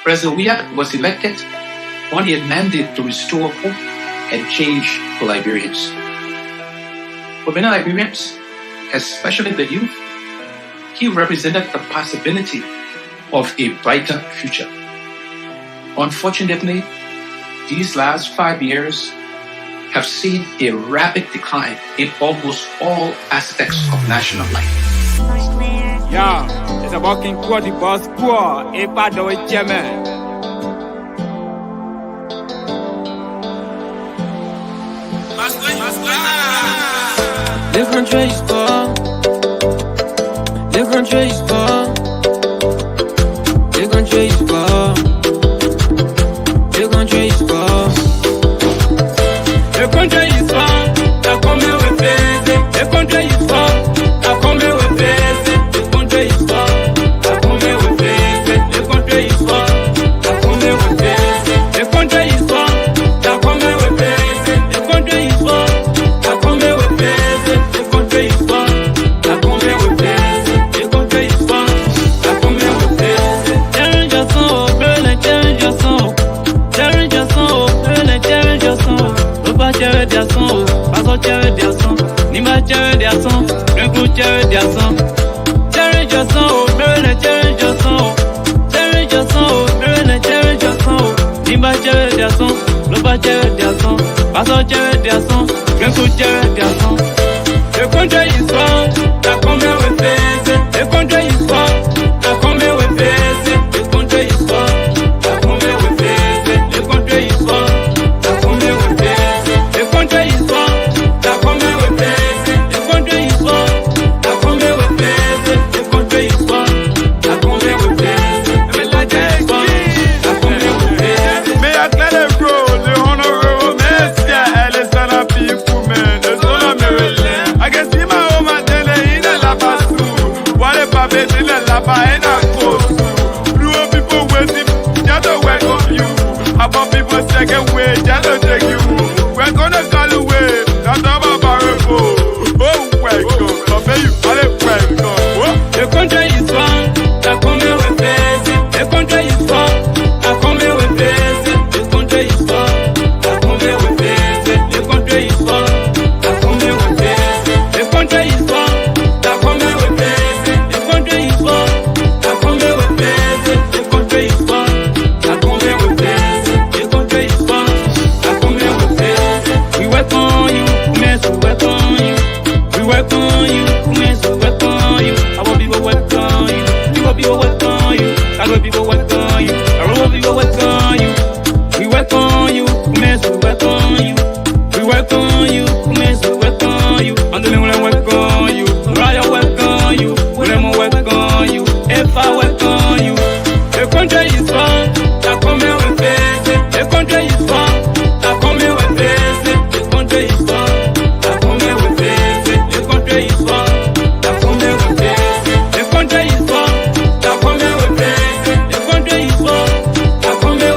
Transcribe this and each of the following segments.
President Weah was elected on a mandate to restore hope and change for Liberians. For many Liberians, especially the youth, he represented the possibility of a brighter future. Unfortunately, these last 5 years have seen a rapid decline in almost all aspects of national life. Yeah, it's a walking quad, boss, poor, a part of a German. Le country is far. Le country is far. Le country is far. Le country is far. Le country is far. T'as combien de fesses? Le country is far. T'as combien de fesses? Le country is far. T'as combien de fesses? Le country is far. T'as combien de fesses? Le country is far. T'as combien de fesses? Le country is far. T'as combien de fesses? Le country is far. T'as combien de fesses? Le country is far. T'as combien de fesses? Change your soul, burn and change your soul. Change your soul, burn and change your soul. Loba change your soul, paso change your soul. Nimba change your soul, Renku change your soul. Change your soul, burn and change your soul. Change your soul, burn and change your soul. Nimba change your soul, Loba change your soul. Paso change your soul, Renku change your soul. Le country is far. T'as combien de fesses? Le country is far. T'as combien de fesses? Le country is far. T'as combien de fesses? Le country is far. T'as combien de fesses? Le country is far. T'as combien de fesses? Le country is far. T'as combien de fesses? Le country is far. T'as combien de fesses? Le country is far. T'as combien de fesses? Mais à quel rôle le honorable Messia, elle est sans la fille pour me, de son américain. I can see my home at the in a labasu. What if I bet in a laba and a coast? Blue people waiting, just a wake of you. About people second way, just to take you. We're gonna call away, not about Barabo. Oh, welcome, come you, welcome. Le country is far. T'as combien de fesses? Le country is far. T'as combien de fesses? Le country is far. T'as combien de fesses? Le country is far. T'as combien de fesses? Le country is far. T'as combien de fesses? Le country is far. T'as combien de fesses? Le country is far. T'as combien de fesses? Le country is far. T'as combien de fesses? We work on you, mess, we work on you. We work on you, mess, we work on you. Our people work on you, people work on you. Our people work on you, our people work on you. We work on you, mess, we work on you. We work on you, mess, we work on you. And then we work on you, Raya work on you, William work on you, if I work on you. Le country is far. T'as combien de fesses? Le country is far. T'as combien de fesses? Le country is far. T'as combien de fesses? Le country is far. T'as combien de fesses? Le country is far. T'as combien de fesses? Le country is far. T'as combien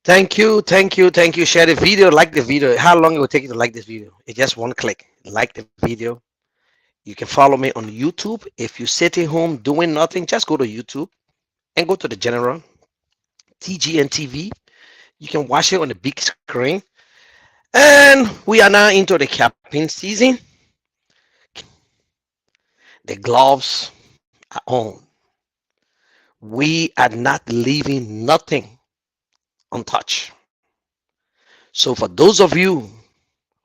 Thank you. Share the video, like the video. How long it will take you to like this video? It's just one click. Like the video. You can follow me on YouTube. If you're sitting home doing nothing, just go to YouTube and go to the general TGN TV. You can watch it on the big screen. And we are now into the camping season. The gloves are on. We are not leaving nothing untouched. So for those of you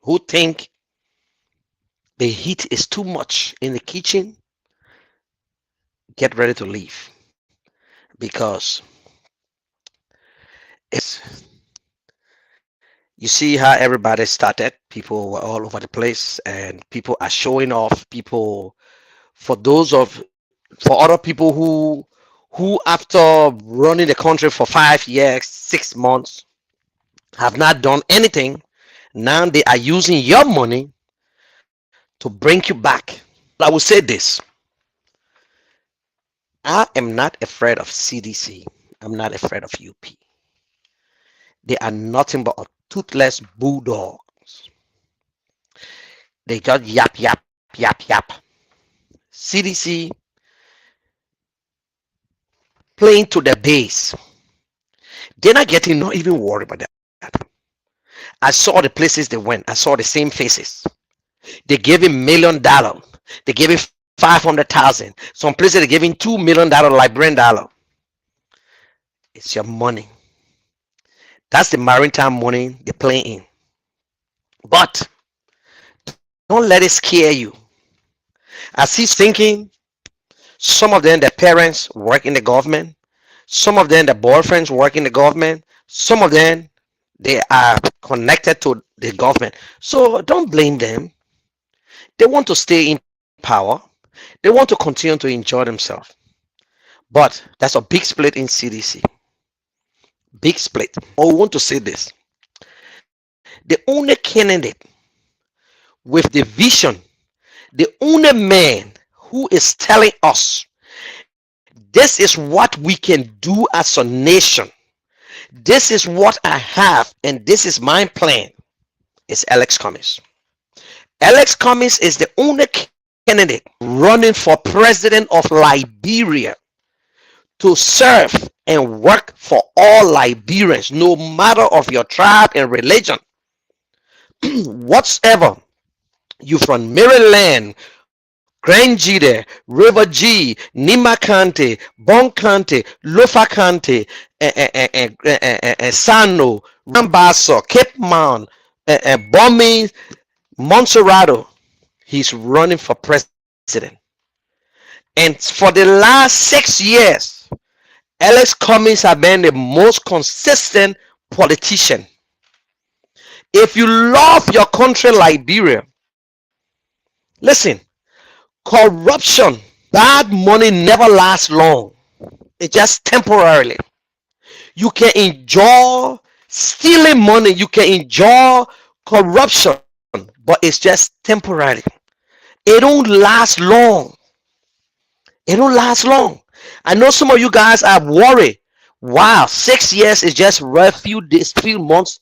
who think the heat is too much in the kitchen, get ready to leave because it's, you see how everybody started. People were all over the place and people are showing off. People, for those of, for other people who after running the country for 5 years, 6 months, have not done anything, now they are using your money to bring you back. I will say this: I am not afraid of CDC. I'm not afraid of UP. They are nothing but a toothless bulldogs. They just yap, yap, yap, yap. CDC playing to the base. They're not getting, not even worried about that. I saw the places they went. I saw the same faces. They gave him $1 million. They gave him 500,000. Some places they gave him $2 million Liberian dollar. It's your money. That's the maritime money they're playing in. But don't let it scare you. As he's thinking, some of them, their parents work in the government. Some of them, their boyfriends work in the government. Some of them, they are connected to the government. So don't blame them. They want to stay in power. They want to continue to enjoy themselves. But that's a big split in CDC. Big split. I want to say this. The only candidate with the vision, the only man who is telling us this is what we can do as a nation, this is what I have, and this is my plan, is Alex Cummings. Alex Cummings is the only candidate running for president of Liberia to serve and work for all Liberians, no matter of your tribe and religion. Whatsoever you from Maryland, Grand Gide, River G, Nima County, Bon County, Lofa County, Sano, Rambasso, Cape Mount, Bombing, Montserrado, he's running for president. And for the last 6 years, Alex Cummings has been the most consistent politician. If you love your country, Liberia, listen, corruption, bad money never lasts long. It's just temporarily. You can enjoy stealing money, you can enjoy corruption, but it's just temporary. It don't last long. It don't last long. I know some of you guys are worried. Wow, 6 years is just a few days, few months.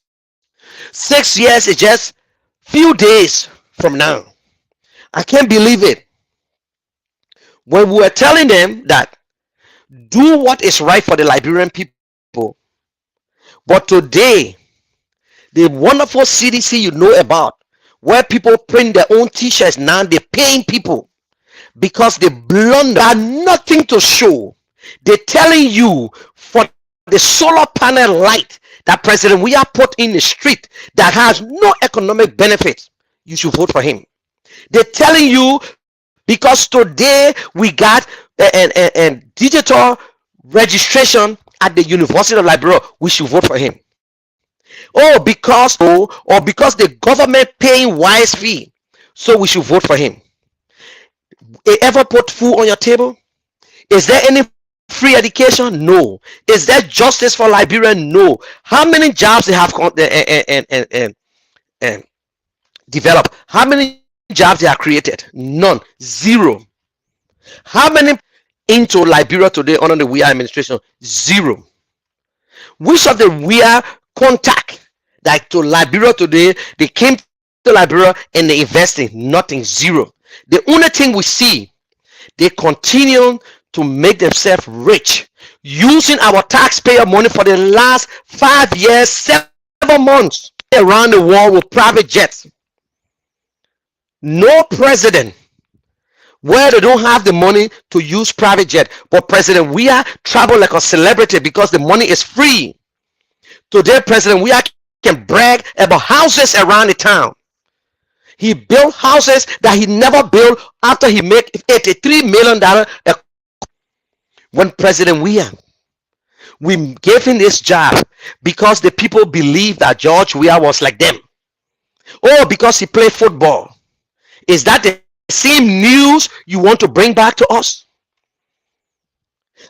6 years is just few days from now. I can't believe it. When we were telling them that do what is right for the Liberian people, but today, the wonderful CDC you know about, where people print their own t-shirts, now they're paying people because they blunder, have nothing to show. They're telling you for the solar panel light that President Weah put in the street that has no economic benefits, you should vote for him. They're telling you because today we got a digital registration at the University of Liberia, we should vote for him. Or because the government paying wise fee, so we should vote for him. They ever put food on your table? Is there any free education? No. Is there justice for Liberia? No. How many jobs they have developed? How many jobs they have created? None. Zero. How many into Liberia today under the Weah administration? Zero. Which of the Weah contact like to Liberia today. They came to Liberia and they investing nothing, zero. The only thing we see, they continue to make themselves rich using our taxpayer money for the last 5 years, 7 months around the world with private jets. No president where they don't have the money to use private jet, but President Weah travel like a celebrity because the money is free. Today, President Weah can brag about houses around the town. He built houses that he never built after he made $83 million. When President Weah, we gave him this job because the people believed that George Weah was like them. Oh, because he played football. Is that the same news you want to bring back to us?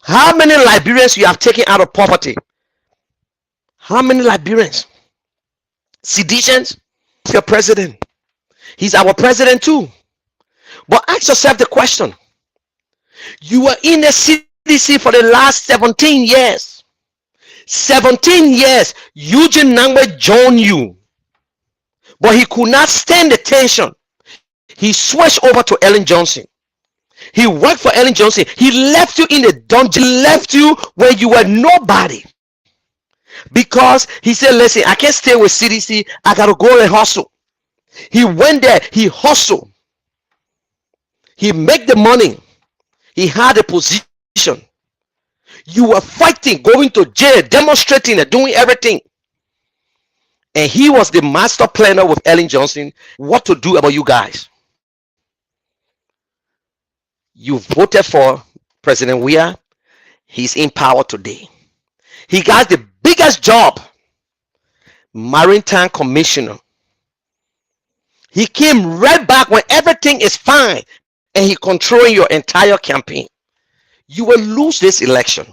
How many Liberians you have taken out of poverty? How many Liberians? Seditions? Your president. He's our president too. But ask yourself the question. You were in the CDC for the last 17 years. 17 years. Eugene Nangbe joined you. But he could not stand the tension. He switched over to Ellen Johnson. He worked for Ellen Johnson. He left you in the dungeon. He left you where you were nobody. Because he said, listen, I can't stay with CDC. I got to go and hustle. He went there. He hustled. He made the money. He had a position. You were fighting, going to jail, demonstrating and doing everything. And he was the master planner with Ellen Johnson. What to do about you guys? You voted for President Weah. He's in power today. He got the biggest job, Maritime Commissioner. He came right back when everything is fine and he controlling your entire campaign. You will lose this election.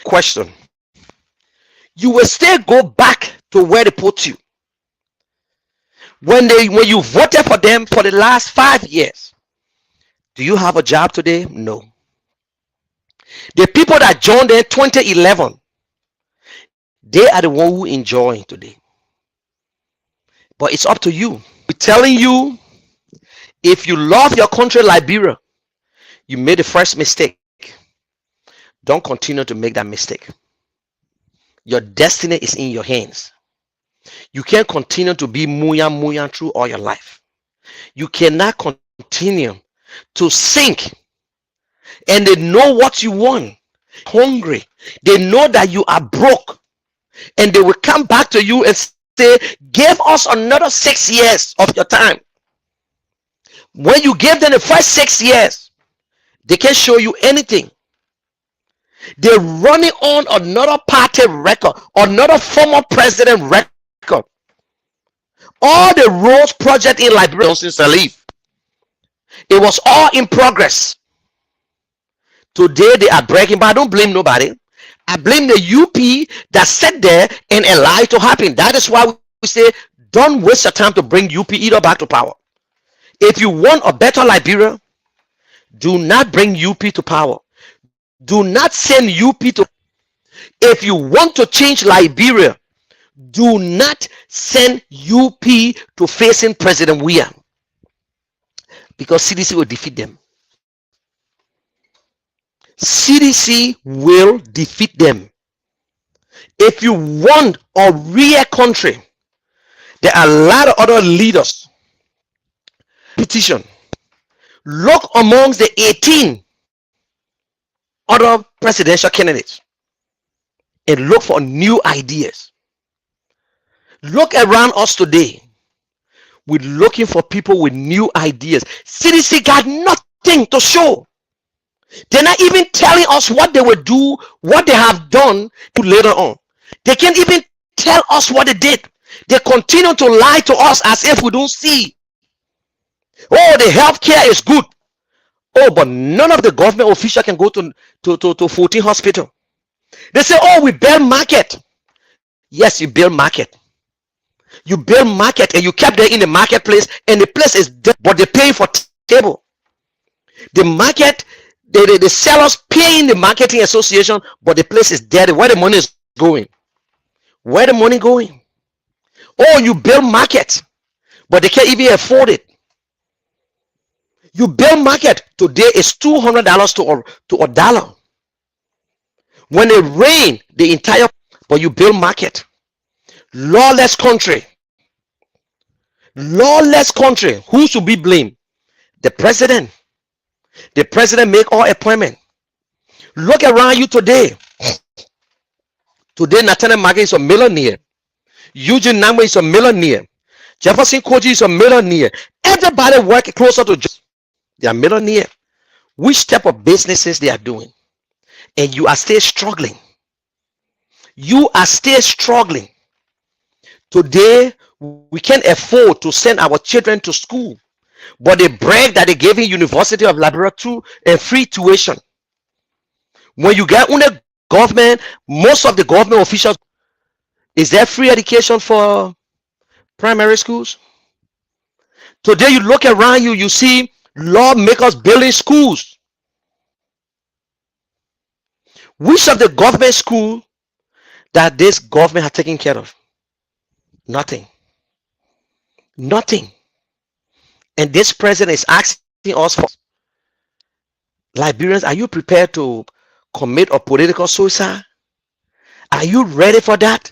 Question. You will still go back to where they put you. When you voted for them for the last 5 years, do you have a job today? No. The people that joined in 2011, they are the one who enjoying today. But it's up to you. We're telling you, if you love your country, Liberia, you made the first mistake. Don't continue to make that mistake. Your destiny is in your hands. You can't continue to be muya through all your life. You cannot continue to sink. And they know what you want. Hungry. They know that you are broke. And they will come back to you and say, give us another 6 years of your time. When you give them the first 6 years, they can't show you anything. They're running on another party record, another former president record. All the roads project in Liberia since I leave, it was all in progress. Today they are breaking, but I don't blame nobody. I blame the UP that sat there and allowed it to happen. That is why we say, don't waste your time to bring UP either back to power. If you want a better Liberia, do not bring UP to power. Do not send UP to. If you want to change Liberia, do not send UP to facing President Weah, because CDC will defeat them. CDC will defeat them. If you want a real country, there are a lot of other leaders. Petition. Look amongst the 18 other presidential candidates and look for new ideas. Look around us today. We're looking for people with new ideas. CDC got nothing to show. They're not even telling us what they will do, what they have done later on. They can't even tell us what they did. They continue to lie to us as if we don't see. Oh, the healthcare is good. Oh, but none of the government officials can go to 14 hospital. They say, oh, we build market. Yes, you build market. You build market and you kept there in the marketplace and the place is dead, but they pay for table. The market, the sellers pay in the marketing association, but the place is dead. Where the money is going? Where the money going? Oh, you build market, but they can't even afford it. You build market today is $200 to a dollar. When it rain, the entire but you build market. Lawless country. Lawless country. Who should be blamed? The president. The president make all appointment. Look around you today. Today, Nathaniel Market is a millionaire. Eugene Nangwe is a millionaire. Jefferson Koji is a millionaire. Everybody work closer to just they are millionaire. Which type of businesses they are doing? And you are still struggling. You are still struggling. Today, we can't afford to send our children to school. But they brag that they gave in University of Liberia and free tuition. When you get on the government, most of the government officials, is there free education for primary schools? Today you look around you, you see lawmakers building schools. Which of the government school that this government has taken care of? Nothing. Nothing. And this president is asking us for Liberians, are you prepared to commit a political suicide? Are you ready for that?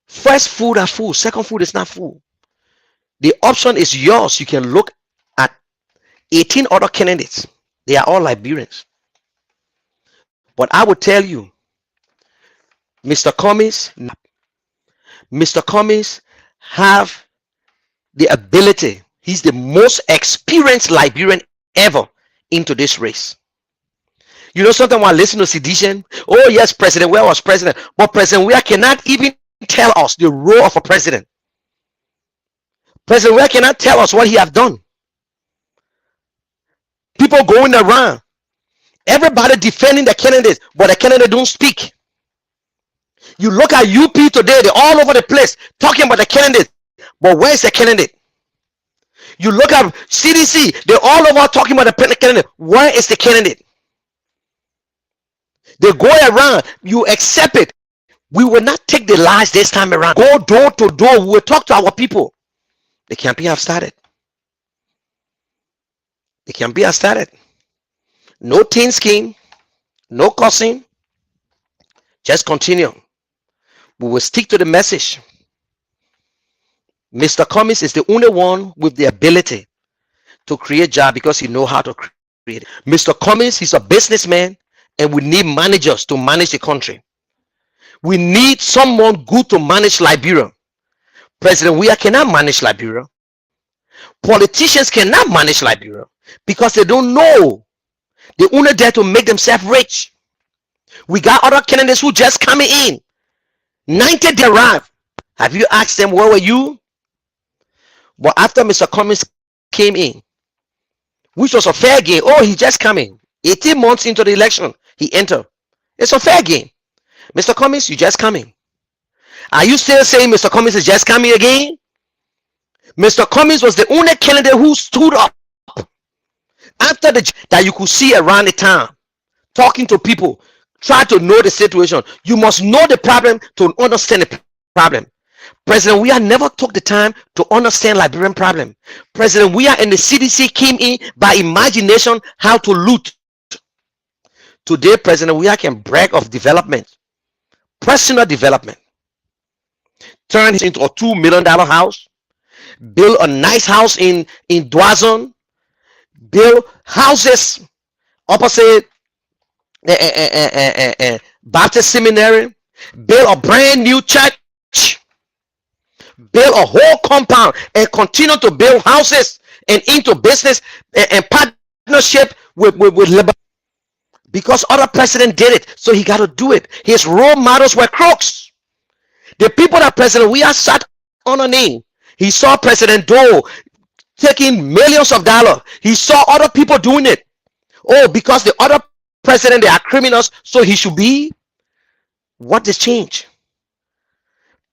First food are full, second food is not full. The option is yours. You can look at 18 other candidates. They are all Liberians. But I will tell you, Mr. Cummings have the ability. He's the most experienced Liberian ever into this race. You know, sometimes when I listen to sedition, oh yes, President Weah was president, but President Weah cannot even tell us the role of a president. President Weah cannot tell us what he have done. People going around, everybody defending the candidates, but the candidate don't speak. You look at UP today, they're all over the place talking about the candidate, but where is the candidate? You look at CDC, they're all over talking about the candidate. Where is the candidate? They go around, you accept it. We will not take the lies this time around. Go door to door. We will talk to our people. The campaign have started. The campaign have started. No tin scheme, no cussing. Just continue. We will stick to the message. Mr. Cummings is the only one with the ability to create jobs because he knows how to create it. Mr. Cummings, he's a businessman, and we need managers to manage the country. We need someone good to manage Liberia. President Weah cannot manage Liberia. Politicians cannot manage Liberia because they don't know. They're only there to make themselves rich. We got other candidates who just coming in. 90 they arrived. Have you asked them where were you? But after Mr. Cummings came in, which was a fair game. Oh, he just coming. 18 months into the election, he entered. It's a fair game. Mr. Cummings, you just coming. Are you still saying Mr. Cummings is just coming again? Mr. Cummings was the only candidate who stood up after that you could see around the town, talking to people, try to know the situation. You must know the problem to understand the problem. President Weah never took the time to understand Liberian problem. President Weah and the CDC came in by imagination how to loot. Today, President Weah can brag of development, personal development. Turn it into a $2 million house, build a nice house in Dwazon, build houses opposite Baptist Seminary, build a brand new church, build a whole compound, and continue to build houses and into business and partnership with liberal. Because other president did it, so he got to do it. His role models were crooks. The people that President Weah sat on a name. He saw President Doe taking millions of dollars. He saw other people doing it. Oh, because the other president, they are criminals, so he should be. What has changed?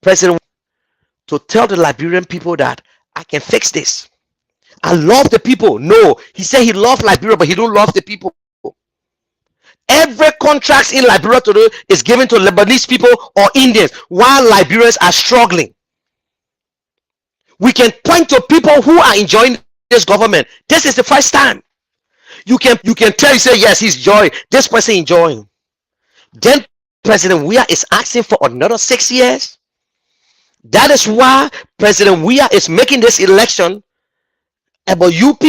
President, to tell the Liberian people that I can fix this. I love the people. No, he said he loved Liberia, but he don't love the people. Every contract in Liberia today is given to Lebanese people or Indians, while Liberians are struggling. We can point to people who are enjoying this government. This is the first time. You can tell, you say, yes, he's enjoying. This person enjoying. Then President Weah is asking for another 6 years. That is why President Weah is making this election about UP,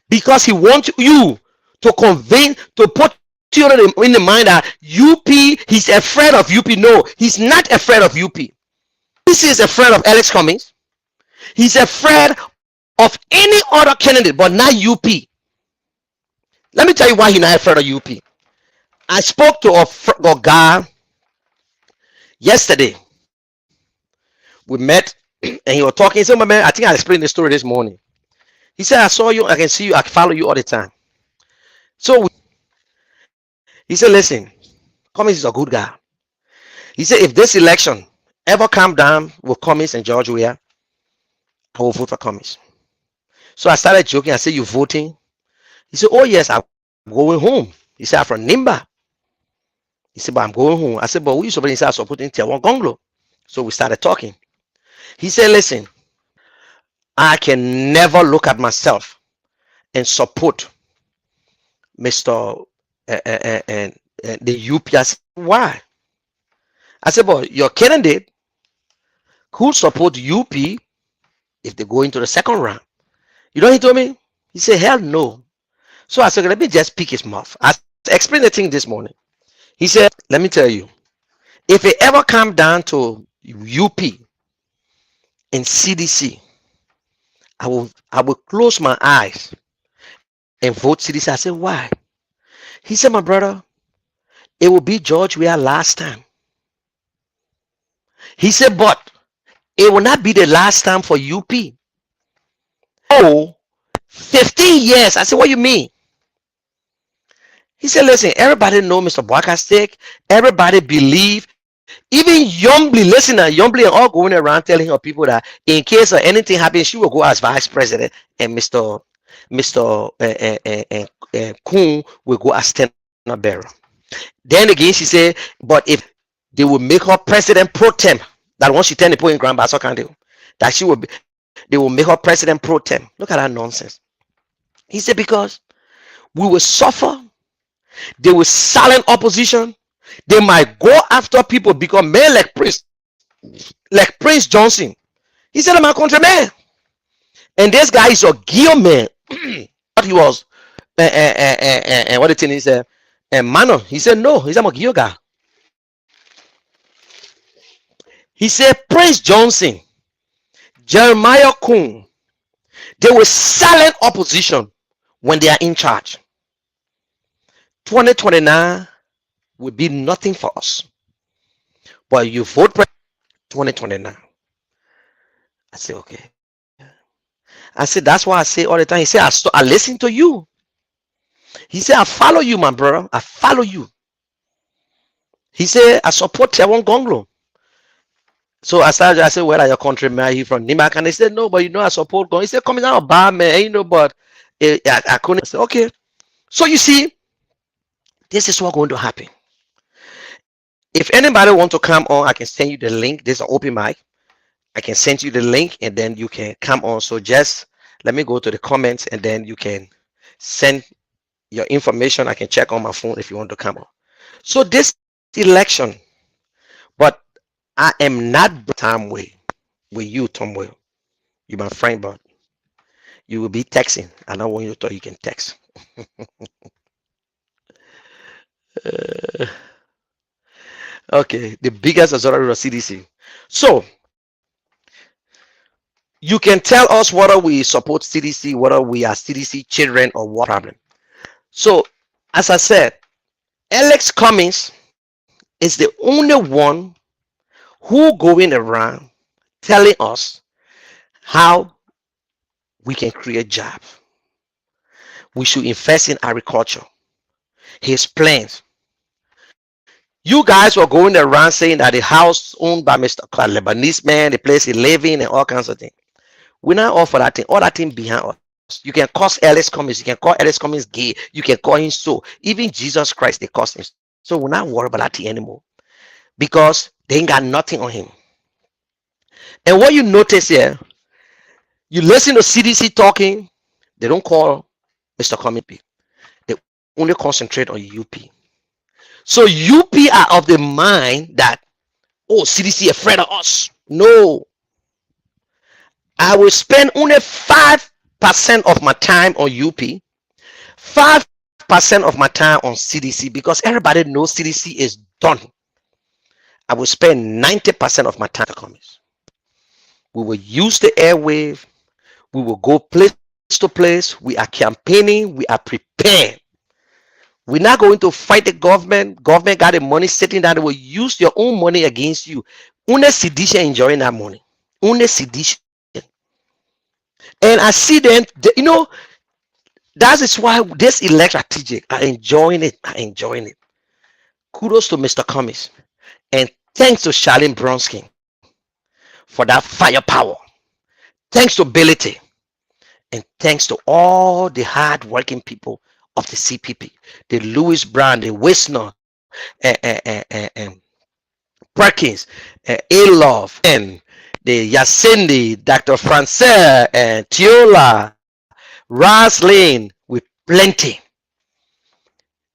because he wants you to convince, to put you in the mind that UP, he's afraid of UP. No, he's not afraid of UP. This is afraid of Alex Cummings. He's afraid of any other candidate, but not UP. Let me tell you why he's not afraid of UP. I spoke to a guy yesterday. We met and he was talking. He said, my man, I think I explained the story this morning. He said, I saw you, I can see you, I follow you all the time. So he said, listen, Cummings is a good guy. He said, if this election ever come down with Cummings and George Weah, I will vote for Cummings. So I started joking. I said, you voting? He said, oh yes, I'm going home. He said, I'm from Nimba. He said, but I'm going home. I said, but we supposed to start supporting Tiawan Gonglo. So we started talking. He said, listen, I can never look at myself and support Mr. The UP. I said, why? I said, but your candidate could support UP if they go into the second round. You know what he told me? He said, hell no. So I said, let me just pick his mouth. I explained the thing this morning. He said, let me tell you, if it ever come down to UP and CDC, I will close my eyes and vote CDC. I said, why? He said, my brother, it will be George Weah last time. He said, but it will not be the last time for UP. Oh, 15 years. I said, what do you mean? He said, listen, everybody know Mr. Boakastik. Everybody believe. Even Yombly, listener, Yombly and all going around telling her people that in case of anything happens, she will go as vice president, and Mr. Kuhn will go as tenor bearer. Then again, she said, but if they will make her president pro tem, that once she turn the point in Grand Basso County, that she will be, they will make her president pro tem. Look at that nonsense. He said, because we will suffer, they will silent opposition, they might go after people because men like Prince Johnson. He said, I'm a countryman. And this guy is a Gil man. He was what the thing is Mano. He said, no, he's a Gil guy. He said, Prince Johnson, Jeremiah Kuhn, they will silent opposition when they are in charge. 2029 will be nothing for us. But you vote 2029. I say, okay. I said, that's why I say all the time. He said, I listen to you. He said, I follow you, my brother. I follow you. He said, I support Tiawan Gonglo. So I said, where are your countrymen? He from Nimak? And they said, no, but I support Gonglo. He said, coming out of bar, man, but I couldn't. I said, okay. So you see, this is what's going to happen. If anybody want to come on, I can send you the link. This is an open mic. I can send you the link and then you can come on. So just let me go to the comments and then you can send your information. I can check on my phone if you want to come on. So this election, but I am not time with you, Tom Will. You're my friend, but you will be texting. I don't want you to thought you can text. Okay, the biggest authority of CDC. So you can tell us whether we support CDC, whether we are CDC children or what problem. So as I said, Alex Cummings is the only one who going around telling us how we can create jobs. We should invest in agriculture. His plans. You guys were going around saying that the house owned by Mr. Lebanese man, the place he live in, and all kinds of things. We're not all for that thing. All that thing behind us. You can call Ellis Cummings. You can call Ellis Cummings gay. You can call him so. Even Jesus Christ, they call him. So we're not worried about that anymore because they ain't got nothing on him. And what you notice here, you listen to CDC talking, they don't call Mr. Cummings. They only concentrate on UP. So UP are of the mind that, oh, CDC afraid of us. No. I will spend only 5% of my time on UP, 5% of my time on CDC because everybody knows CDC is done. I will spend 90% of my time on Cummings. We will use the airwave. We will go place to place. We are campaigning. We are prepared. We're not going to fight the government. Government got the money sitting down. They will use your own money against you. Only sedition enjoying that money. Only sedition. And I see them, that is why this election strategic. I enjoying it. Kudos to Mr. Cummings. And thanks to Charlene Brumskine for that firepower. Thanks to ability. And thanks to all the hard-working people of the CPP, the Louis Brown, the Wisner, Perkins, Alof, and the Yacindy, Dr. Francais, and Tiola, Roslyn, with plenty.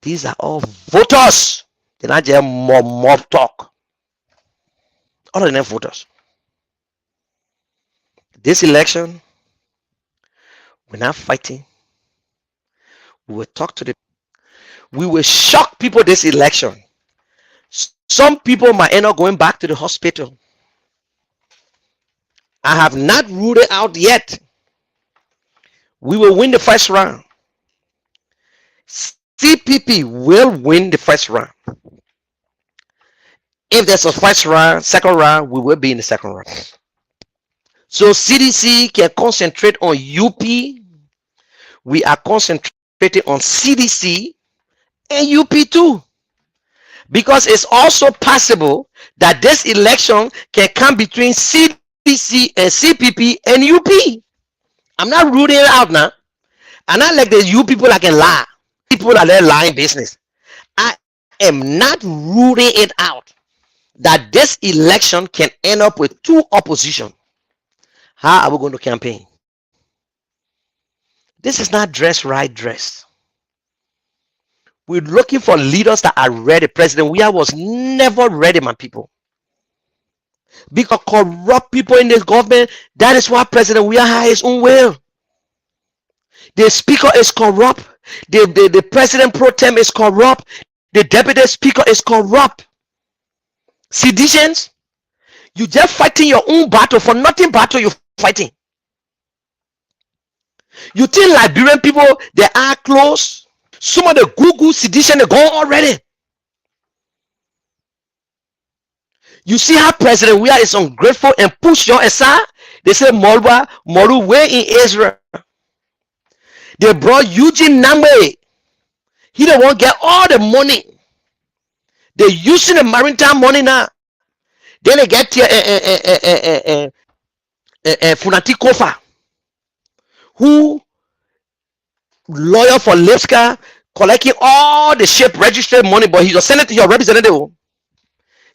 These are all voters. They're not just more talk. All of them voters. This election, we're not fighting. We will talk to the. We will shock people this election. Some people might end up going back to the hospital. I have not ruled it out yet. We will win the first round. CPP will win the first round. If there's a first round, second round, we will be in the second round. So CDC can concentrate on UP. We are concentrating on CDC and UP too. Because it's also possible that this election can come between CDC and CPP and UP. I'm not ruling it out now. I'm not like the U people that can lie. People are there lying business. I am not ruling it out that this election can end up with two opposition. How are we going to campaign? This is not dress right dress. We're looking for leaders that are ready. President Weah was never ready, my people. Because corrupt people in this government, that is why President Weah has his own will. The speaker is corrupt. The president pro tem is corrupt. The deputy speaker is corrupt. Seditions, you just fighting your own battle for nothing battle you're fighting. You think Liberian people, they are close? Some of the Google sedition, they're gone already. You see how President Weah is ungrateful and push your aside? They say Moru way in Israel. They brought Eugene Namwe. He don't want to get all the money. They're using the maritime money now. Then they get here Funati Kofa, who lawyer for Lipska, collecting all the ship registered money, but he's a senator, you're a representative.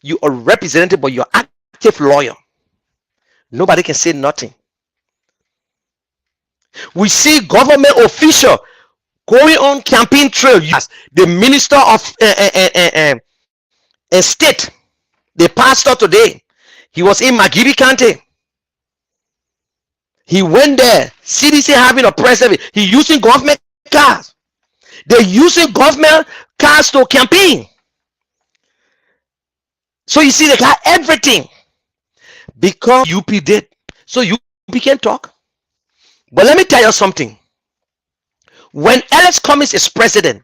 You are representative, but you're active lawyer. Nobody can say nothing. We see government official going on campaign trail. Yes, the minister of state, the pastor today, he was in Magiri County. He went there. CDC having a press service. He using government cars. They're using government cars to campaign. So you see, they got everything because UP did. So UP can talk. But let me tell you something. When Ellis Cummings is president,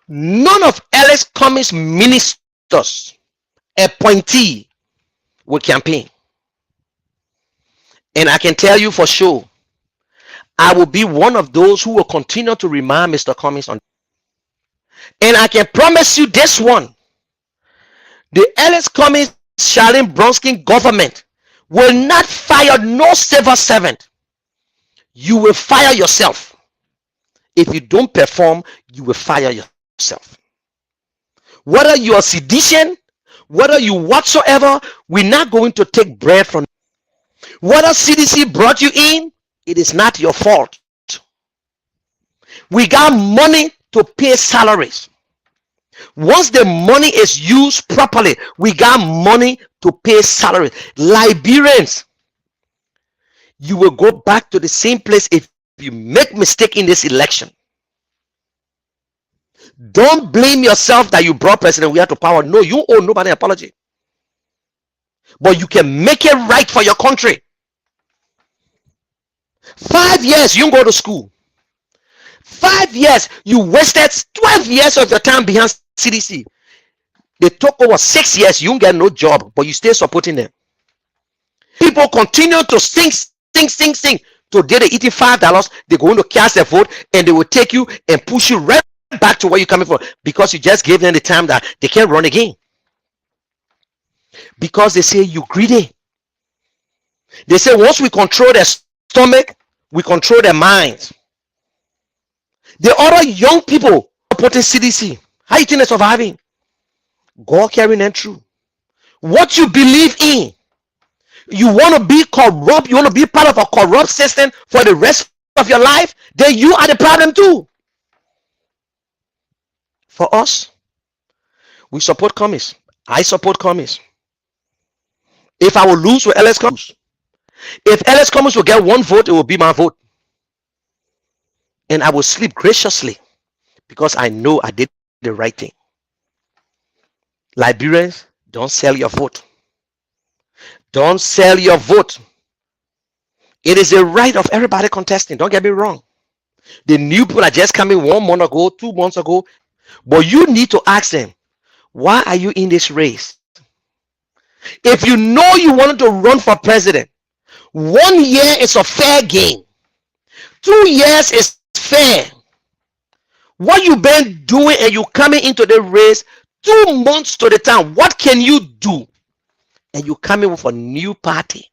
none of Ellis Cummings ministers, appointee, will campaign. And I can tell you for sure, I will be one of those who will continue to remind Mr. Cummings on. And I can promise you this one. The Ellis Cummings Charlene Brumskine government will not fire no civil servant. you will fire yourself. If you don't perform, you will fire yourself. Whether you are sedition, whether you whatsoever, we're not going to take bread from. Whether CDC brought you in, it is not your fault. We got money to pay salaries. Once the money is used properly, we got money to pay salaries. Liberians, you will go back to the same place if you make mistake in this election. Don't blame yourself that you brought President Weah to power. No, you owe nobody an apology. But you can make it right for your country. 5 years, you go to school. 5 years, you wasted 12 years of your time behind CDC. They took over 6 years, you don't get no job, but you stay supporting them. People continue to sing. Today they eating $5, they're going to cast their vote, and they will take you and push you right back to where you're coming from, because you just gave them the time that they can't run again. Because they say you greedy. They say once we control their stomach, we control their minds. The other young people supporting CDC, how you think they're surviving? God carrying them through. What you believe in, you want to be corrupt, you want to be part of a corrupt system for the rest of your life, then you are the problem too. For us, we support Cummings. I support Cummings. If I will lose with LS Cummings, if LS Cummings will get 1 vote, it will be my vote. And I will sleep graciously because I know I did the right thing. Liberians, don't sell your vote. Don't sell your vote. It is a right of everybody contesting. Don't get me wrong. The new people are just coming 1 month ago, 2 months ago. But you need to ask them, why are you in this race? If you know you wanted to run for president, 1 year is a fair game. 2 years is fair. What you been doing and you coming into the race 2 months to the time, what can you do? And you coming with a new party.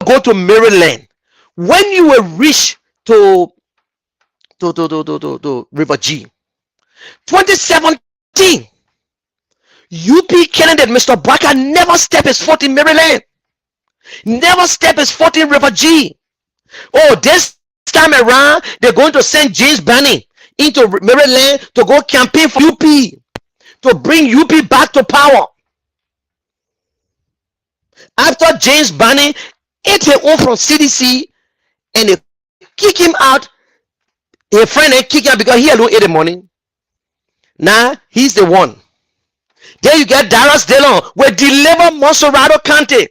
Go to Maryland. When you will reach to River G, 2017, UP candidate Mr. Barker never stepped his foot in Maryland. Never stepped his foot in River G. Oh, this time around, they're going to send James Bunny into Maryland to go campaign for UP, to bring UP back to power. After James Bunny ate him off from CDC and they kick him out, his friend ain't kick him out because he alone ate the money. Now he's the one. Then you get Darius Dillon will deliver Monserrato County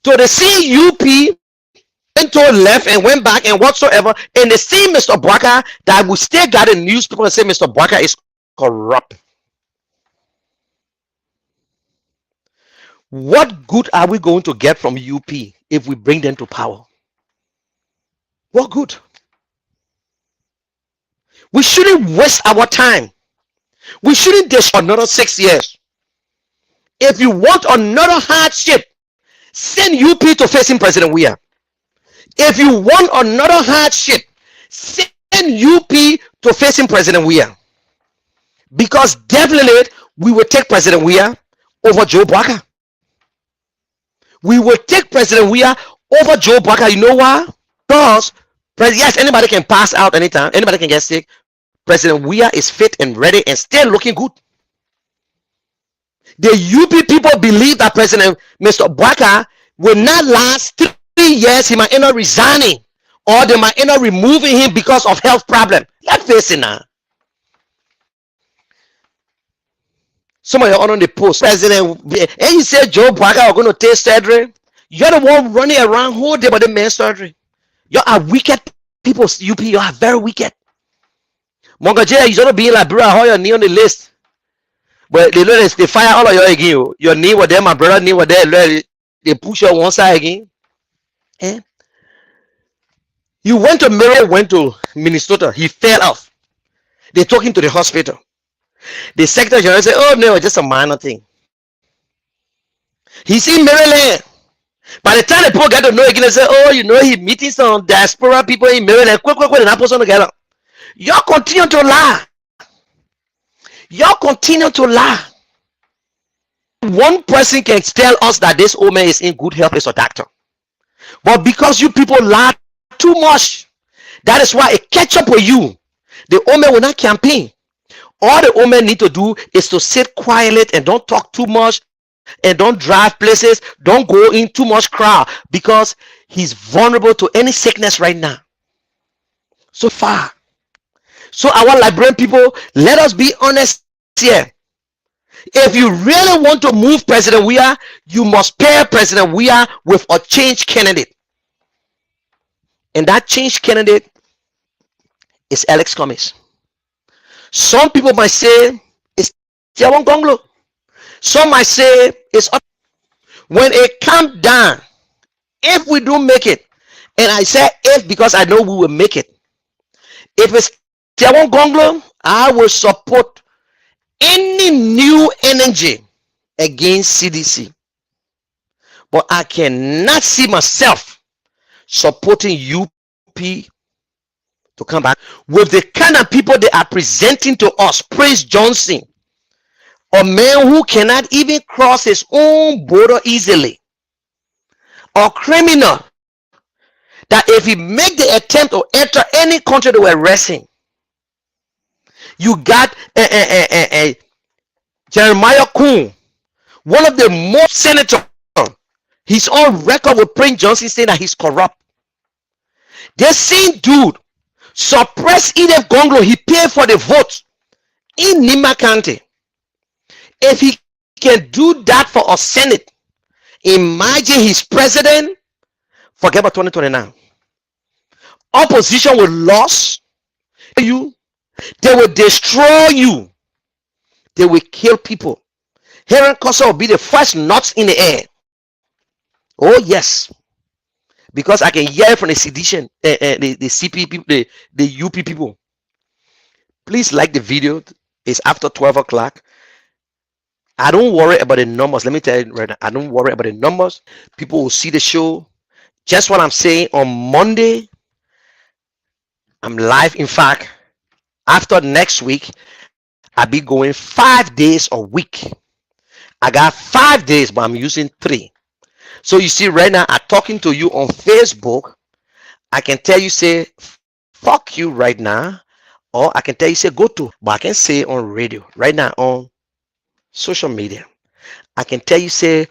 to the CUP, went to left and went back and whatsoever, and the same Mr. Barker that we still got in newspaper and say Mr. Barker is corrupt. What good are we going to get from UP if we bring them to power? What good? We shouldn't waste our time. We shouldn't dish another 6 years. If you want another hardship, send UP to facing President Weah. If you want another hardship, send UP to facing President Weah. Because definitely we will take President Weah over Joe Barker. We will take President Weah over Joe Barker. You know why? Because, yes, anybody can pass out anytime. Anybody can get sick. President Weah is fit and ready and still looking good. The UP people believe that President Mr. Barker will not last 3 years. He might end up resigning, or they might end up removing him because of health problem. Let's face it now. Some of you on the post, President, and you say Joe Barker are going to take surgery. You're the one running around whole day about the man's surgery. You are wicked people, UP. You are very wicked. Monga J, you should be in Liberia, how your knee on the list. But they fire all of you again. Your knee was there, my brother knee was there. They push you on one side again. Eh? You went to Maryland, went to Minnesota. He fell off. They took him to the hospital. The Secretary General said, oh no, just a minor thing. He's in Maryland. By the time the people get to know again, they say, oh, you know, he meeting some diaspora people in Maryland, quick, quick, quick, and that person together. Y'all continue to lie. Y'all continue to lie. One person can tell us that this old man is in good health as a doctor. But because you people lie too much, that is why it catch up with you. The old man will not campaign. All the old man need to do is to sit quietly and don't talk too much and don't drive places, don't go in too much crowd because he's vulnerable to any sickness right now. So far. So our Liberian people, let us be honest here. If you really want to move President Weah, you must pair President Weah with a change candidate. And that change candidate is Alex Cummings. Some people might say it's Tiawon Gonglo. Some might say it's up. When it comes down, if we do make it, and I say if because I know we will make it. If it's Tiawon Gonglo, I will support any new energy against CDC. But I cannot see myself supporting UP to come back with the kind of people they are presenting to us. Prince Johnson, a man who cannot even cross his own border easily, a criminal that if he make the attempt to enter any country, they will arrest him. You got Jeremiah Kuhn, one of the most senators. He's on record with Prince Johnson saying that he's corrupt. This same dude suppressed Edith Gonglo. He paid for the vote in Nima County. If he can do that for a Senate, imagine he's president. Forget about 2029. Opposition will lose you. They will destroy you. They will kill people. Heron Kosa will be the first nuts in the air. Oh yes, because I can hear from the sedition, the CP people, the UP people. Please like the video. It's after 12 o'clock. I don't worry about the numbers. Let me tell you right now, I don't worry about the numbers. People will see the show. Just what I'm saying, on Monday, I'm live. In fact, after next week, I'll be going 5 days a week. I got 5 days, but I'm using 3. So you see right now, I'm talking to you on Facebook. I can tell you, say, fuck you right now. Or I can tell you, say, go to. But I can say on radio right now on social media. I can tell you, say,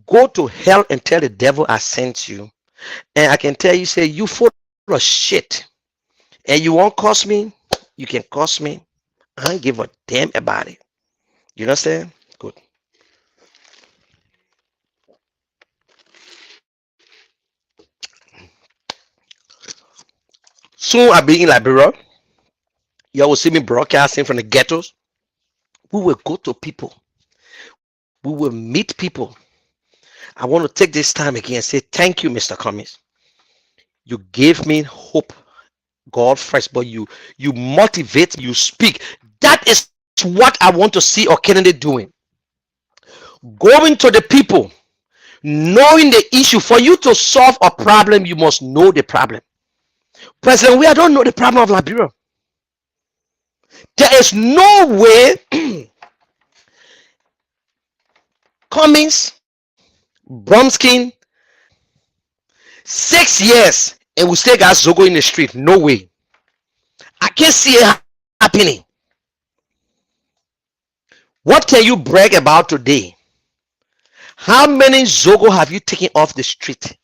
go to hell and tell the devil I sent you. And I can tell you, say, you full of shit. And you won't curse me. You can curse me. I don't give a damn about it. You understand? Good. Soon I'll be in Liberia. You will see me broadcasting from the ghettos. We will go to people. We will meet people. I want to take this time again and say thank you, Mr. Cummings. You gave me hope. God first, but you motivate, you speak. That is what I want to see our candidate doing. Going to the people, knowing the issue. For you to solve a problem, you must know the problem. President, we don't know the problem of Liberia. There is no way Cummings, Brumskine, 6 years and we still got Zogo in the street. No way. I can't see it happening. What can you brag about today? How many Zogo have you taken off the street?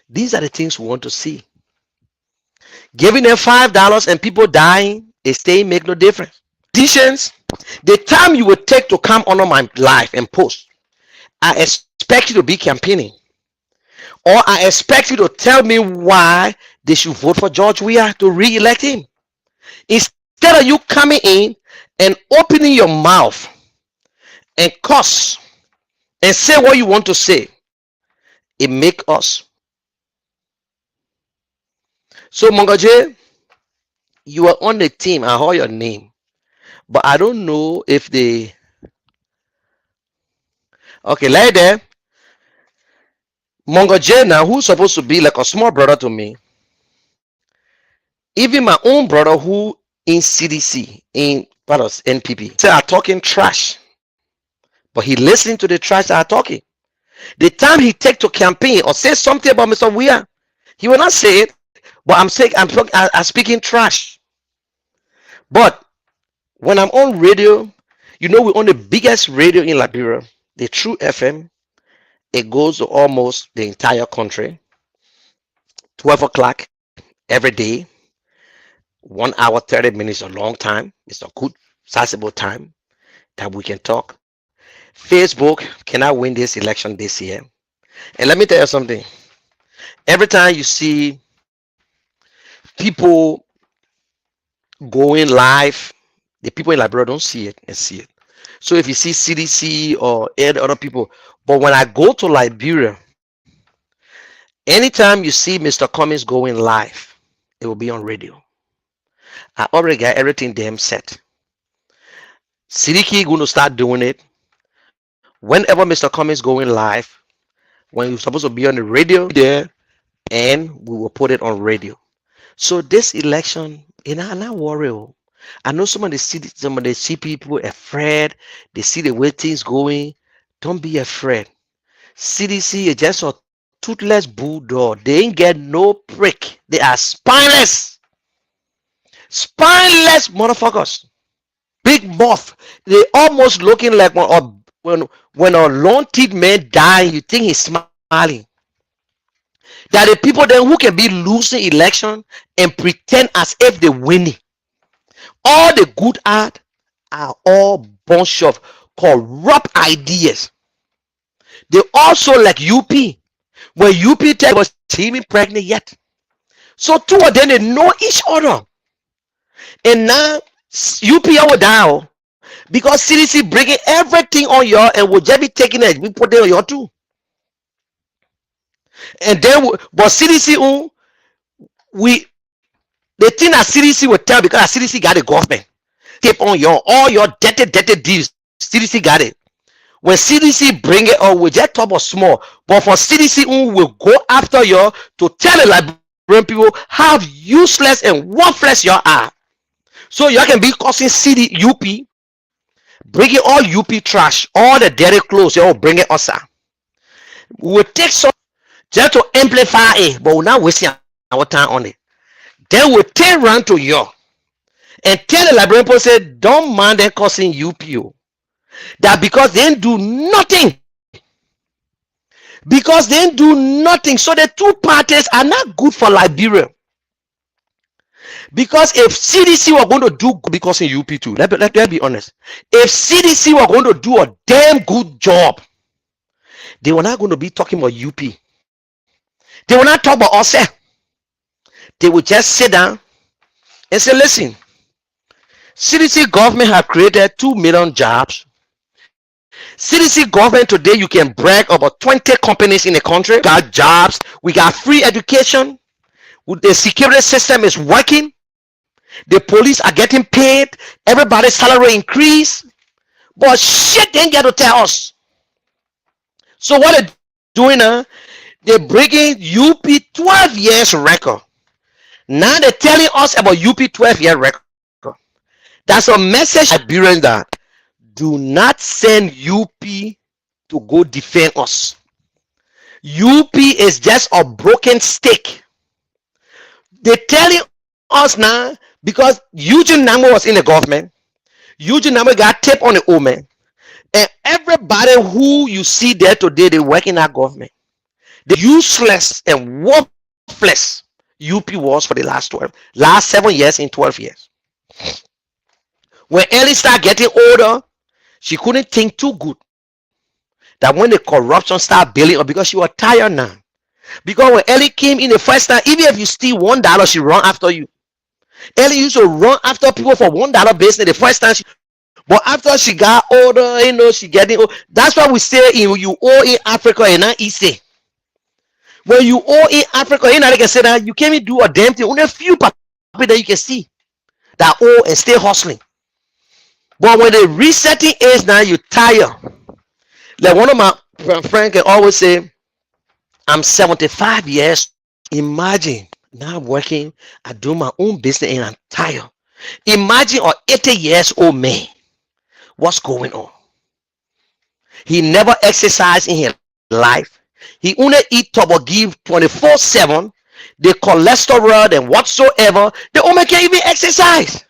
These are the things we want to see. Giving them $5 and people dying, they stay, make no difference. Politicians, the time you will take to come on my live and post, I expect you to be campaigning. Or I expect you to tell me why they should vote for George Weah to re-elect him. Instead of you coming in and opening your mouth and cuss and say what you want to say, it make us. So Mongaje, you are on the team. I heard your name, but I don't know if okay, like there. Mongo J now, who's supposed to be like a small brother to me, even my own brother who in CDC, in part of NPP, say are talking trash, but he listening to the trash that are talking. The time he take to campaign or say something about Mr. Weir, he will not say it, but I'm speaking trash. But when I'm on radio, we're on the biggest radio in Liberia, the True FM. It goes to almost the entire country. 12 o'clock every day. 1 hour, 30 minutes, a long time. It's a good, sizable time that we can talk. Facebook cannot win this election this year. And let me tell you something. Every time you see people going live, the people in Liberia don't see it and see it. So if you see CDC or any other people, but when I go to Liberia, anytime you see Mr. Cummings going live, it will be on radio. I already got everything damn set. CDK going to start doing it. Whenever Mr. Cummings going live, when you're supposed to be on the radio there, and we will put it on radio. So this election, I'm not worried. I know some of the see people afraid. They see the way things going. Don't be afraid. CDC is just a toothless bulldog. They ain't get no prick. They are spineless. Spineless motherfuckers. Big mouth. They almost looking like when a long teeth man die, you think he's smiling. There are the people then who can be losing election and pretend as if they're winning. All the good art are all bunch of corrupt ideas. They also like UP. When UP tell was she even pregnant yet. So two of them they know each other. And now UP will down because CDC bringing everything on you and will just be taking it. We put it on you too. And then but CDC the thing that CDC will tell because CDC got the government. Tape on all your dirty deals. CDC got it. When CDC bring it on, we just talk about small. But for CDC, will go after you to tell the Liberian people how useless and worthless you are. So you can be causing UP, bringing all UP trash, all the dirty clothes, you all bring it outside. We will take some just to amplify it, but we're not wasting our time on it. Then we'll turn around to you and tell the Liberian people, say, don't mind them causing UPO. That because they didn't do nothing. Because they didn't do nothing. So the two parties are not good for Liberia. Because if CDC were going to do good because in UP too, let's be honest. If CDC were going to do a damn good job, they were not going to be talking about UP. They will not talk about us. They will just sit down and say, listen, CDC government have created 2 million jobs. CDC government today, you can brag about 20 companies in the country. We got jobs. We got free education. The security system is working. The police are getting paid. Everybody's salary increase. But shit, they ain't get to tell us. So what they're doing now, they're breaking UP 12 years record. Now they're telling us about UP 12-year record. That's a message Liberians that do not send UP to go defend us. UP is just a broken stick. They're telling us now because Eugene Namo was in the government. Eugene Namo got tape on the old man. And everybody who you see there today, they work in that government. The useless and worthless UP was for the last 7 years in 12 years. When Ellie started getting older, she couldn't think too good. That when the corruption started building up, because she was tired now. Because when Ellie came in the first time, even if you steal $1, she run after you. Ellie used to run after people for $1 business the first time. But after she got older, she getting old. That's why we say you owe in Africa and not East. When you owe in Africa, like I said, that you can't even do a damn thing. Only a few people that you can see that owe and stay hustling. But when the resetting is now, you tire. Like one of my friends can always say, I'm 75 years. Imagine now I'm working, I do my own business and I'm tired. Imagine an 80 years old man. What's going on? He never exercised in his life. He only eat turbo give 24/7. The cholesterol and whatsoever. The woman can't even exercise.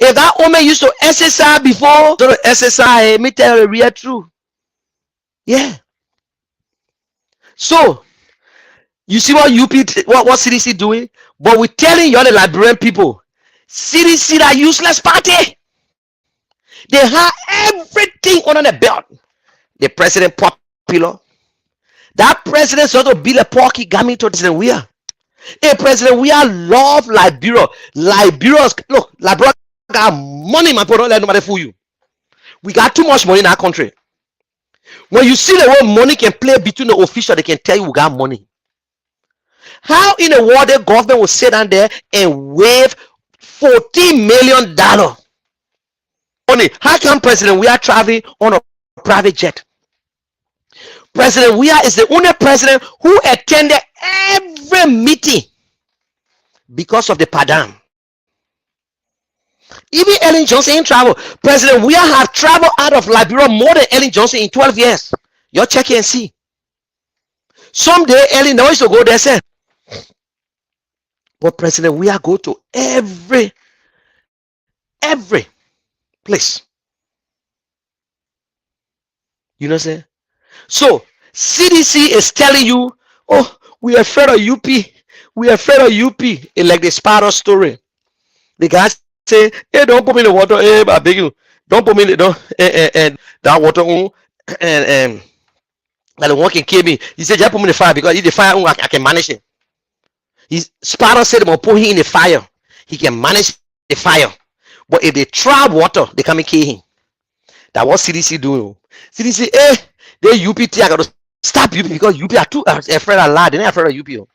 If that woman used to exercise before to exercise, me tell you the real truth. Yeah. So you see what what CDC doing? But we're telling you all the Liberian people, CDC that useless party. They have everything under the belt. The president popular. That president sort of build a porky coming to President Weah. Hey, President Weah love Liberia. Look, Liberia got money, man. Don't let nobody fool you. We got too much money in our country. When you see the way money can play between the officials, they can tell you we got money. How in the world the government will sit down there and wave $14 million? Money. How come President Weah traveling on a private jet? President Weah is the only president who attended every meeting because of the padam. Even Ellen Johnson ain't travel. President Weah have traveled out of Liberia more than Ellen Johnson in 12 years. You check and see. Someday Ellen never used to go there, sir. But President Weah go to every place. You know what I'm saying? So CDC is telling you, oh, we are afraid of UP. We are afraid of UP. It's like the spider story. The guy say, hey, don't put me in the water. Hey, I beg you. Don't put me in the and that water and that the one can kill me. He said, just put me in the fire because if the fire I can manage it. His spider said, I'm put him in the fire. He can manage the fire. But if they try water, they come and kill him. That's what CDC doing. CDC, they UPT, I got to stop UP because UP are too afraid of Allah. They're not afraid of UP.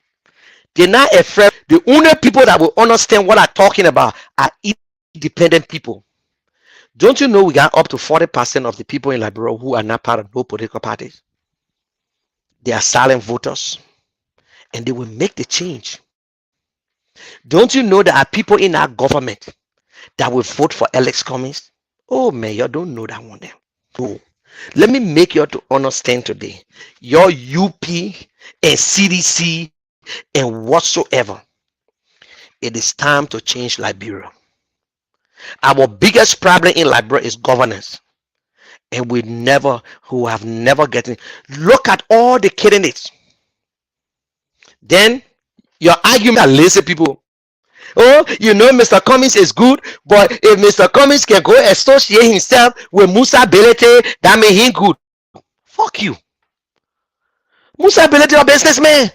They're not afraid. The only people that will understand what I'm talking about are independent people. Don't you know we got up to 40% of the people in Liberia who are not part of no political parties? They are silent voters. And they will make the change. Don't you know there are people in our government that will vote for Alex Cummings? Oh man, you don't know that one there. Oh. Let me make you to understand today. Your UP and CDC and whatsoever. It is time to change Liberia. Our biggest problem in Liberia is governance. And who have never gotten. Look at all the candidates. Then your argument are lazy people. Oh, you know Mr. Cummings is good, but if Mr. Cummings can go associate himself with Musa Belete, that means he good. Fuck you. Musa Belete a businessman.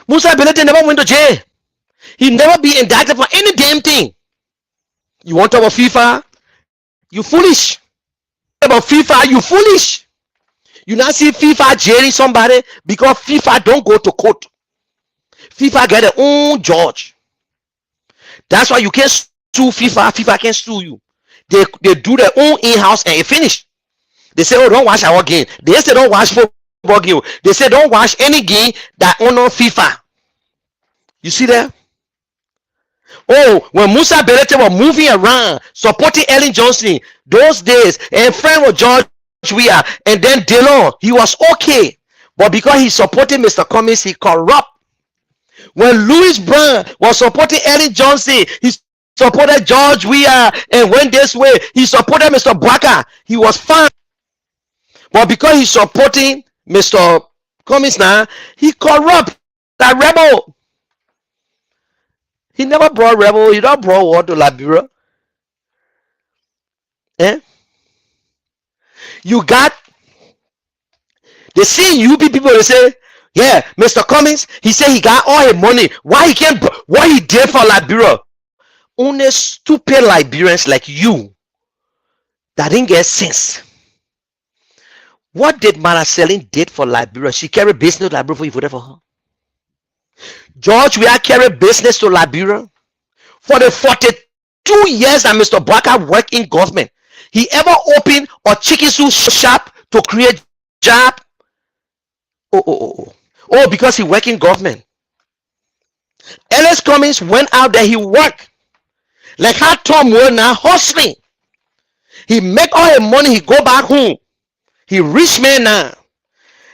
Musa Belete never went to jail. He never be indicted for any damn thing. You want to talk about FIFA? You foolish. About FIFA, you foolish. You not see FIFA jailing somebody because FIFA don't go to court. FIFA get their own judge. That's why you can't sue FIFA. FIFA can't sue you. They do their own in-house and it finished. They say, oh, don't watch our game. They say don't watch football game. They say don't watch any game that honor FIFA. You see that? Oh, when Musa Belete was moving around supporting Ellen Johnson those days and friend with George Weah and then Delon, he was okay. But because he supported Mr. Cummings, he corrupt. When Louis Brown was supporting Ellen Johnson, he supported George Weah and went this way. He supported Mr. Baka. He was fine. But because he's supporting Mr. Cummings now, he corrupt. That rebel. He never brought rebel. He don't brought war to Liberia. You got the same UP people. They say, yeah, Mr. Cummings, he said he got all his money. Why he did for Liberia? Only stupid Liberians like you that didn't get sense. What did Maraceline did for Liberia? She carried business to Liberia before you voted for her. George Weah carried business to Liberia. For the 42 years that Mr. Baka worked in government, he ever opened a chicken soup shop to create job? Oh, because he work in government. Ellis Cummings went out there, he worked. Like how Tom will now hustling. He make all his money, he go back home. He rich man now.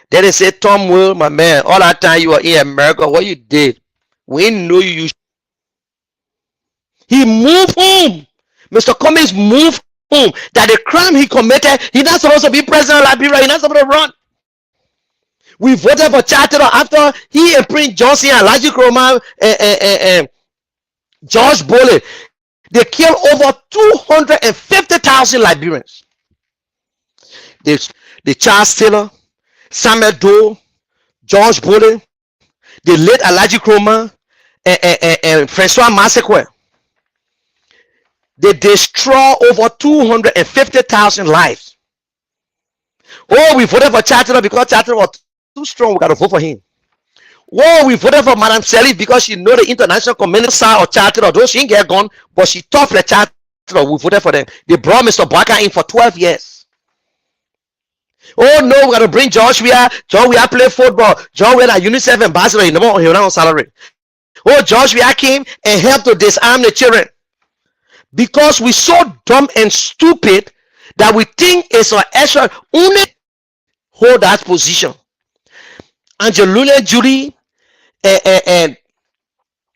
Then they say, Tom Will, my man, all that time you were in America, what you did? We know you. He moved home. Mr. Cummings moved home. That the crime he committed, he's not supposed to be president of Liberia. He's not supposed to run. We voted for Charter after he and Prince Johnson and Laji Kroma and George Bowley. They killed over 250,000 Liberians. The Charles Taylor, Samuel Doe, George Bowley, the late Alaji Kroma, and Francois Masseque. They destroy over 250,000 lives. Oh, we voted for Charter because Charter was too strong. We got to vote for him. Oh, we voted for Madam Sally because she know the international community side of Charter. Though she didn't get gone, but she tough the Charter. We voted for them. They brought Mr. Barker in for 12 years. Oh no, we got to bring George Weah. George Weah play football. George Weah, UNICEF ambassador. He never on salary. Oh, George Weah came and helped to disarm the children. Because we so dumb and stupid that we think it's an extra only hold that position. Angelina Jolie and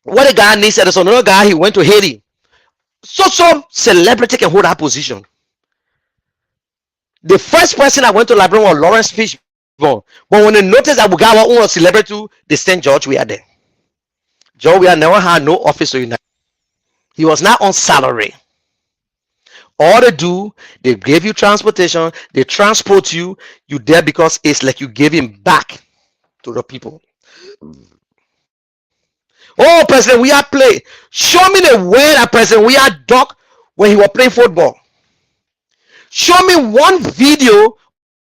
what a guy needs said, there's another guy, he went to Haiti. So celebrity can hold that position. The first person I went to Liberia was Lawrence Fishburne. But when they noticed that we got our own celebrity, they sent George Weah there. George Weah never had no office to United. He was not on salary. All they do, they give you transportation, they transport you, you there because it's like you gave him back to the people. Oh, President Weah play. Show me the way that President Weah ducked when he was playing football. Show me one video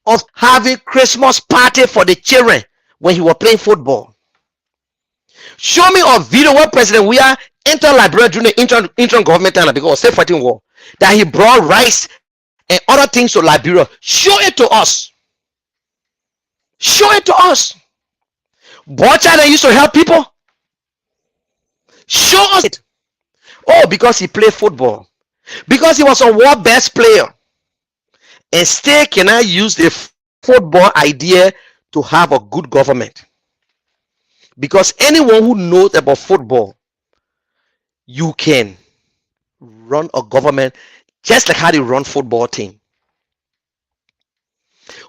of having Christmas party for the children when he was playing football. Show me a video where President Weah entered Liberia during the interim government time because of state fighting war. That he brought rice and other things to Liberia. Show it to us. Show it to us. Bocha that used to help people. Show us it. Oh, because he played football. Because he was a world best player. And still cannot use the football idea to have a good government. Because anyone who knows about football, you can run a government just like how they run football team.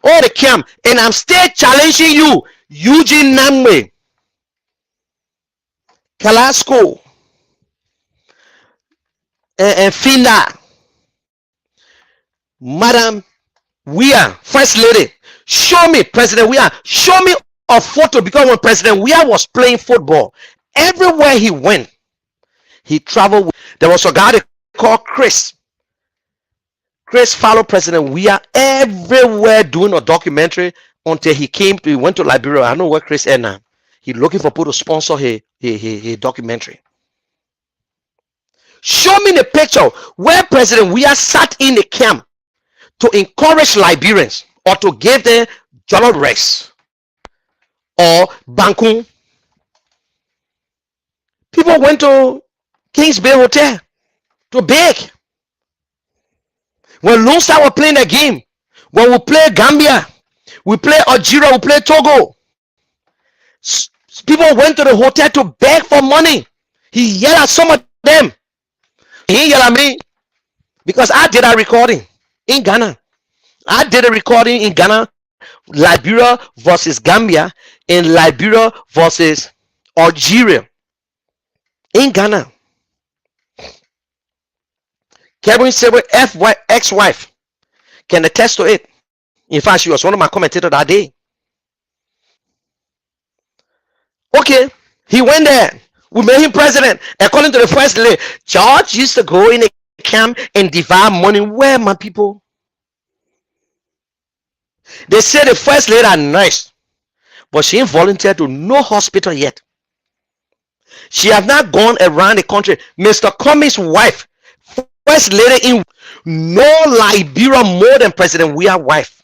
Oh, they come, and I'm still challenging you, Eugene Namwe, Kalasco, and Finda, Madam Weah, First Lady. Show me, President Weah, show me a photo, because when President Weah was playing football, everywhere he went, he traveled. There was a guy they called Chris. Chris followed President Weah everywhere doing a documentary until he went to Liberia. I don't know where Chris is now. He's looking for people to sponsor his documentary. Show me the picture where President Weah sat in the camp to encourage Liberians or to give them jollof rice or bankun. People went to Kings Bay Hotel to beg. When Lone Star were playing the game, when we play Gambia, we play Algeria, we play Togo, people went to the hotel to beg for money. He yelled at some of them. He yelled at me because I did a recording in Ghana. I did a recording in Ghana, Liberia versus Gambia, and Liberia versus Algeria in Ghana. Kevin Sewell, ex-wife, can attest to it. In fact, she was one of my commentators that day. Okay, he went there. We made him president. According to the first lady, George used to go in a camp and divide money. Where, my people? They say the first lady are nice, but she ain't volunteered to no hospital yet. She has not gone around the country. Mr. Cummings' wife, first lady in no Liberia more than President Weah's wife.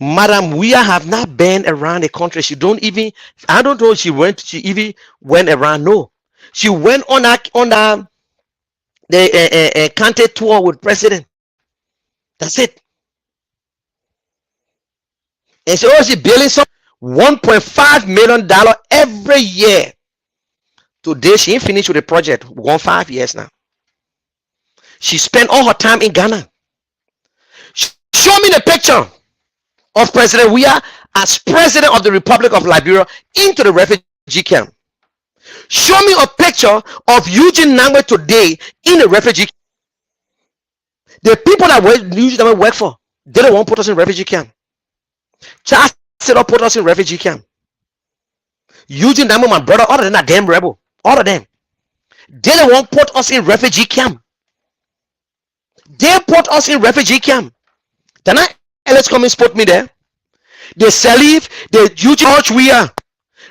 Madam Weah have not been around the country. She don't even, I don't know, she even went around. No. She went on the county tour with president. That's it. And so she building some $1.5 million every year. Today she ain't finished with the project. We're going 5 years now. She spent all her time in Ghana. Show me the picture of President Weah as president of the Republic of Liberia into the refugee camp. Show me a picture of Eugene Nangwe today in the refugee camp. The people that Eugene Nangwe work for, they don't want to put us in refugee camp. Charles said, "Don't put us in refugee camp." Eugene Nangwe, my brother, other than that damn rebel, all of them, they don't want to put us in refugee camp. They put us in refugee camp. Then Ellis Cummings put me there. They salute the Eugene George Weah.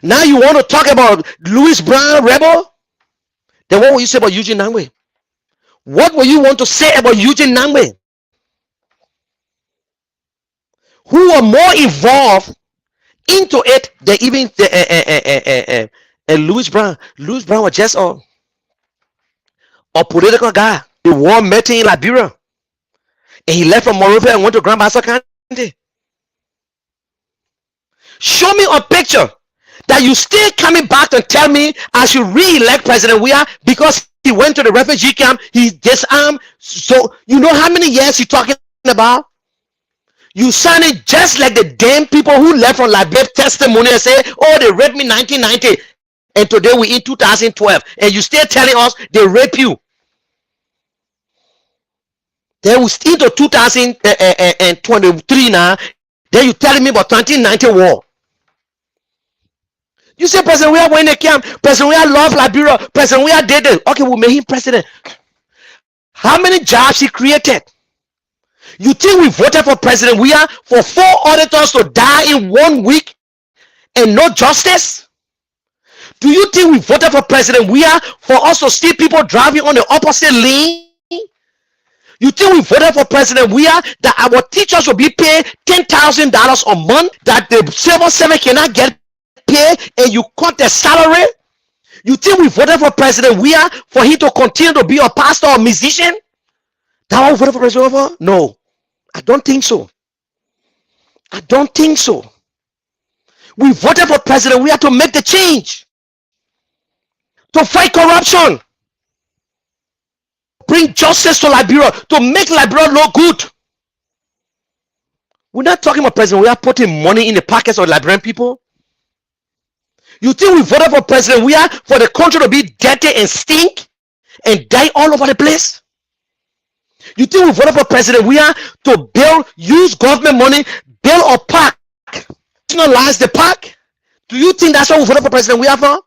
Now you want to talk about Louis Brown rebel? Then what will you say about Eugene Nangwe? What will you want to say about Eugene Nangwe? Who are more involved into it than even Louis Brown? Louis Brown was just a political guy. The war met in Liberia. And he left from Monrovia and went to Grand Bassa County. Show me a picture that you still coming back and tell me I should re-elect President Weah because he went to the refugee camp, he disarmed. So you know how many years you talking about? You sounded just like the damn people who left from Liberia testimony and say, oh, they raped me in 1990 and today we in 2012 and you still telling us they rape you. They was into 2023 now. Then you telling me about 1990 war. You say President Weah went in the camp. President Weah loved Liberia. President Weah did it. Okay, we made him president. How many jobs he created? You think we voted for President Weah for 4 auditors to die in 1 week and no justice? Do you think we voted for President Weah for us to see people driving on the opposite lane? You think we voted for President Weah that our teachers will be paid $10,000 a month, that the civil servant cannot get paid and you cut their salary? You think we voted for President Weah for him to continue to be a pastor or musician? That what we voted for President Weah? No, I don't think so. I don't think so. We voted for President Weah to make the change, to fight corruption, bring justice to Liberia, to make Liberia look good. We're not talking about President Weah putting money in the pockets of Liberian people. You think we voted for President Weah for the country to be dirty and stink and die all over the place? You think we voted for President Weah to use government money, build a park, nationalize the park? Do you think that's what we voted for President Weah for?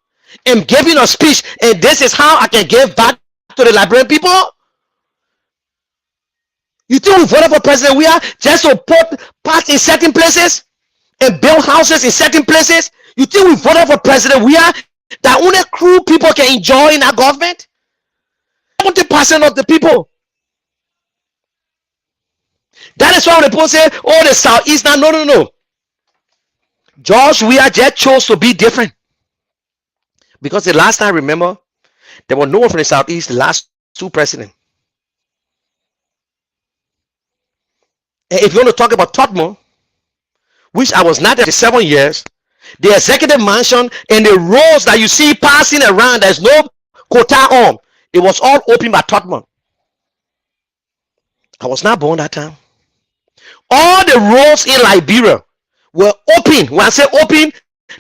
And giving a speech, and this is how I can give back to the Liberian people? You think we voted for President Weah just to put parks in certain places and build houses in certain places? You think we voted for President Weah that only crew people can enjoy in our government? 70% of the people. That is why when people say, oh, the Southeast now. No. George Weah just chose to be different. Because the last time, remember, there was no one from the Southeast, the last 2 presidents. And if you want to talk about Tottenham, which I was not there for 7 years, the executive mansion and the roads that you see passing around, there's no quota on. It was all open by Tottenham. I was not born that time. All the roads in Liberia were open. When I say open,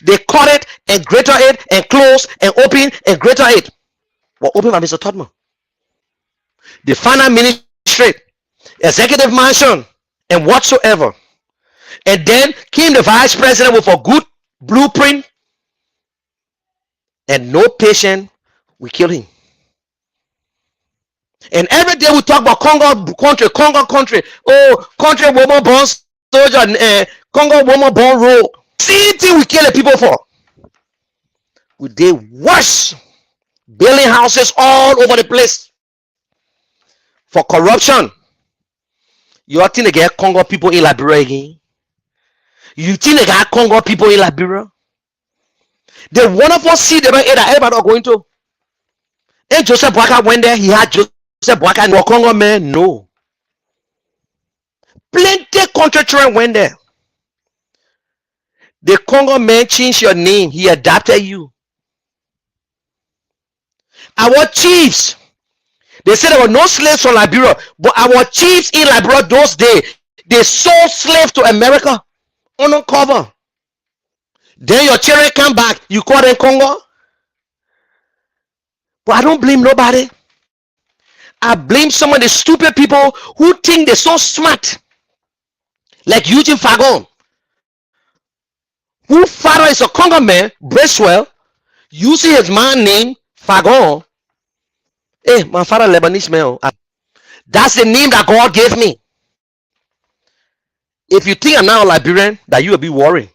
they cut it and greater it and close and open and greater it. Were open by Mr. Tottenham. The final ministry, executive mansion, and whatsoever. And then came the vice president with a good blueprint, and no patient, we kill him. And every day we talk about Congo country. Oh, country woman born soldier, Congo woman born road. Same thing we kill the people for. We did worse, building houses all over the place for corruption. You ought to get Congo people in Liberia again. You think they got Congo people in Liberia? The wonderful seed that everybody are going to. And Joseph Boakai went there. He had Joseph Boakai and Congo man. No. Plenty country children went there. The Congo man changed your name. He adopted you. Our chiefs, they said there were no slaves from Liberia, but our chiefs in Liberia those days, they sold slaves to America undercover. Then your children come back, you call them Congo. But I don't blame nobody. I blame some of the stupid people who think they're so smart. Like Eugene Fagon, whose father is a Congo man, Bracewell, using his man name Fagon. Hey, my father Lebanese man. That's the name that God gave me. If you think I'm now a Liberian, that you will be worried.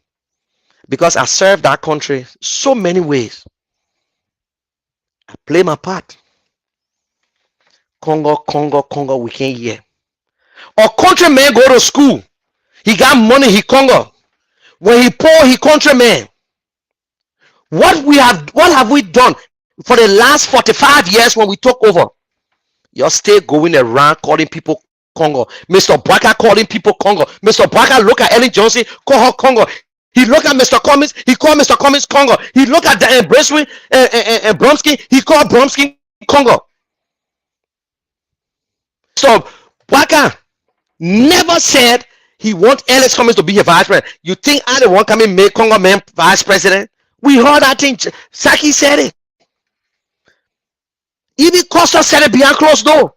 Because I served that country so many ways. I play my part. Congo, we can't hear. A countryman go to school. He got money, he Congo. When he poor, he countryman. What have we done for the last 45 years when we took over? You're still going around calling people Congo. Mr. Boakai calling people Congo. Mr. Boakai look at Ellen Johnson, call her Congo. He look at Mr. Cummings, he called Mr. Cummings Congo. He look at Brumskine and Brumskine, he called Brumskine Congo. So Boakai never said he want Alex Cummings to be a vice president. You think I the one coming make Congo man vice president? We heard that thing. Saki said it. Even Costa said it behind closed door.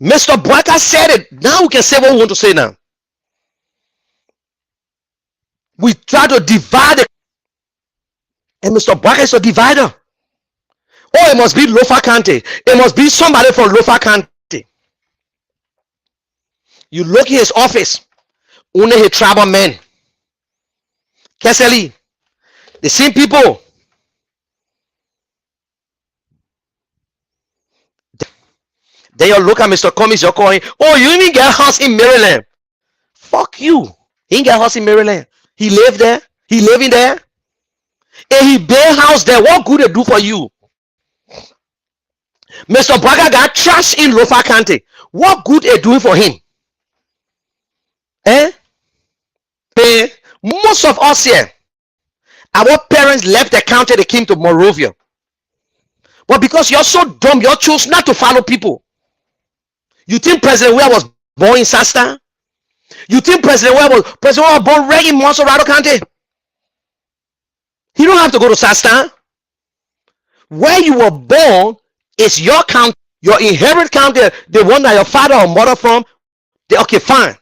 Mr. Boakai said it. Now we can say what we want to say now. We try to divide it. And Mr. Boakai is a divider. Oh, it must be Lofa County. It must be somebody from Lofa County. You look in his office. Only his tribal men. Keseli. The same people. Then you look at Mr. Cummings, you're calling, oh, you didn't get a house in Maryland. Fuck you. He didn't get a house in Maryland. He lived there. He living there. And he built house there. What good it do for you? Mr. Boakai got trash in Lofa County. What good it doing for him? Most of us here, our parents left the county, they came to Morovia. But because you're so dumb, you chose not to follow people. You think President Weah was born in Sasta? You think President Weah was born right in Monserrado County? He don't have to go to Sasta. Where you were born is your county, your inherent county, the one that your father or mother from. Okay, fine.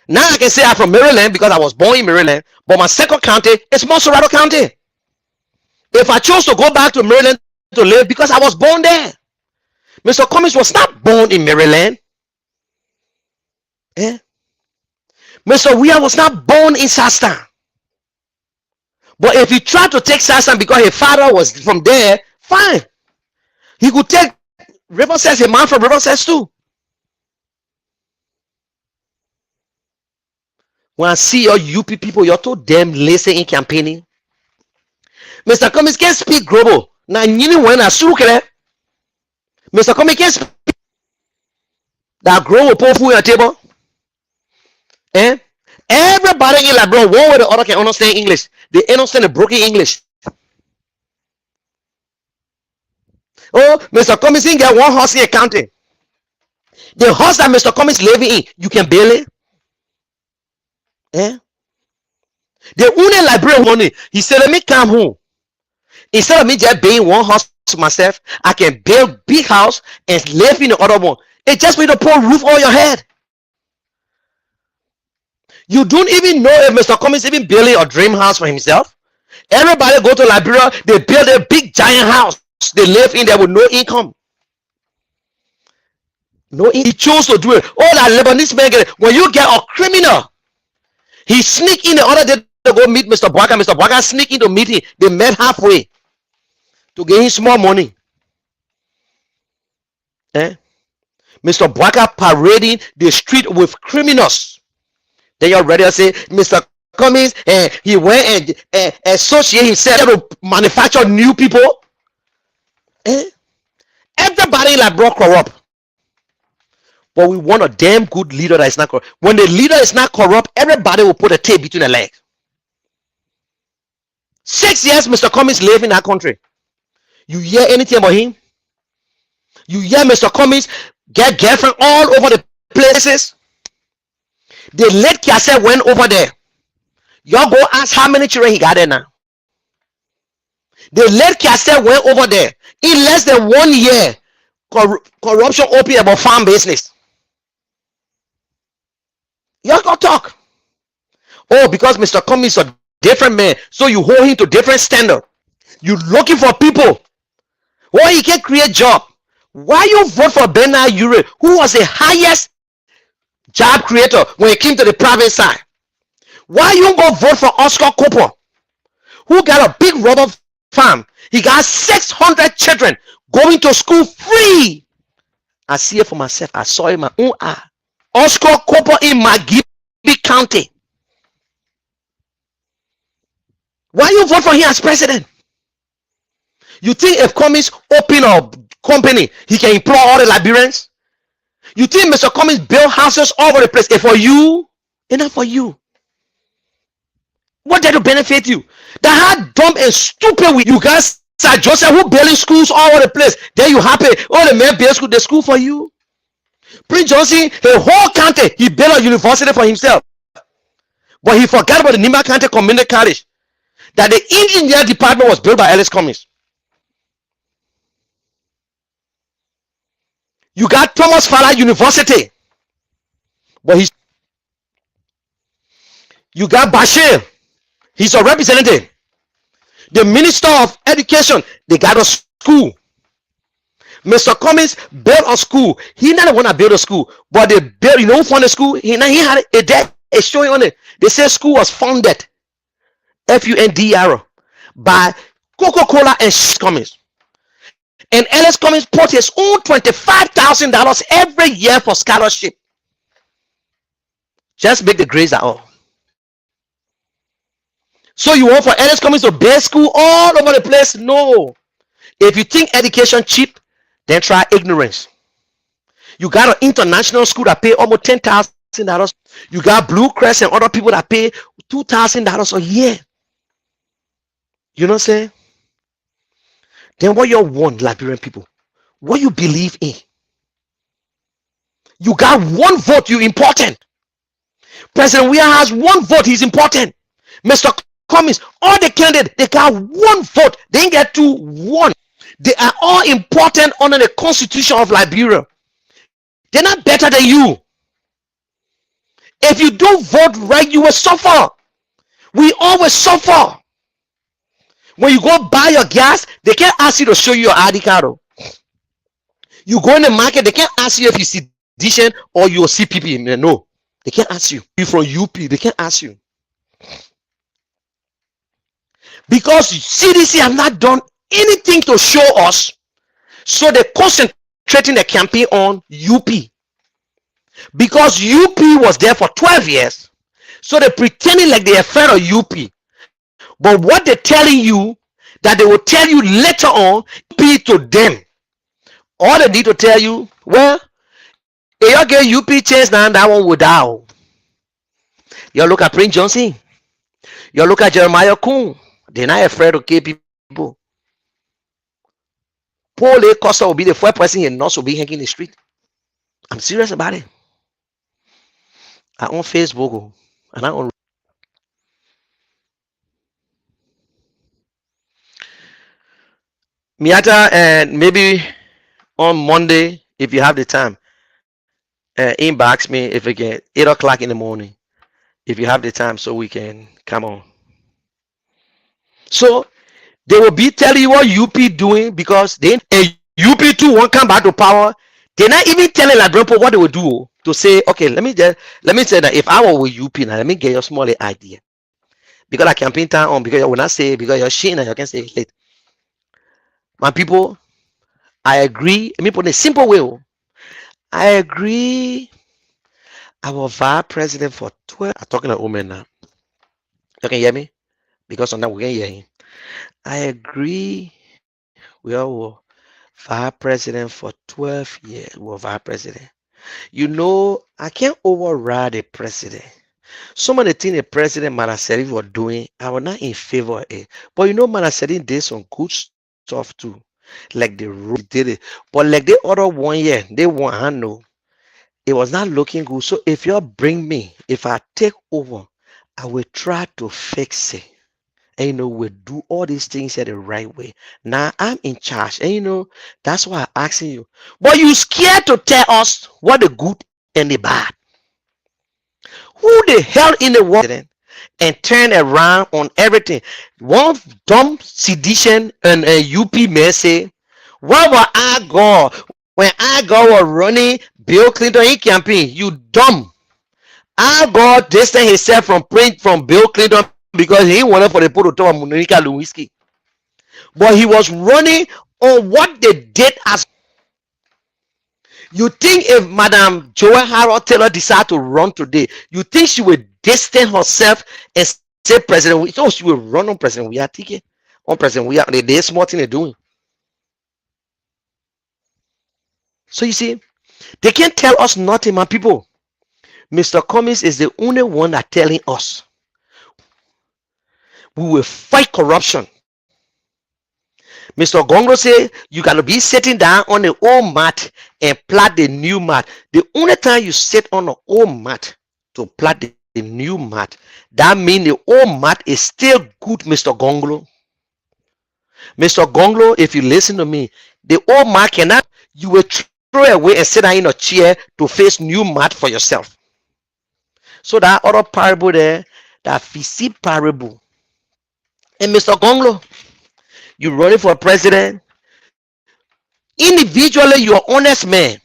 Now I can say I'm from Maryland because I was born in Maryland, but my second county is Monserrado County. If I chose to go back to Maryland to live because I was born there, Mr. Cummings was not born in Maryland. Mr. Weah was not born in Sasta. But if he tried to take Sasta because his father was from there, fine. He could take Riverside, a man from Riverside too. When I see your UP people, you're too damn lazy in campaigning. Mr. Cummings can't speak global. Now, you when I speak, Mr. Cummings can't speak. That grow will put food on the table. Everybody in Liberia, one way or the other, can understand English. They understand the broken English. Oh, Mr. Cummings didn't get one house in a county. The house that Mr. Cummings living in, you can bail it. The only Liberian money, he said, let me come home. Instead of me just building one house to myself, I can build big house and live in the other one. It just made a poor roof on your head. You don't even know if Mr. Cummings even building a dream house for himself. Everybody go to Liberia, they build a big giant house. They live in there with no income. He chose to do it. Oh, that Lebanese man, when you get a criminal, he sneak in the other day to go meet Mr. Boakai. Mr. Boakai sneak in to meet him. They met halfway to get him small money. Mr. Boakai parading the street with criminals Then your radio say, Mr. Cummings, he went and associate himself to manufacture new people. Eh? Everybody like bro corrupt. But we want a damn good leader that is not corrupt. When the leader is not corrupt, everybody will put a tape between the legs. 6 years Mr. Cummings lived in that country. You hear anything about him? You hear Mr. Cummings get girlfriend all over the places? The late cassette went over there. Y'all go ask how many children he got there now. The late cassette went over there. In less than 1 year, corruption opened about farm business. Y'all go talk. Oh, because Mr. Cummings is a different man, so you hold him to different standard. You looking for people. Why he can't create job? Why you vote for Bernard Ure, who was the highest job creator when it came to the private side? Why you go vote for Oscar Cooper, who got a big rubber farm? He got 600 children going to school free. I see it for myself. I saw it in my own eye. Oscar Cooper in Magibi County. Why you vote for him as president? You think if Cummings open a company, he can employ all the Liberians? You think Mr. Cummings build houses all over the place? If for you, enough for you. What did it benefit you? That how dumb and stupid with you guys. Sir Joseph who building schools all over the place. Then you happy? Oh, the man build school, the school for you. Prince Johnson, the whole county, he built a university for himself. But he forgot about the Nima County Community College. That the engineer department was built by Ellis Cummings. You got Thomas Fowler University. But you got Bashir. He's a representative. The Minister of Education, they got a school. Mr. Cummings built a school. He not want to build a school, but they built, you know, for the school. He had a debt, a showing on it. They say school was funded, FUNDR, by Coca-Cola and Cummings. And Ellis Cummings put his own $25,000 every year for scholarship. Just make the grades at all. So you want for Ellis Cummings to build school all over the place? No. If you think education cheap, then try ignorance. You got an international school that pay almost $10,000. You got Blue Crest and other people that pay $2,000 a year. You know what I'm saying? Then what you want, Liberian people? What you believe in? You got one vote, you important. President Weah has one vote, he's important. Mr. Cummings, all the candidates, they got one vote. They didn't get to one. They are all important under the Constitution of Liberia. They're not better than you. If you don't vote right, you will suffer. We always suffer. When you go buy your gas, they can't ask you to show you your ID card. You go in the market, they can't ask you if you see sedition or you CPP. No, they can't ask you. You're from UP, they can't ask you. Because CDC have not done anything to show us, so they're concentrating the campaign on UP. Because UP was there for 12 years, so they're pretending like they're afraid of UP. But what they're telling you, that they will tell you later on, UP to them. All they need to tell you, well, if you get UP chance now, that one will die. You look at Prince Johnson. You look at Jeremiah Kuhn. They're not afraid to kill people. Paul A. Costa will be the first person in North will be hanging in the street. I'm serious about it. I on Facebook and I on Miata, and maybe on Monday, if you have the time, inbox me if you get 8 o'clock in the morning, if you have the time, so we can come on. So they will be telling you what UP doing, because they UP2 won't come back to power. They're not even telling Ladropo what they will do to say, okay, let me say that if I were with UP now, let me get your small idea. Because I campaign time on, because you will not say, because you're shame and you can say it late. My people, I agree. Let me put it in a simple way. I agree I was vice president for 12. I'm talking to women now. You can hear me? Because sometimes we can hear him. I agree. We all were vice president for 12 years. We were vice president. You know, I can't override the president. Some of the things the president Manaseri was doing, I was not in favor of it. But you know, Manaseri did some good stuff too. Like the road did it. But like the other 1 year, they want I know it was not looking good. So if you bring me, if I take over, I will try to fix it. And we do all these things at the right way. Now I'm in charge. And that's why I'm asking you. But you scared to tell us what the good and the bad. Who the hell in the world and turn around on everything? One dumb sedition and a UP may say, what will I go when I go running Bill Clinton in campaign? You dumb. I got distance himself from Bill Clinton because he wanted for the people to talk about Monica Lewinsky. But he was running on what they did as. You think if Madam Joel Harold Taylor decided to run today, you think she would distance herself and say President? No, she will run on President. We are thinking on President. We are the small thing they're doing. So you see, they can't tell us nothing, my people. Mr. Cummings is the only one that telling us we will fight corruption. Mr. Gongo say you gotta be sitting down on the old mat and plot the new mat. The only time you sit on the old mat to plot the new mat, that means the old mat is still good, Mr. Gonglo. Mr. Gonglo, if you listen to me, the old mat cannot, you will throw away and sit down in a chair to face new mat for yourself. So that other parable there, that Fisi parable. And Mr. Gonglo, you running for president. Individually, you're an honest man.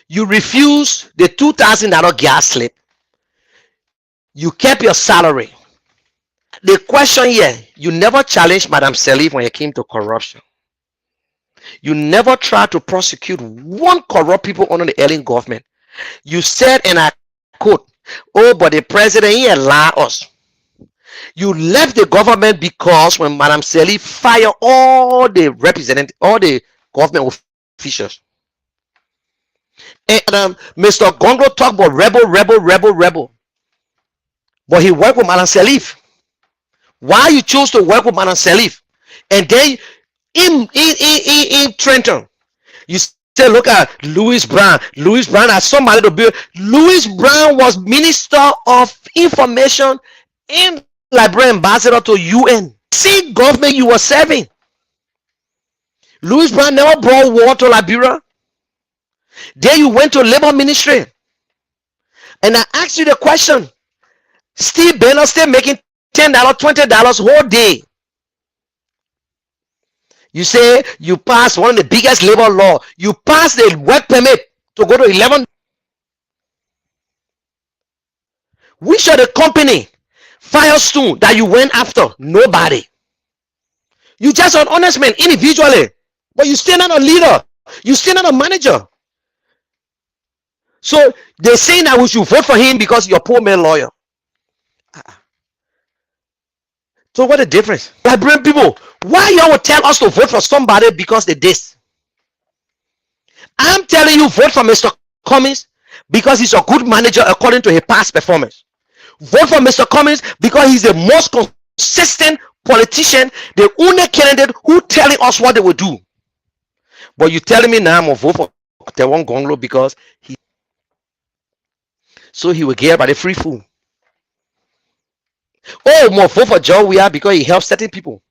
You refuse the $2,000 gas slip. You kept your salary. The question here, you never challenged Madam Salif when it came to corruption. You never tried to prosecute one corrupt people under the alien government. You said, and I quote, oh, but the president, he allowed us. You left the government because when Madam Salif fired all the representatives, all the government officials. And Mr. Gongo talked about rebel. But he worked with Madam Salif. Why you choose to work with Madam Salif? And then in Trenton, you say, look at Louis Brown. Louis Brown has somebody to build. Louis Brown was Minister of Information and Library Ambassador to UN. See government you were serving. Louis Brown never brought war to Liberia. Then you went to Labor Ministry. And I asked you the question. Steve Bannon still making $10, $20 whole day. You say you passed one of the biggest labor law. You passed the work permit to go to 11. Which of the company Firestone that you went after? Nobody. You just an honest man individually, but you still not a leader. You still not a manager. So they're saying that we should vote for him because you're a poor man lawyer. So what the difference? Liberian people, why y'all would tell us to vote for somebody because they this? I'm telling you, vote for Mr. Cummings because he's a good manager according to his past performance. Vote for Mr. Cummings because he's the most consistent politician, the only candidate who telling us what they will do. But you telling me now I'm gonna vote for Tewon Gonglo because he will get by the free food. Oh, more vote for Joe Weah because he helps certain people.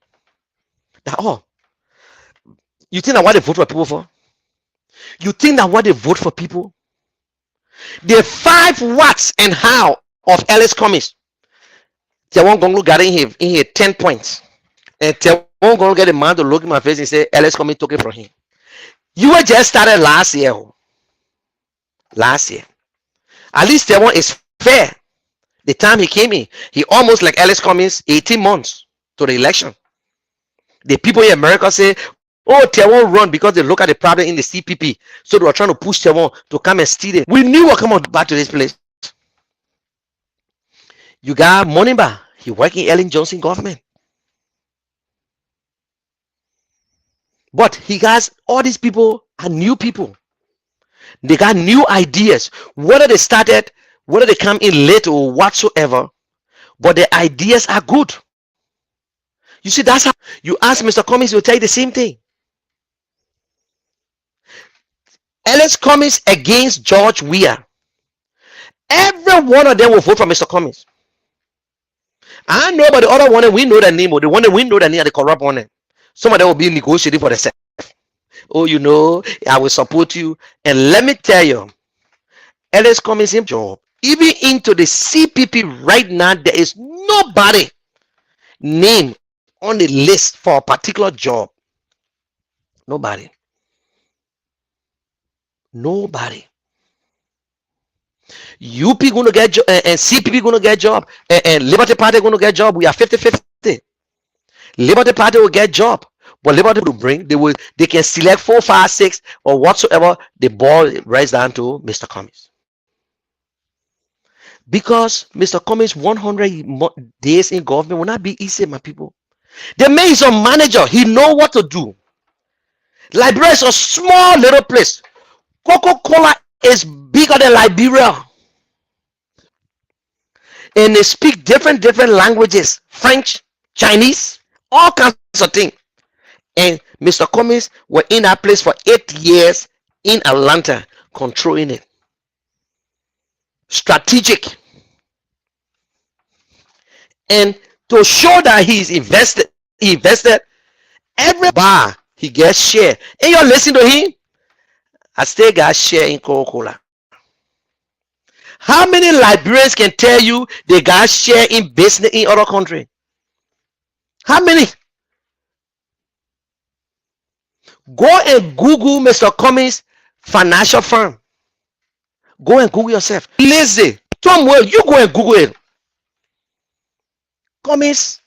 That all. You think that what they vote for people for? You think that what they vote for people? The 5 whats and how of Ellis Cummings. Tewon Gonglo got in here 10 points. And Tewon Gonglo get a man to look in my face and say Ellis Cummings took it from him. You were just started last year. Last year. At least Tewon is fair. The time he came in, he almost like Ellis Cummings 18 months to the election. The people in America say, oh, Tewon run because they look at the problem in the CPP. So they were trying to push Tewon to come and steal it. We knew we're coming back to this place. You got Monimba. He work in Ellen Johnson government. But he has all these people are new people. They got new ideas. Whether they started, whether they come in late or whatsoever, but the ideas are good. You see, that's how you ask Mr. Cummings, he'll tell you the same thing. Alex Cummings against George Weah. Every one of them will vote for Mr. Cummings. I know about the other one, we know the name, or the one that we know the name, the corrupt one. Some of them will be negotiating for themselves. Oh, you know, I will support you. And let me tell you, Alex Cummings in job, even into the CPP right now, there is nobody named on the list for a particular job. Nobody. Nobody. UP going to get job, and CPP going to get job, and Liberty Party going to get job. We are 50-50. Liberty Party will get job, but Liberty will bring, they can select 4, 5, 6 or whatsoever. The ball rises down to Mr. Cummings. Because Mr. Cummings 100 days in government will not be easy, my people. The man is a manager. He know what to do. Liberia is a small little place. Coca-Cola is bigger than Liberia. And they speak different languages. French, Chinese, all kinds of things. And Mr. Cummings were in that place for 8 years in Atlanta, controlling it. Strategic. And to show that he's invested every bar he gets share. And you listen to him, I still got share in Coca-Cola. How many Liberians can tell you they got share in business in other country? How many? Go and Google Mr. Cummings financial firm. Go and Google yourself. Lazy. Somewhere you go and Google it. Cummings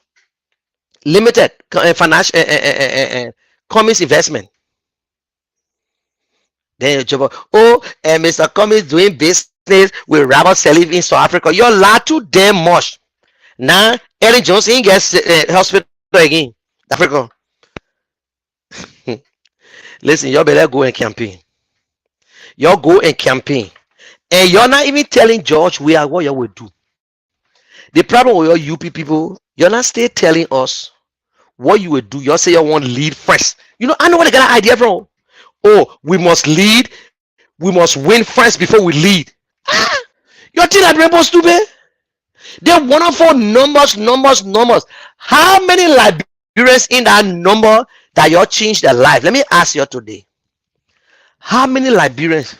Limited financial Cummings investment. Then you Mr. Cummings doing business with Robert Salif in South Africa. You're lied too damn much. Now Ellen Johnson gets hospital again. Africa. Listen, you better go and campaign. You go and campaign. And you're not even telling George Weah what you will do. The problem with your UP people, you're not still telling us what you will do. You say you want to lead first. You know, I know where they got an idea from. Oh, we must lead. We must win first before we lead. You think that Rainbow stupid? They're wonderful numbers. How many Liberians in that number that you change their life? Let me ask you today. How many Liberians?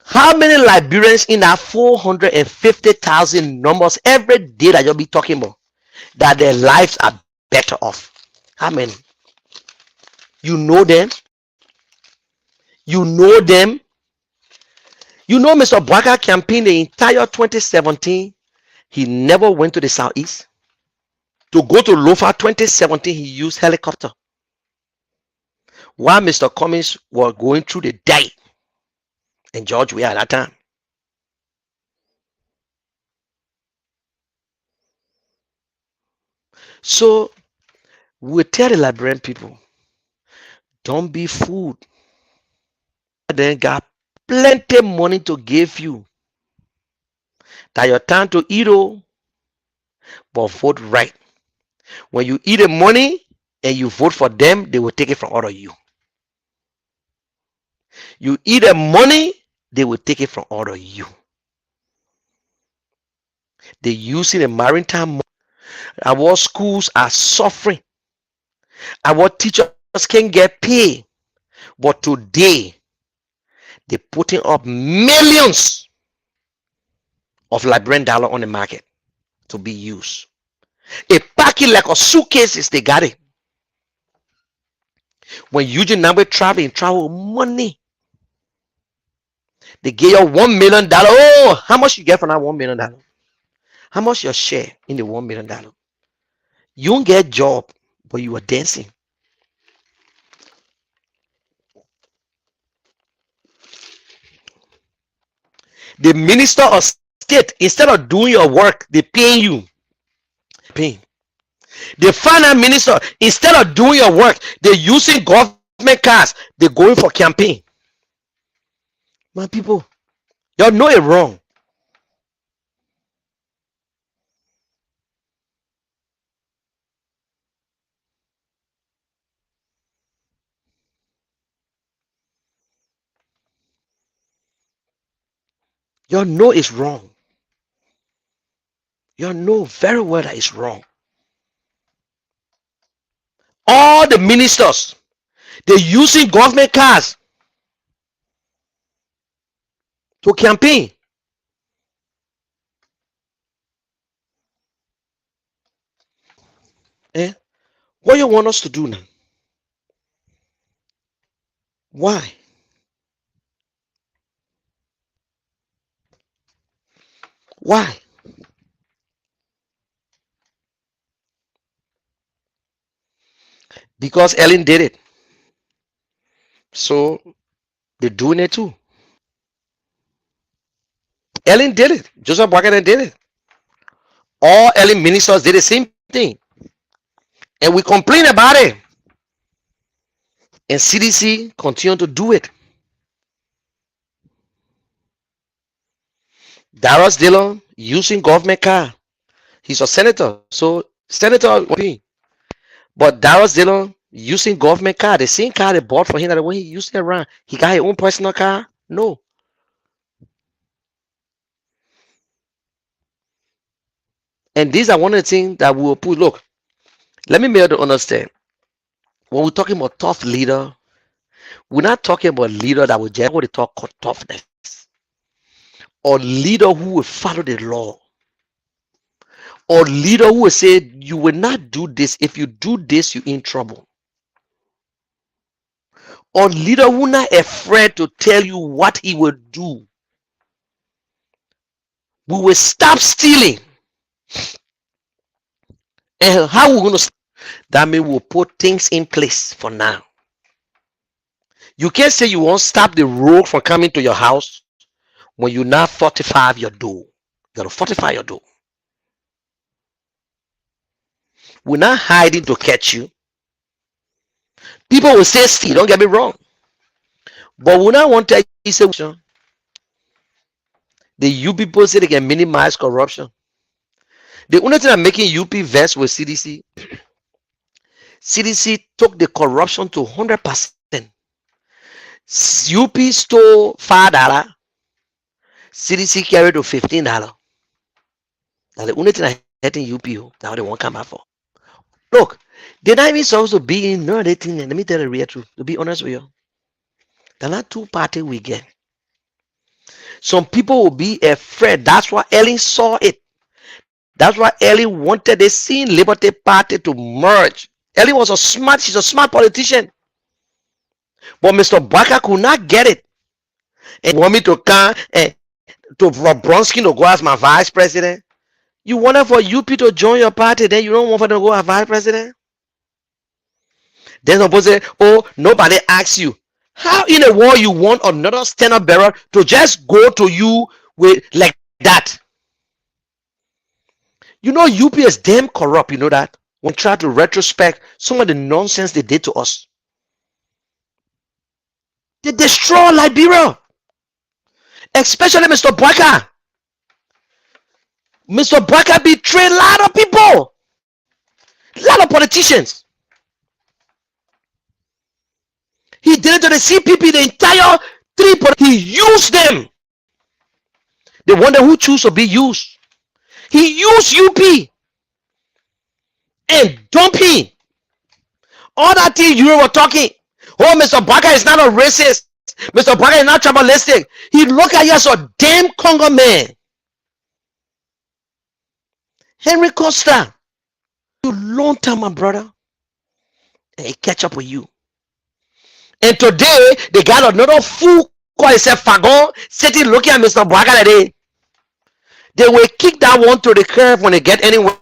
How many Liberians in that 450,000 numbers every day that you'll be talking about that their lives are better off? How many? You know them? You know them? You know Mr. Bwaka campaign the entire 2017, he never went to the southeast. To go to Lofa 2017, he used helicopter. While Mr. Cummings was going through the day, and George Weah at that time. So we tell the Liberian people, don't be fooled. They got plenty money to give you. That your time to eat, but vote right. When you eat the money and you vote for them, they will take it from out of you. You eat the money, they will take it from out of you. They use it in maritime. Our schools are suffering. Our teachers can't get paid. But today, they're putting up millions of Liberian dollar on the market to be used. A packet like a suitcases, they got it. When Eugene Nambwe travel money. They give you $1 million. Oh, how much you get from that $1 million? How much your share in the $1 million? You don't get job, but you were dancing. The minister of state, instead of doing your work, they paying you. Paying. The finance minister, instead of doing your work, they using government cars. They going for campaign. My people, y'all know it wrong. Y'all know it's wrong. Y'all know very well that it's wrong. All the ministers, they using government cars to campaign. Eh? What you want us to do now? Why? Why? Because Ellen did it. So they're doing it too. Ellen did it. Joseph Boakai did it. All Ellen ministers did the same thing. And we complain about it. And CDC continue to do it. Darius Dillon using government car. He's a senator. So senator, but Darius Dillon using government car. The same car they bought for him that when he used it around. He got his own personal car? No. And these are one of the things that we will put. Look, let me make you understand. When we're talking about tough leader, we're not talking about leader that will just what they talk toughness, or leader who will follow the law, or leader who will say you will not do this. If you do this, you're in trouble. Or leader who not afraid to tell you what he will do. We will stop stealing. And how we're going to stop? That means we'll put things in place for now. You can't say you won't stop the rogue from coming to your house when you now fortify your door. You got to fortify your door. We're not hiding to catch you. People will say steal, don't get me wrong. But we not want to say the you people say they can minimize corruption. The only thing I'm making UP vest with CDC, CDC took the corruption to 100%. UP stole $5, CDC carried to $15. That's the only thing I had in UP that they won't come out for. Look, they're not even supposed to be in none of that thing. Let me tell you the real truth. To be honest with you, they're not two parties we get. Some people will be afraid. That's why Ellen saw it. That's why Ellen wanted the same Liberty Party to merge. Ellen was she's a smart politician. But Mr. Boakai could not get it. And want me to come and for Brumskine to go as my vice president? You wanted for UP to join your party, then you don't want for them to go as vice president? Then supposed to say, oh, nobody asks you. How in the world you want another stand-up bearer to just go to you with like that? You know UP is damn corrupt, you know that? When try to retrospect some of the nonsense they did to us. They destroy Liberia. Especially Mr. Boakai. Mr. Boakai betrayed a lot of people. A lot of politicians. He did it to the CPP, the entire three. He used them. They wonder who choose to be used. He used UP and dumping. All that thing you were talking. Oh, Mr. Boakai is not a racist. Mr. Boakai is not tribalistic. He look at you as a damn Congo man. Henry Costa, you long time, my brother, and he catch up with you. And today they got another fool called himself Fagon sitting looking at Mr. Boakai today. They will kick that one to the curb when they get anywhere.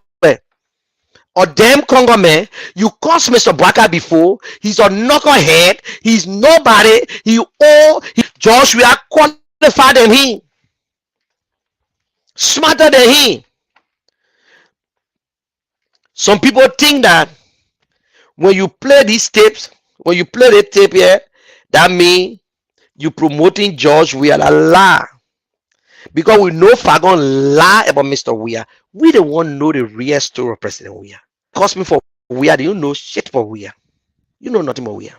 or damn Congo man. You cost Mr. Baka before. He's a knucklehead. He's nobody. Josh, we are qualified than him, smarter than him. Some people think that when you play these tapes, when you play the tape here, that means you promoting George. We are a lie. Because we know Fagon lie about Mr. Weah. We don't want to know the real story of President Weah. Cost me for Weah, you know shit for Weah. You know nothing about Weah.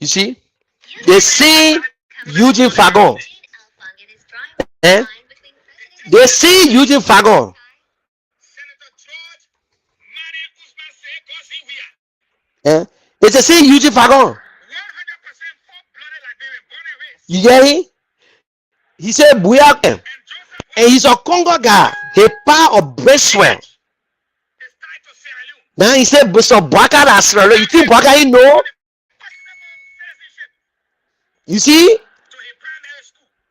You see? They see Eugene Fagon. Eh? They see Eugene Fagon. Eh? They see Eugene Fagon. You get it? He said Buya, and he's a Congo guy. He part of Bracewell. Now he said Mr. Baka that's you think Baka he know? You see?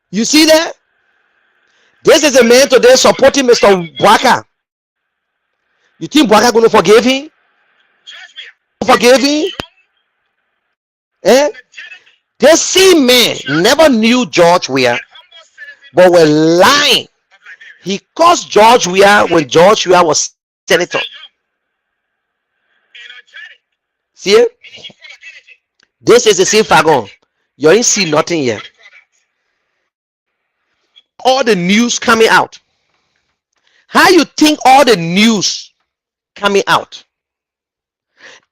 You see that? This is a man today supporting Mr. Baka. You think Baka gonna forgive him? Forgive him? Eh? This same man never knew George Weah, but were lying. He caused George Weah when George Weah was senator. See it? This is the same Fagon. You ain't see nothing yet. All the news coming out. How you think all the news coming out?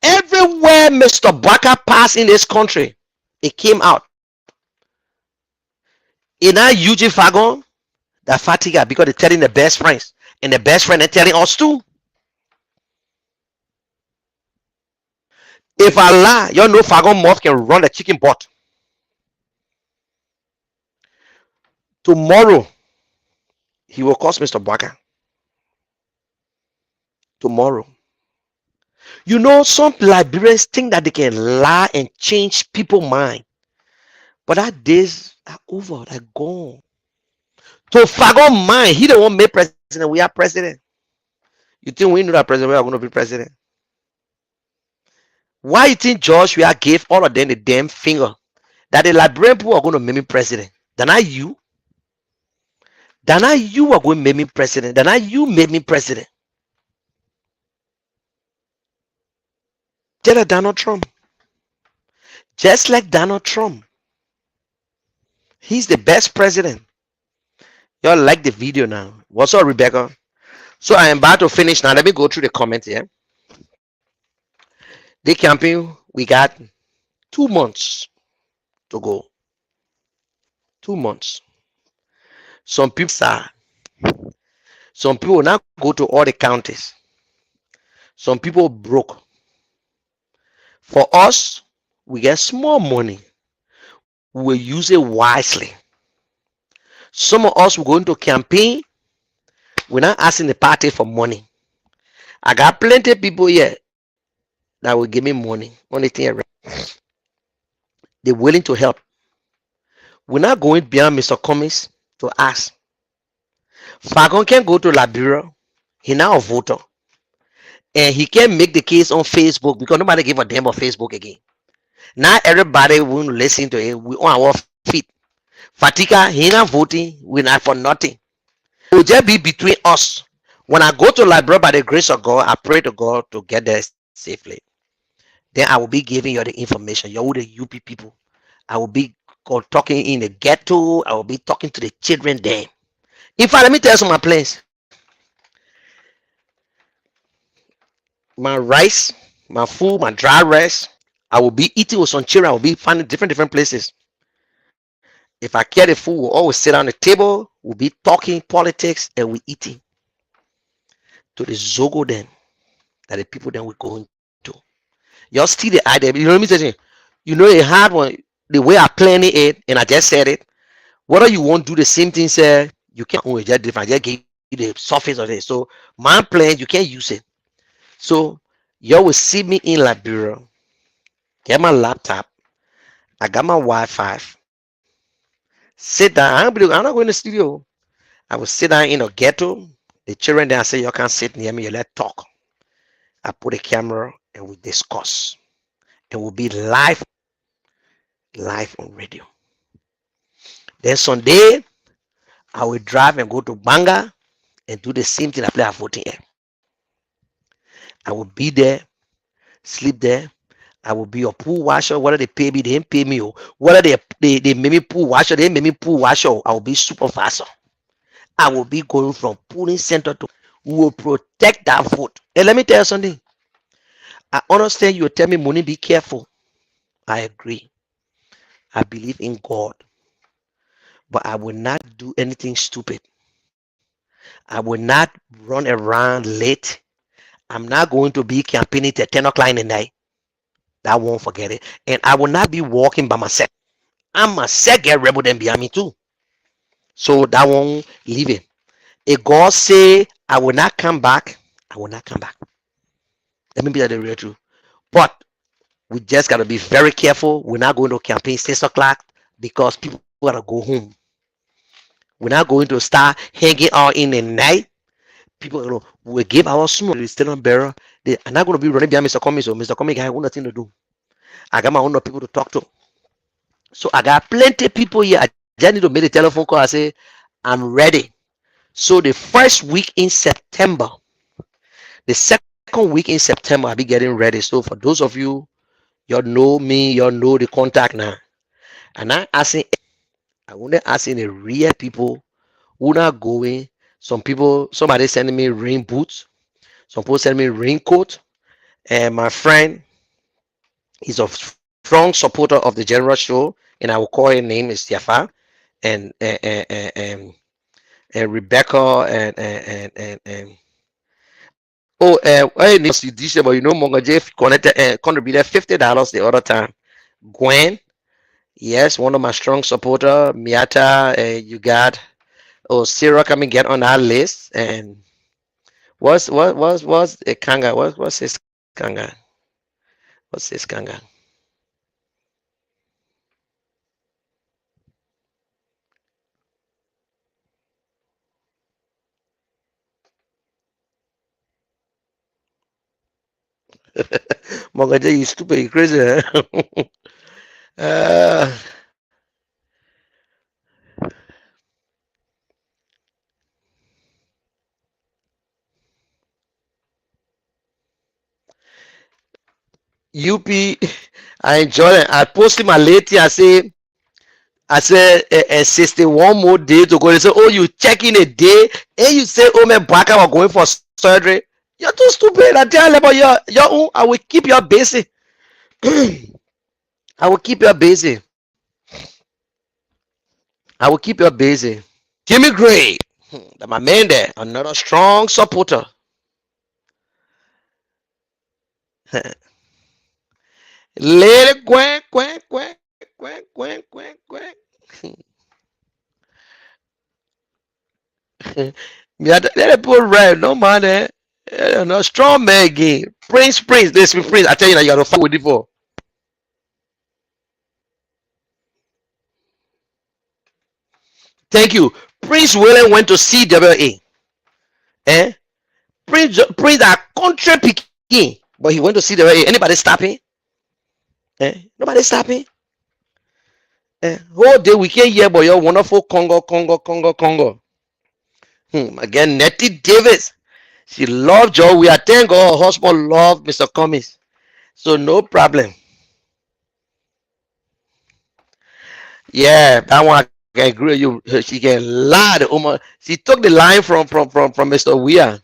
Everywhere Mr. Baka passed in this country, it came out. In our Eugene Fagon, that fatigue because they're telling the best friends, and the best friend are telling us too. If I lie, you know Fagon Moth can run the chicken pot. Tomorrow, he will cost Mr. Baka. Tomorrow. You know, some Liberians think that they can lie and change people's mind. But that days are over, they're gone. To Fagon mind, he don't want to make president. We are president. You think we know that president, we are going to be president? Why you think George Weah gave all of them the damn finger that the Liberian people are going to make me president? Then not you. Then not you are going to make me president. Then not you made me president. Just like Donald Trump. Just like Donald Trump. He's the best president. Y'all like the video now. What's up, Rebecca? So I am about to finish now. Let me go through the comments here. The campaign, we got 2 months to go. 2 months. Some people sad. Some people now go to all the counties. Some people broke. For us, we get small money. We will use it wisely. Some of us will go into campaign. We're not asking the party for money. I got plenty of people here that will give me money. Only thing they're willing to help. We're not going beyond Mr. Cummings to ask. Fagon can go to Liberia. He's now a voter. And he can make the case on Facebook because nobody give a damn on Facebook again. Now everybody will listen to him. We on our feet. Fatika, he not voting. We're not for nothing. It will just be between us. When I go to Liberia by the grace of God, I pray to God to get there safely. Then I will be giving you the information. You're the UP people. I will be talking in the ghetto. I will be talking to the children there. In fact, let me tell you some of my plans. My rice, my food, my dry rice, I will be eating with some children. I will be finding different places. If I get the food, we'll always sit on the table. We'll be talking politics and we eating. To the Zogo then, that the people then we're going to. Y'all see the idea. You know what I'm saying? You know a hard one. The way I planned it, and I just said it. Whether you won't do the same thing, say you can't own it, just different. Just give you the surface of it. So my plan, you can't use it. So you will see me in Liberia, get my laptop, I got my Wi-Fi, sit down. I'm not going to the studio. I will sit down in a ghetto. The children there say you can sit near me, you let talk. I put a camera and we discuss. It will be live on radio. Then Sunday, I will drive and go to Banga and do the same thing. I play a voting air. I will be there, sleep there. I will be a pool washer. Whether they pay me, they didn't pay me. Whether they make me pool washer, they make me pool washer. I will be supervisor. I will be going from polling center to. We will protect that vote. And let me tell you something. I understand you tell me money, be careful. I agree. I believe in God, but I will not do anything stupid. I will not run around late. I'm not going to be campaigning till 10 o'clock in the night. I won't forget it. And I will not be walking by myself. I myself get rebel them behind me too. So that won't leave it. If God say I will not come back, I will not come back. Let me be the real truth. But we just gotta be very careful. We're not going to campaign 6 o'clock because people gotta go home. We're not going to start hanging out in the night. People, we give our small still on bearer. They are not going to be running behind Mr. Cummings. So Mr. Cummings, I have nothing to do. I got my own people to talk to. So I got plenty of people here. I just need to make a telephone call. I say, I'm ready. So the first week in September, the second week in September, I'll be getting ready. So for those of you, y'all know me, y'all know the contact now. And I want to asking the real people who not going. Some people, somebody sending me rain boots. Some people sending me raincoat. And my friend, he's a strong supporter of the general show, and I will call her name is Tiafa and and Rebecca and oh I need to this but you know Mongo Jeff connected contributed $50 the other time. Gwen, yes, one of my strong supporter. Miata, you got Sarah coming get on our list and what's a Kanga? What's his Kanga? What's his Kanga? Mongo J, you stupid, you crazy. Huh? uh, UP, I enjoy it. I posted my lady. I said, 61 more days to go. They say, oh, you check in a day, and you say, oh, man, Baka are going for surgery. You're too stupid. I tell you about your own. I will keep you busy. I will keep you busy. I will keep you busy. Jimmy Gray, that my man there, another strong supporter. Let it quack, quack, quack, quack, quack, quack, quack. Yeah, let it put right. No man, no strong man again. Prince, this Prince. I tell you that you got to fight with it for. Thank you. Prince William went to CWA. Eh? Prince a country picking, but he went to CWA. Anybody stopping? Nobody stopping. Whole day we can't hear about your wonderful Congo. Again, Nettie Davis. She loved Joe. We are thank God her husband loved Mr. Cummings. So no problem. Yeah, that one I can agree with you. She can lie. She took the line from Mr. Weir.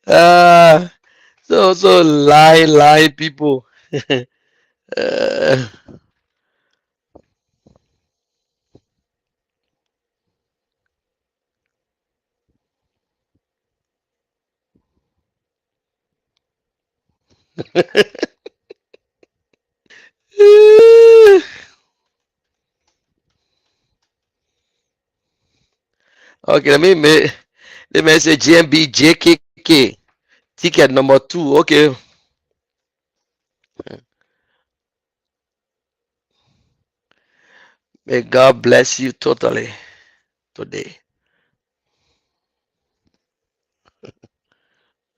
Uh, so lie people. uh, Okay, let me say GMB JKK ticket number 2. Okay. May God bless you totally today.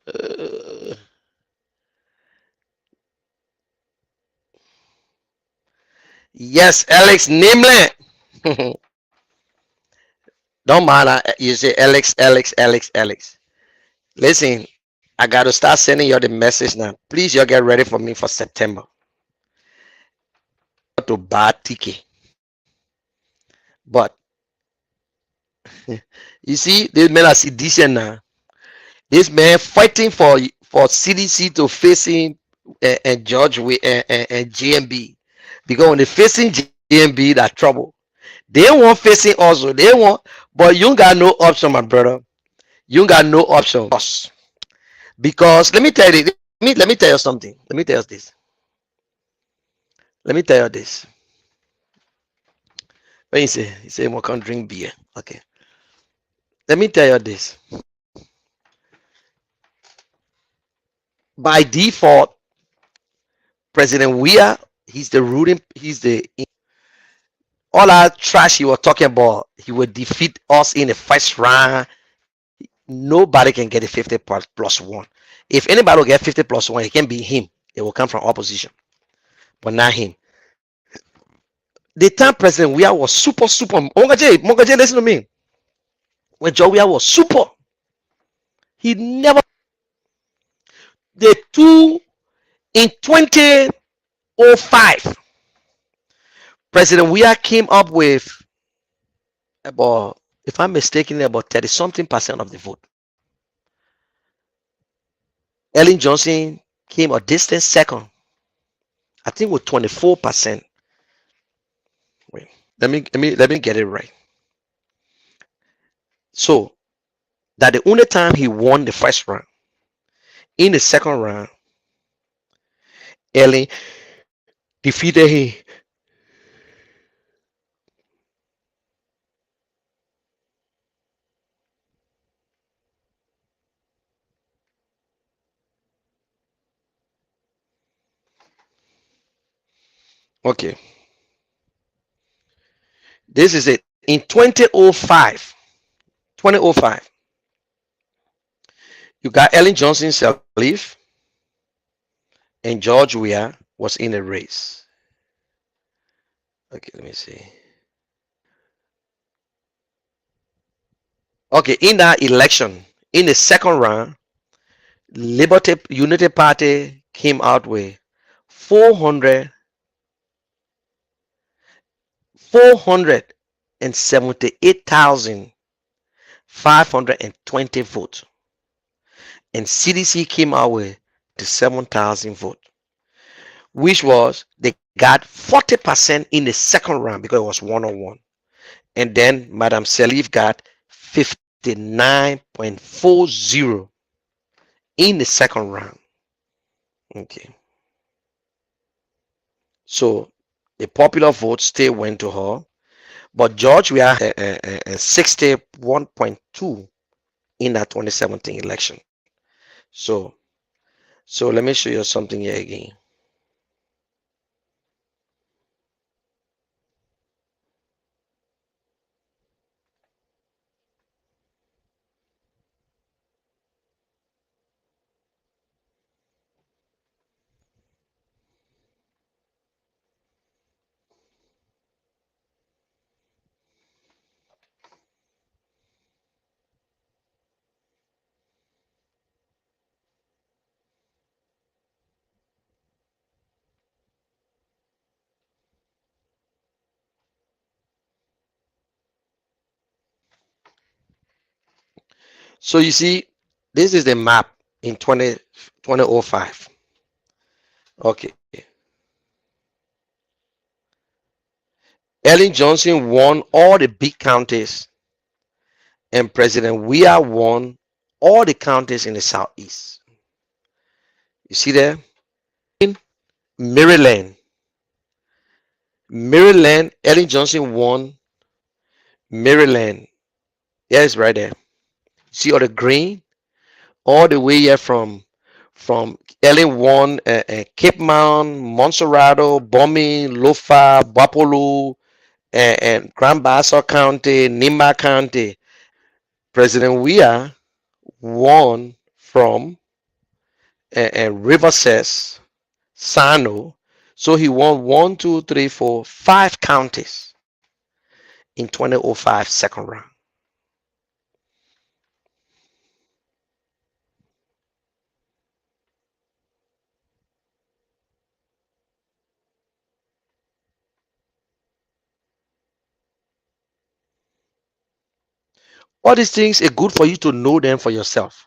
Uh, yes, Alex Nimble. Don't matter. You say Alex, Alex, Alex, Alex. Listen, I got to start sending you the message now. Please, you get ready for me for September to buy ticket. But you see, this man are sedition now. This man fighting for CDC to facing and George and GMB, because when they facing GMB, that trouble. They want facing also. They want, but you got no option, my brother. You got no option. Because let me tell you, let me tell you something. Let me tell you this. Let me tell you this. When you say we can't drink beer. Okay. Let me tell you this. By default, President Weah, he's the all that trash he was talking about, he will defeat us in the first round. Nobody can get a 50 plus one. If anybody will get 50 plus one, it can be him. It will come from opposition, but not him. The time President Weah was super. Mongaje, listen to me. When Joe Weah was super, he never. The two in 2005, President Weah came up with about, if I'm mistaken, about 30 something percent of the vote. Ellen Johnson came a distant second, I think with 24%. Wait, let me get it right. So that the only time he won the first round. In the second round, Ellen defeated him. Okay, this is it. In 2005, you got Ellen Johnson Sirleaf and George Weah was in a race. Okay, let me see. Okay, in that election, in the second round, Liberty Unity Party came out with 400 478,520 votes, and CDC came out with the 7,000 votes, which was they got 40% in the second round because it was 1-on-1, and then Madam Sirleaf got 59.40 in the second round. Okay, so the popular vote still went to her, but George we are 61.2 in that 2017 election. So let me show you something here again. So you see, this is the map in 2005. Okay. Ellen Johnson won all the big counties, and President Weah won all the counties in the southeast. You see there? Maryland. Maryland, Ellen Johnson won Maryland. Yeah, it's right there. See all the green? All the way here from Ellen won Cape Mount, Monserrato, Bombing, Lofa, Wapolu, and Grand Bassa County, Nimba County. President Weah won from Riverses, Sano. So he won one, two, three, four, five counties in 2005 second round. All these things are good for you to know them for yourself.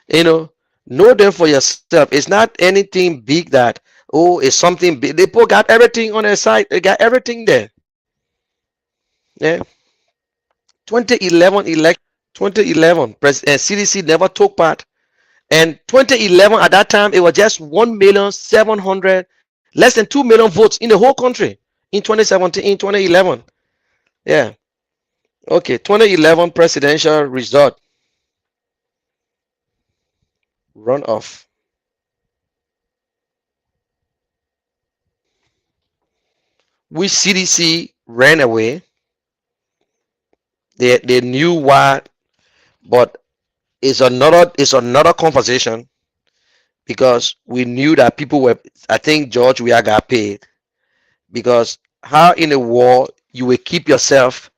You know them for yourself. It's not anything big that, oh, it's something big. They put got everything on their site. They got everything there. Yeah. 2011 election, 2011, CDC never took part. And 2011, at that time, it was just 1,700,000, less than 2 million votes in the whole country in 2017, in 2011. Yeah. Okay. 2011 presidential result runoff. Which CDC ran away. They knew why, but it's another conversation because we knew that people were. I think George Weah got paid because how in the war you will keep yourself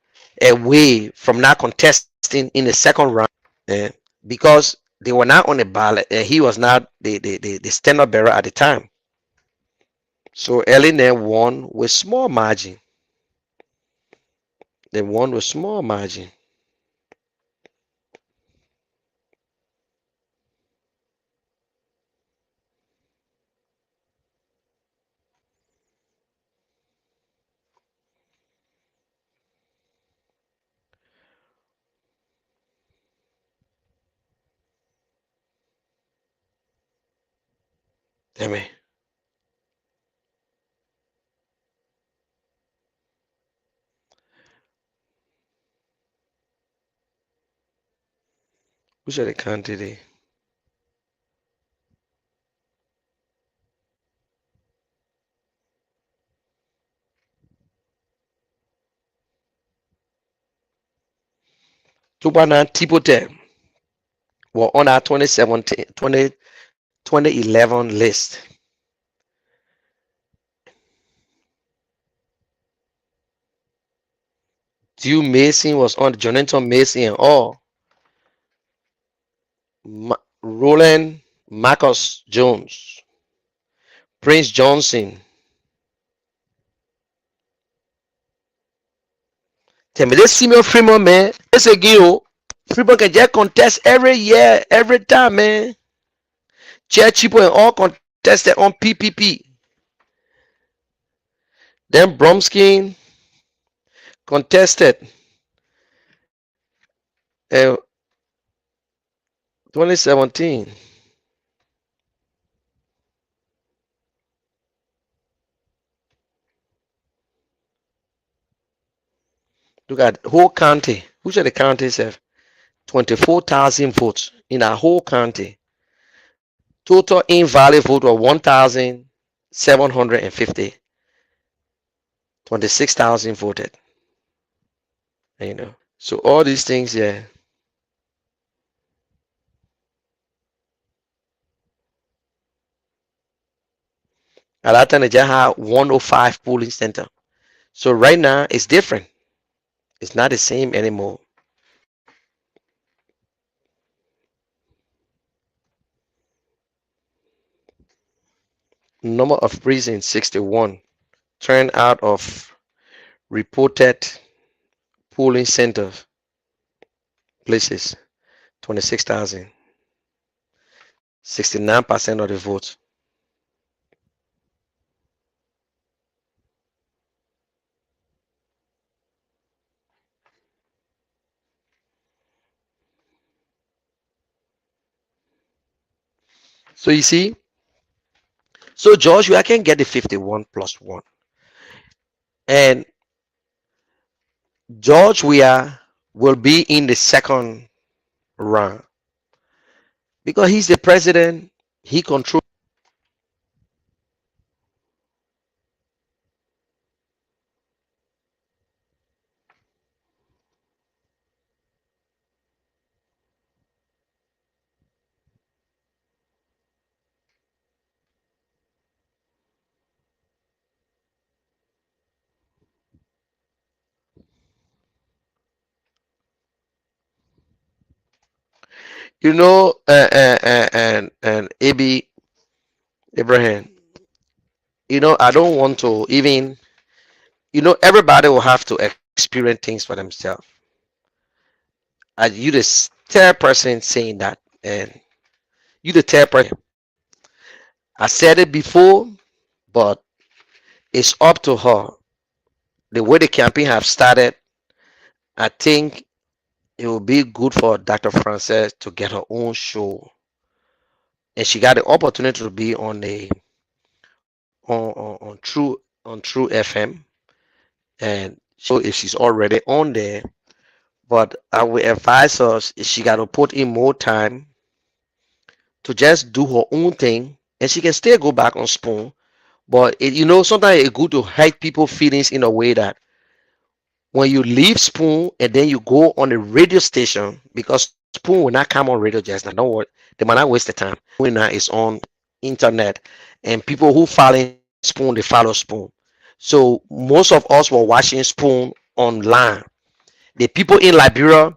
away from not contesting in the second round, eh, because they were not on the ballot and he was not the standard bearer at the time. So Ellen won with small margin. They won with small margin. Tell me, which are the candidate? Tubana Tipote were on our 2017, 2011 list. Dew Mason was on Jonathan Mason and all. Roland Marcus Jones, Prince Johnson. Tell me this Simeon Freeman, man. This again, oh. Freeman can just contest every year, every time, man. Chair Chipo and all contested on PPP. Then Brumskine contested uh, 2017. Look at whole county. Which of the counties have 24,000 votes in a whole county? Total invalid vote was 1,750. 26,000 voted. So all these things, yeah. At that time, they just had 105 polling center. So right now, it's different. It's not the same anymore. Number of precincts 61. Turnout of reported polling center places 26,000. 69% of the votes. So you see, So George Weah can get the 51 plus one. And George Weah will be in the second round because he's the president. He controls. You know, and Abi Abraham. You know, I don't want to even. You know, everybody will have to experience things for themselves. You the third person saying that, and you the third person. I said it before, but it's up to her. The way the campaign have started, I think it will be good for Dr. Frances to get her own show, and she got the opportunity to be on the on True FM, and if she's already on there. But I will advise her she got to put in more time to just do her own thing, and she can still go back on Spoon. But sometimes it's good to hurt people' feelings in a way that when you leave Spoon and then you go on a radio station, because Spoon will not come on radio just now. Don't worry, they might not waste the time. When now is on internet, and people who follow Spoon, they follow Spoon. So most of us were watching Spoon online. The people in Liberia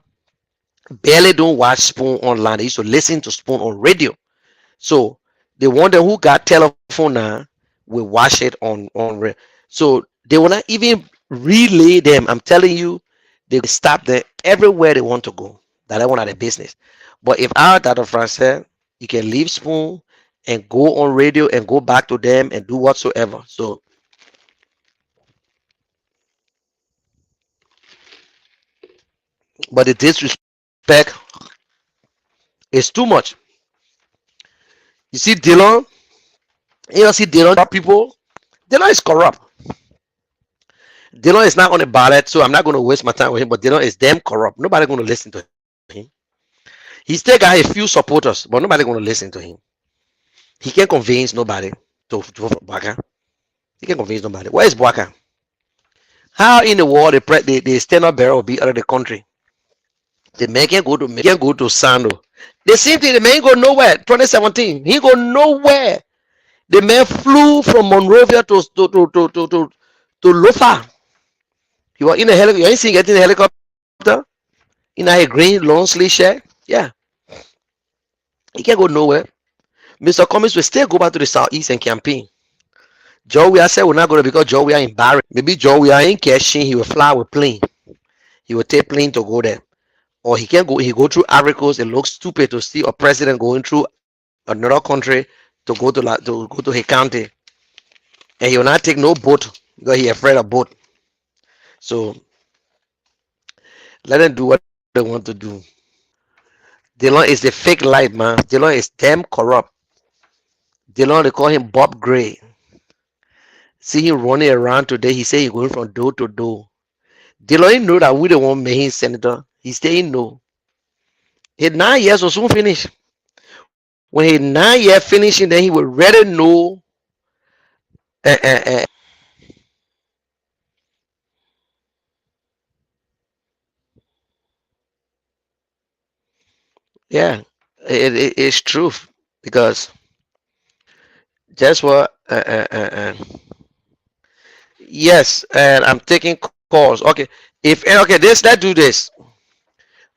barely don't watch Spoon online. They used to listen to Spoon on radio. So the one that who got telephone now will watch it on. So they will not even relay them. I'm telling you, they stop them everywhere they want to go. That one of the business. But if our data France said you can leave Spoon and go on radio and go back to them and do whatsoever. So, but the disrespect is too much. You see, Dylan, see Dylan people. Dylan is corrupt. Dylan is not on the ballot, so I'm not going to waste my time with him. But Dylan is damn corrupt. Nobody going to listen to him. He still got a few supporters, but nobody going to listen to him. He can't convince nobody to vote for Bwaka. He can't convince nobody. Where is Bwaka? How in the world the stand-up bearer will be out of the country? The man can't go to Sando. The same thing, the man go nowhere. 2017, he go nowhere. The man flew from Monrovia to Lofa. He was in a helicopter. You ain't seen getting a helicopter in a green long sleeve shirt. Yeah, he can't go nowhere. Mr. Cummings will still go back to the southeast and campaign. Joe, we are said we're not going to because Joe, we are embarrassed. Maybe Joe, we are in cashing. He will fly with plane. He will take plane to go there. Or he can go. He go through Africa. It looks stupid to see a president going through another country to go to his county, and he will not take no boat because he afraid of boat. So let them do what they want to do. Dylan is the fake life, man. Dylan is damn corrupt. Dylan, they call him Bob Gray. See him running around today. He say he going from door to door. Dylan know that we don't want make him senator. He saying no. His 9 years will soon finish. When his 9 year finishing, then he will rather know. Uh, uh, uh, yeah, it's truth because that's what. Yes, and I'm taking calls. Okay, if okay, let's do this.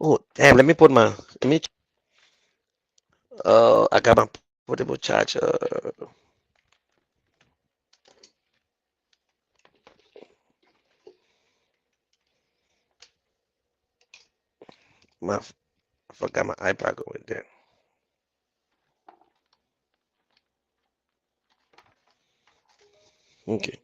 Oh damn, let me put my let me. I got my portable charger. My I forgot my iPad going there. Okay.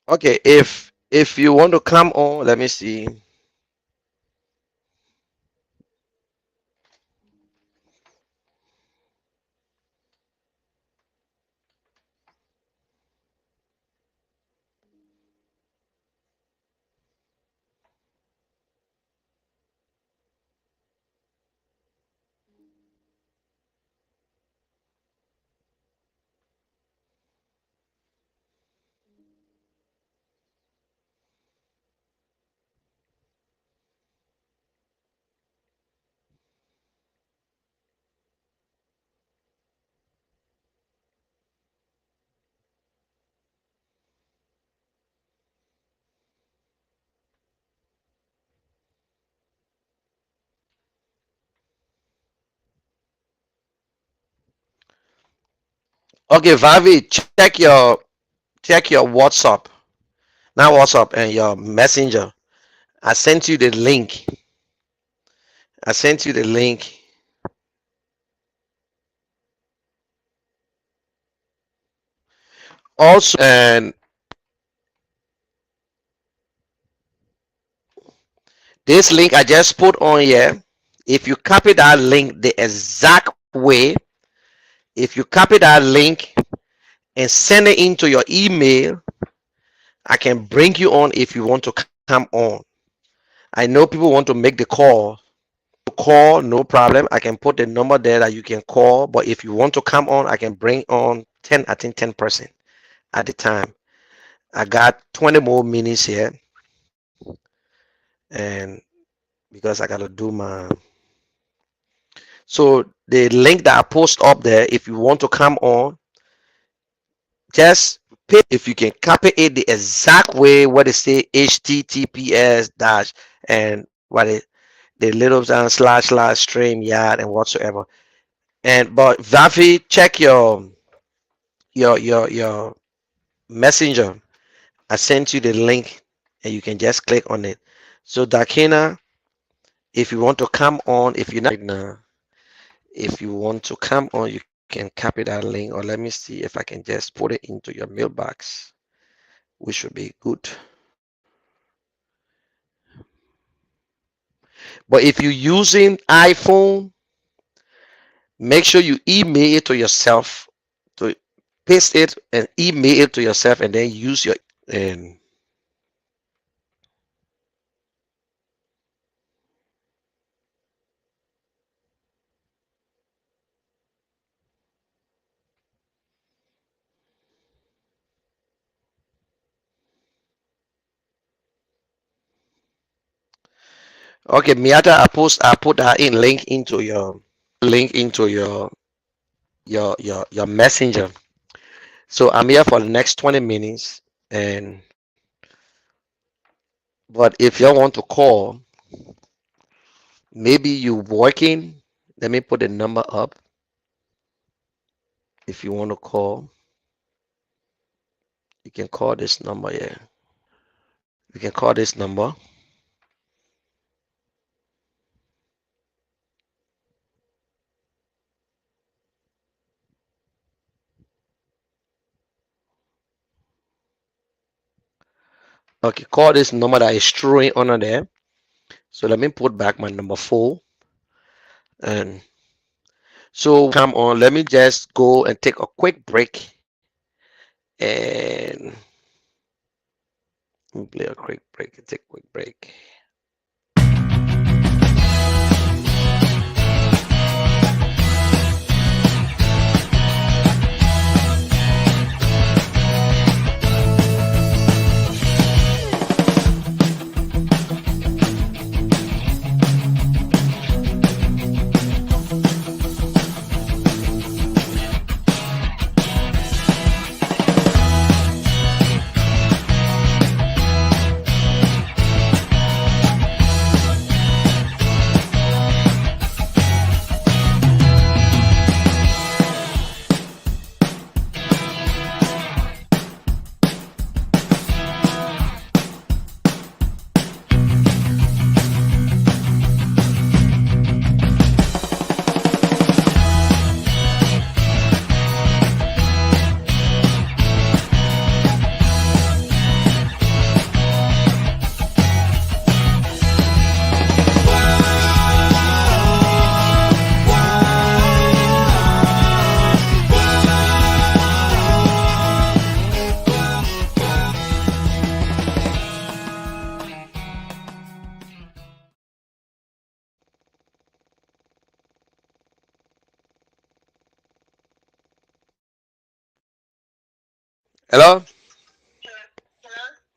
Okay, if you want to come on, let me see. Okay, Vavi, check your WhatsApp, not WhatsApp, and your Messenger. I sent you the link. I sent you the link. Also, and this link I just put on here, if you copy that link the exact way, if you copy that link and send it into your email, I can bring you on if you want to come on. I know people want to make the call, no problem. I can put the number there that you can call, but if you want to come on, I can bring on 10, I think 10% at the time. I got 20 more minutes here, and because I gotta do my, so the link that I post up there, if you want to come on, just pick, if you can copy it the exact way what it say HTTPS dash and what it, the little slash stream yard and whatsoever. And but Vavi, check your messenger. I sent you the link and you can just click on it. So Dakina, if you want to come on, if you're not right now, if you want to come on, you can copy that link, or let me see if I can just put it into your mailbox, which should be good. But if you're using iPhone, make sure you email it to yourself, to paste it and email it to yourself, and then use your okay, Miata, I put that in link into your messenger. So I'm here for the next 20 minutes, and but if you want to call, maybe you working, let me put the number up. If you want to call, you can call this number here. You can call this number. Okay, call this number that is showing under there. So let me put back my number 4. And so come on, let me just go and take a quick break. And play a quick break. Take a quick break. Hello?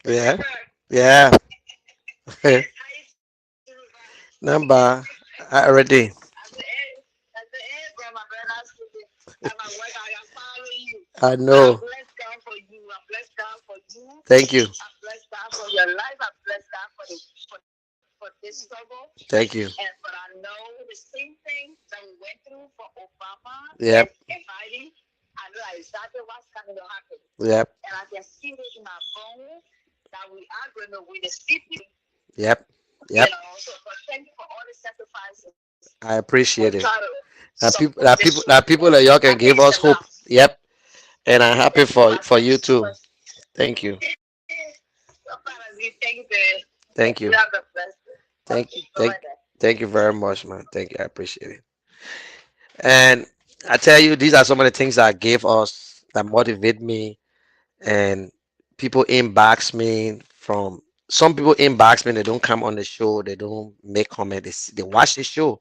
Yeah. Yeah. Number. I already. I know. Thank you. Thank you. Yep. Yep. Yep. Yep. I appreciate it. That people that y'all can give us hope. Yep. And I'm happy for you too. Thank you. Thank you. Thank thank you very much, man. Thank you. I appreciate it. And I tell you, these are some of the things that gave us that motivate me. And people inbox me from some people inbox me. They don't come on the show. They don't make comment. They watch the show.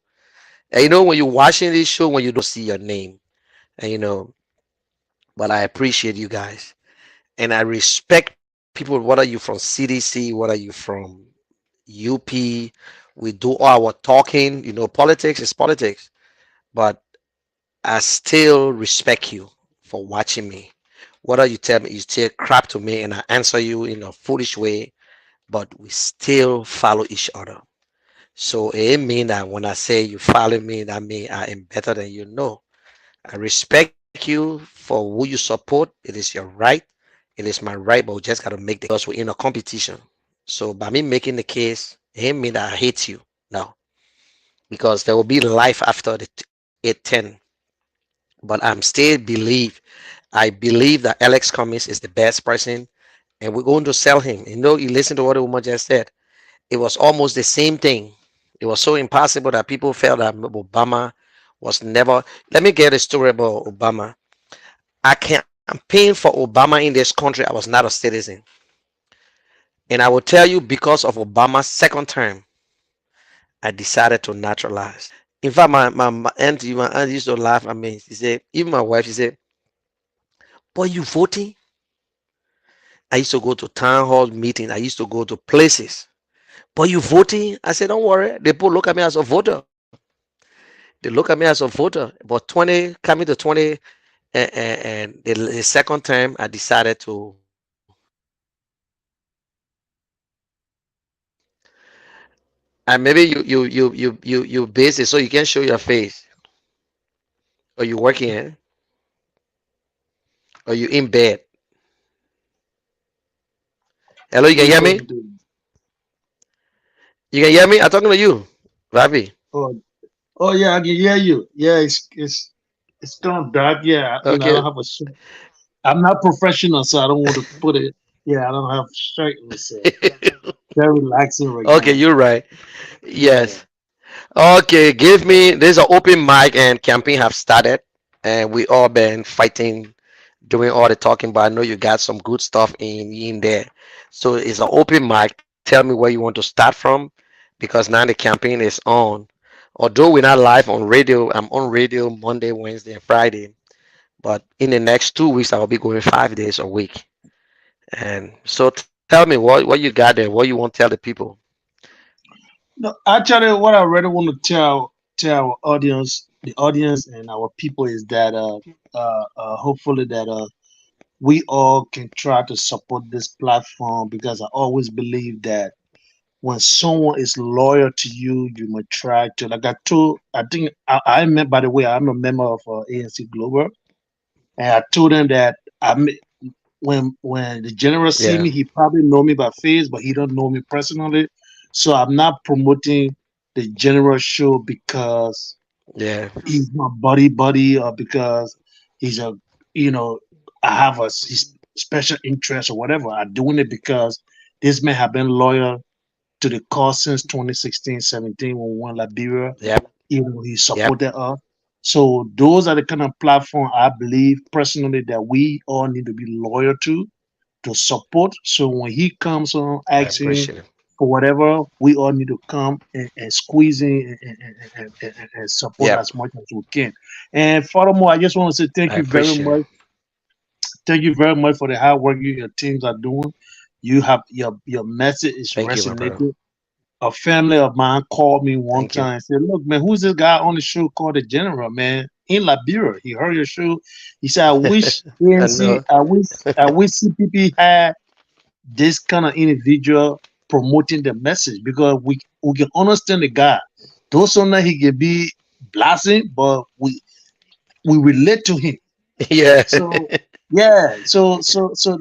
And when you're watching this show, when you don't see your name, and but I appreciate you guys. And I respect people, whether you're from CDC, whether you're from UP. We do all our talking. Politics is politics, but I still respect you for watching me. Whether you tell me you say crap to me and I answer you in a foolish way, but we still follow each other. So it mean that when I say you follow me, that means I am better than you. No, I respect you for who you support. It is your right. It is my right, but we just gotta make the because we're in a competition. So by me making the case, it mean that I hate you. No, because there will be life after the 810. But I'm still believe. I believe that Alex Cummings is the best person, and we're going to sell him. You listen to what the woman just said. It was almost the same thing. It was so impossible that people felt that Obama was never. Let me get a story about Obama. I campaigned for Obama in this country. I was not a citizen. And I will tell you, because of Obama's second term, I decided to naturalize. In fact, my aunt used to laugh at me. She said, even my wife, she said, boy, you voting? I used to go to town hall meetings. I used to go to places. But you voting? I said, don't worry. They both look at me as a voter. They look at me as a voter. But 20, coming to 20, and the second time, I decided to. And maybe you busy, so you can show your face. Or you working, or you in bed. Hello, you Who can you hear me? talking to? You can hear me? I'm talking to you, Ravi. Oh, oh yeah, I can hear you. Yeah, it's kind of dark. Yeah, I Okay. don't have a shirt. I'm not professional, so I don't want to put it. Yeah, I don't have a shirt on, so very relaxing right Okay, now. you're right. Yeah. Yes. Okay, give me. There's an open mic and campaign have started, and we all been fighting, doing all the talking. But I know you got some good stuff in there. So it's an open mic. Tell me where you want to start from, because now the campaign is on. Although we're not live on radio, I'm on radio Monday, Wednesday, and Friday. But in the next 2 weeks, I'll be going 5 days a week. And so tell me what you got there, what you want to tell the people. No, actually, what I really want to tell our audience, the audience and our people, is that hopefully that we all can try to support this platform, because I always believe that when someone is loyal to you, you must try to. Like I told, I think by the way, I'm a member of ANC Global, and I told them that when the general see Yeah, me, he probably know me by face, but he don't know me personally. So I'm not promoting the general show because yeah, he's my buddy, or because he's a you know I have special interest or whatever. I'm doing it because this man have been loyal to the cause since 2016-17 when we won Liberia. yep, He yep, supported us. So those are the kind of platform I believe personally that we all need to be loyal to support. So when he comes on I asking appreciate it. for whatever, we all need to come and squeeze in and support Yep, as much as we can. And furthermore, I just want to say I thank you very appreciate it. much thank you very much for the hard work your teams are doing. You have your message is Thank you, my brother. resonated. A family of mine called me one Thank you. time and said, "Look, man, who's this guy on the show called the General, man, in Liberia? He heard your show. He said, I wish I ANC, know. I wish CPP had this kind of individual promoting the message because we can understand the guy. Though sometimes he can be blasting, but we relate to him. Yeah. So yeah, so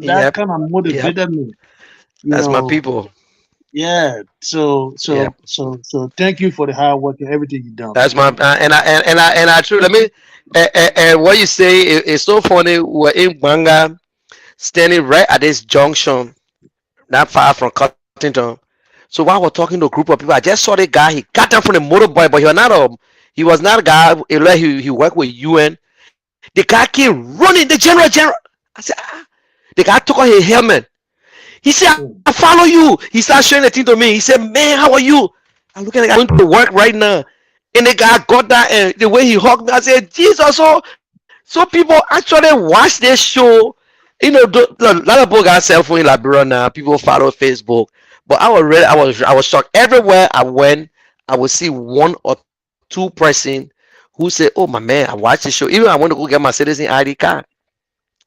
that Yep. kind of Yep. motivated me, you That's my know. people. Yeah. Yep. So thank you for the hard work and everything you done, man. That's my Thank you. and I truly let me and what you say is so funny. We're in Banga, standing right at this junction, not far from Cottington. So while we're talking to a group of people, I just saw the guy. He got down from the motorbike, but he was not a guy. He worked with UN. The guy came running. The general. I said, ah. The guy took off his helmet. He said, I Mm, follow you. He started showing the thing to me. He said, man, how are you? I look at the guy going to work right now. And the guy got that and the way he hugged me, I said, Jesus. So people actually watch this show. A lot of people got cell phone in Liberia now. People follow Facebook. But I was shocked. Everywhere I went, I would see one or two person who say, oh my man, I watched the show. Even I want to go get my citizen ID card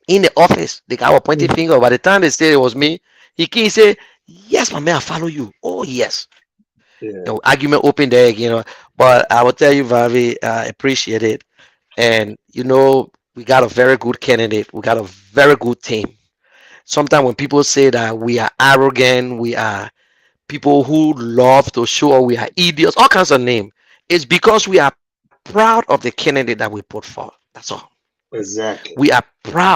in the office. The guy was pointing mm, finger. By the time they said it was me, he came and said, yes, my man, I follow you. Oh yes. yeah. The argument opened there. But I will tell you, Vavi, I appreciate it. And we got a very good candidate. We got a very good team. Sometimes when people say that we are arrogant, we are people who love to show we are idiots, all kinds of names, it's because we are proud of the candidate that we put forward. That's all. We Exactly. are proud.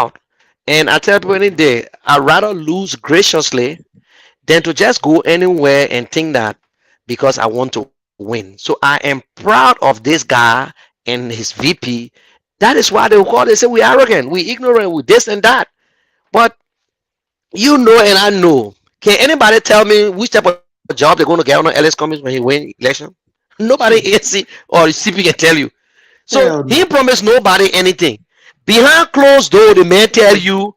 And I tell people any day, I'd rather lose graciously than to just go anywhere and think that because I want to win. So I am proud of this guy and his VP. That is why they say we arrogant, we ignorant, we this and that. But and I know. Can anybody tell me which type of job they're going to get on Ellis Cummings when he win election? Nobody AC or CP can tell you. So Hell he no. promised nobody anything. Behind closed door, they may tell you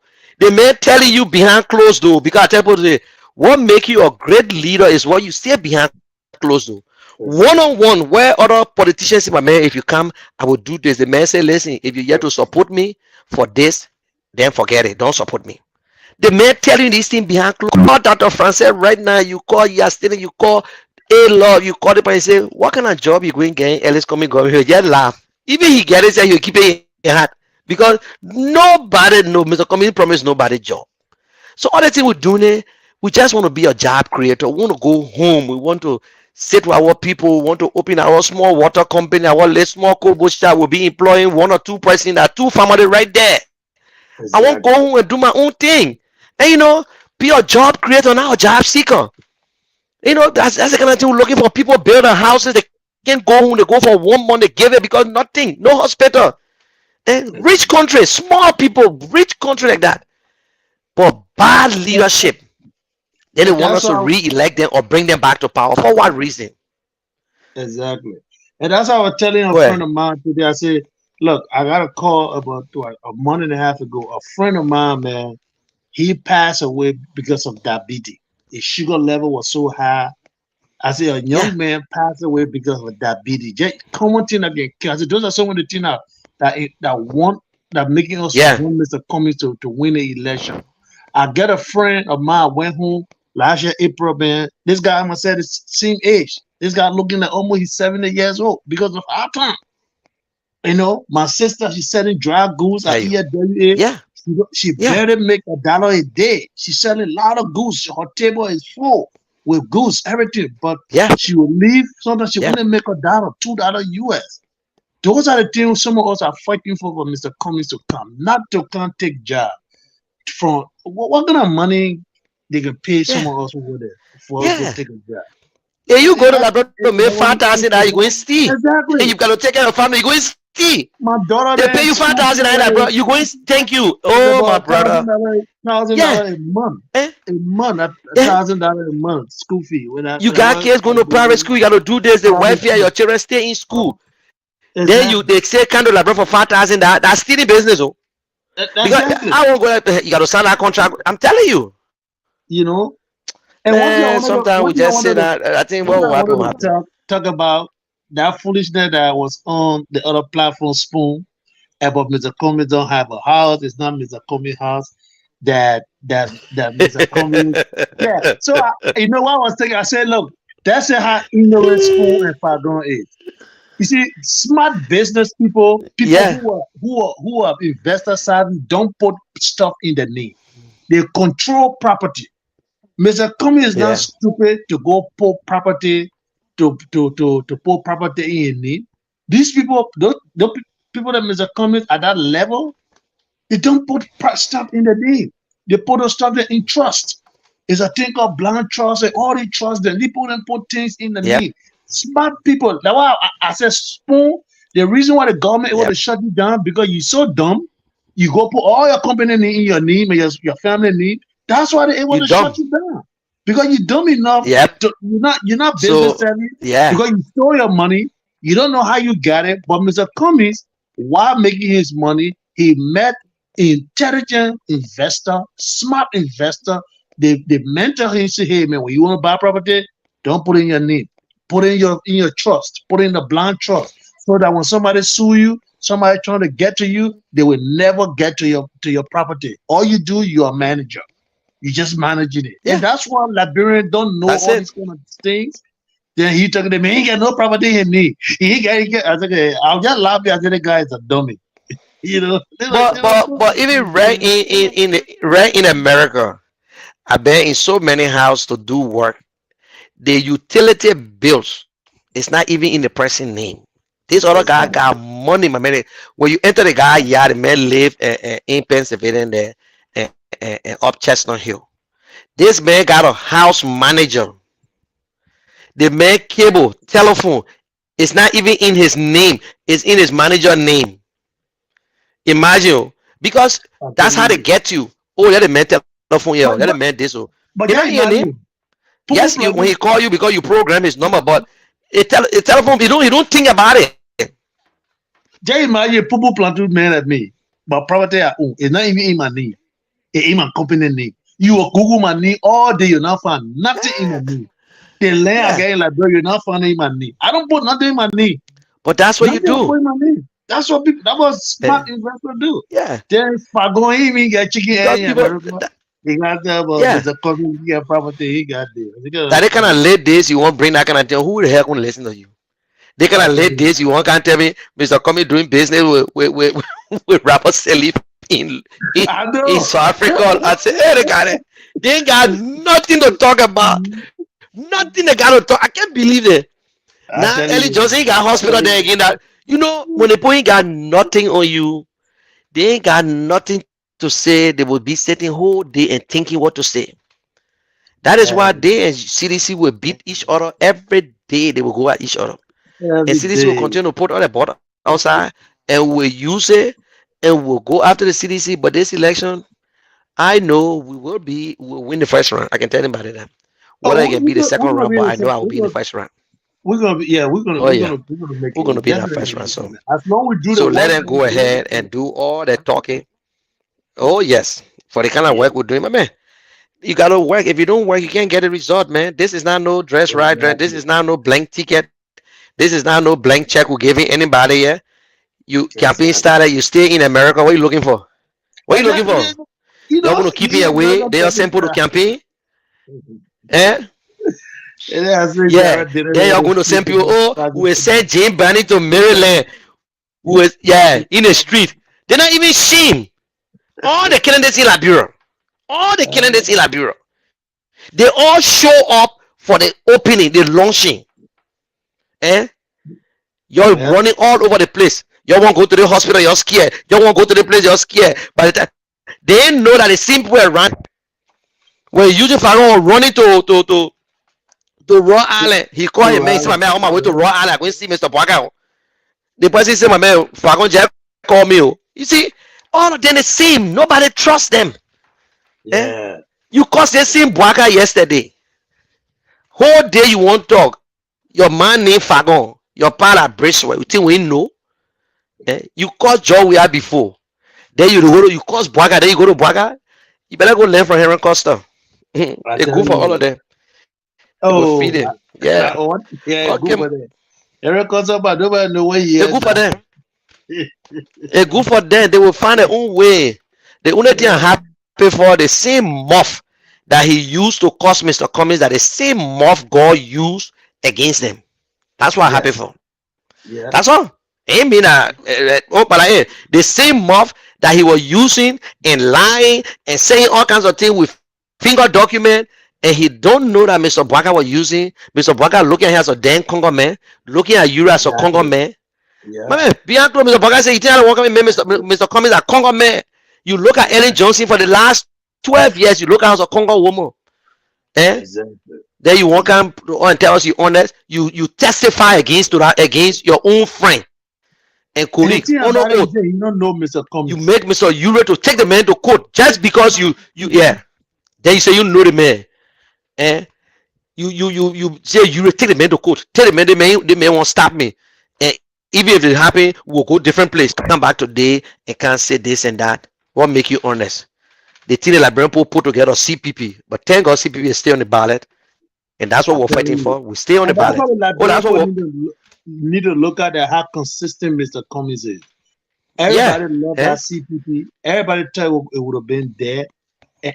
behind closed door because I tell people today, what make you a great leader is what you say behind closed door. One on Exactly. one, where other politicians say, my man, if you come, I will do this. The man say, listen, if you're here to support me for this, then forget it. Don't support me. The man telling this thing behind closed. Call Dr. Francais right now. You call Yastin, you call A Love, you call the person and say, what kind of job you going to get? Ellis coming, going here. Just laugh. Even he get it, say you keep it in your heart. Because nobody know, Mr. Cummings promised nobody job. So all the thing we're doing it, we just want to be a job creator. We want to go home. We want to sit with our people. We want to open our small water company, our little small cold shop. We'll be employing one or two person, that two family right there. I won't go home Exactly. and do my own thing. And be a job creator, not a job seeker. That's the kind of thing we're looking for. People build their houses, they can't go home, they go for 1 month, they give it because nothing, no hospital. And rich Exactly. country, small people, rich country like that. But bad leadership. Then they And want that's us to why re-elect them or bring them back to power. For what reason? exactly. And that's how I was telling a Go friend ahead. of mine today. I said, look, I got a call about a month and a half ago. A friend of mine, man, he passed away because of diabetes. His sugar level was so high. I said, a Yeah, young man passed away because of diabetes. Just common thing that get killed. I said, those are some of the things that making us yeah, want Mr. Cummings to win the election. I got a friend of mine went home last year, April, man. This guy, I'm gonna say the same age. This guy looking like almost he's 70 years old because of our time. My sister, she's selling dry goods at tell you. EWA. Yeah, She yeah, barely make $1 a day. She's selling a lot of goods. Her table is full with goods, everything. But yeah, she will leave. Sometimes she yeah, only make $1, $2 US. Those are the things some of us are fighting for Mr. Cummings to come, not to come take job from what kind of money they can pay some yeah, of us over there for us to yeah. take a job. Yeah, you go to I Labrador, make $5,000, you go and see. And you exactly. got to take care of family, you go and see. My They daughter pay there, you five my thousand daughter naira, there bro. You go and thank you. is Oh, my about brother. thousand Yeah. dollar a month. Eh? A month, a Yeah. $1,000 a month school fee. You When I got went kids going to private school, you got to do this, the private welfare, school. your children stay in school. Then they Exactly. say kind of Labrador for $5,000. That's still in business, oh. Because Exactly. I won't go there. You got to sign that contract. I'm telling you, You know. And man. Sometimes we just say that. I think one what thing will I happen wanted will to happen. talk about that foolishness that was on the other platform, Spoon, about Mr. Comey don't have a house. It's not Mr. Comey house. That Mr. Comey. Yeah. So you know what I was thinking? I said, look, that's how ignorant Spoon and Fagon is. You see, smart business people, people Yeah, who are investor savvy, don't put stuff in the name. They control property. Mr. Cummings is not yeah, stupid to go put property to put property in need. These people, those people that Mr. Cummings at that level, they don't put stuff in the name. They put those stuff in trust. It's a thing called blind trust and all the trust. Then people then put things in the yep, name. Smart people. That's why I said Spoon. The reason why the government want to yep. shut you down because you're so dumb. You go put all your company name in your name and your family name. That's why they able You to shut dumb. you down because you're dumb enough. Yep. You're not business So savvy yeah, because you stole your money. You don't know how you got it. But Mr. Cummings, while making his money, he met intelligent investor, smart investor. They mentor him, say, hey man, when you want to buy property, don't put in your name. Put in your trust. Put in the blind trust. So that when somebody sue you, somebody trying to get to you, they will never get to your property. All you do, you're a manager. You just managing it. And yeah. that's why Liberians don't know That's all it. these kind of things. Then he took them, he ain't got no property in me. He got I said, okay, I'll just laugh at the guy is a dummy. You know, But even right in America, I bet in so many houses to do work, the utility bills is not even in the person name. This other guy exactly. got money, my man. When you enter the guy yard, the man live in Pennsylvania there and up Chestnut Hill. This man got a house manager. The man cable, telephone, it's not even in his name. It's in his manager name. Imagine, because I'm that's telling how they you. get you. Oh, let the man telephone here. Let the But man but this. Oh, it's but not in just your name. imagine, Yes, Pupu when he Plaza, call you because you program his number, but a telephone, you don't think about it. just imagine Pupu Plaza man at me. But property I own, it's not even in my name. It's in my company name. You will Google my name all day, you not find nothing in my name. The land I Yeah, get in Liberia, you not find in my name. I don't put nothing in my name. but that's what you Nothing I do. put in my name. That's what people, that was smart Eh, investor do. yeah, Then if I go in, he get chicken because in people, America. He got the yeah, Mr. Coffee, he got property, he got there. that they kind of late days you won't bring that kind of thing. Who the hell gonna listen to you? They kind I of tell late you, days you won't can't tell me, Mr. Comey doing business with rapper Salif in I in know. South Africa. I say, hey, they got it. They ain't got nothing to talk about. Nothing they got to talk. I can't believe it. Now I tell Ellie you, Johnson ain't got hospital there again. That when the boy ain't got nothing on you, they ain't got nothing to say. They will be sitting whole day and thinking what to say. That is why man, they and CDC will beat each other every day. They will go at each other. And every CDC will day. continue to put all the board outside and will use it and will go after the CDC. But this election, I know we'll win the first round. I can tell anybody that. Whether Oh, it can be the second we're gonna round, be but in the I know same. I will be in the first round. We're gonna be yeah. Oh yeah, We're gonna make we're it. gonna We be in that definitely first gonna round. make So it. As long as we do so the let work, them go ahead and do all that talking. Oh yes, for the kind of yeah, work we're doing, my man. You gotta work. If you don't work, you can't get a result, man. This is not no dress right dress. This exactly, is not no blank ticket. This is not no blank check we're giving anybody. Yeah, you campaign exactly. started. You stay in America. What are you looking for? What are you looking Exactly. for? You You're know, gonna keep you it know, away. American They are president. simple to campaign. Eh? And then I say Yeah. Jared did it Then with you're his going to send people. people. Oh, we send Jane Barney to Maryland. Who is in the street. They're not even shame. All the candidates in Liberia. All the candidates in Liberia. They all show up for the opening, the launching. Eh? You're Yeah, running all over the place. You won't go to the hospital, you're scared. You won't go to the place, you're scared. By the time they know that the same people around were using Faron running to Raw Island. He called him, man. He said, my man, I'm on my way to Raw Island. I'm going to see Mr. Boaga. The person said, my man, Faron Jack called me. Oh. You see, all of them the same. Nobody trusts them. Eh? yeah, You caused the same Boaga yesterday. Whole day you won't talk. Your man named Fagon. Your father Bracewell. You think we know? Eh? You caused Joe we had before. Then you go to you cause Bwaga, then you go to Bwaga. You better go learn from Henry Costa. I It's tell good for all of you. them. It will feed Oh, them. Yeah. that one. Yeah, Okay. good for that. Eric comes up, but nobody know where he It's is good for now. them. It's good for them. They will find their own way. The only thing I'm Yeah, happy for the same muff that he used to curse Mr. Cummings, that the same muff God used against them. That's what I'm happy yes, for. yeah. That's all. Ain't mean oh, but the same mouth that he was using and lying and saying all kinds of things with finger document, and he don't know that Mr. Bwaka was using. Mr. Bwaka looking at him as a damn Congo man, looking at you as a Congo Exactly. man. Yeah. My man, beyond Mr. Bwaka say he think I want to Mr. Cummings a Congo man. You look at Ellen Exactly. Johnson for the last 12 years, you look at her as a Congo woman. Eh? Exactly. Then you won't come and tell us you honest. You testify against to that against your own friend and And the colleague thing on about it, he oath. said he don't know Mr. You Cummings. make Mr. Euro to take the man to court just because you yeah. Then you say you know the man. Eh? You say Euro take the man to court. Tell the man won't stop me. And even if it happen, we'll go different place. Come back today and can't say this and that. What make you honest? The thing the Liberian people put together CPP, but thank God CPP is still on the ballot, and that's what I'm we're fighting telling you. for. We stay on the And that's ballot. why the Oh, Liberian that's what people we're, need to look at how consistent Mr. Cummings is. yeah. Everybody loved Eh? that CPP. Everybody thought it would have been there. And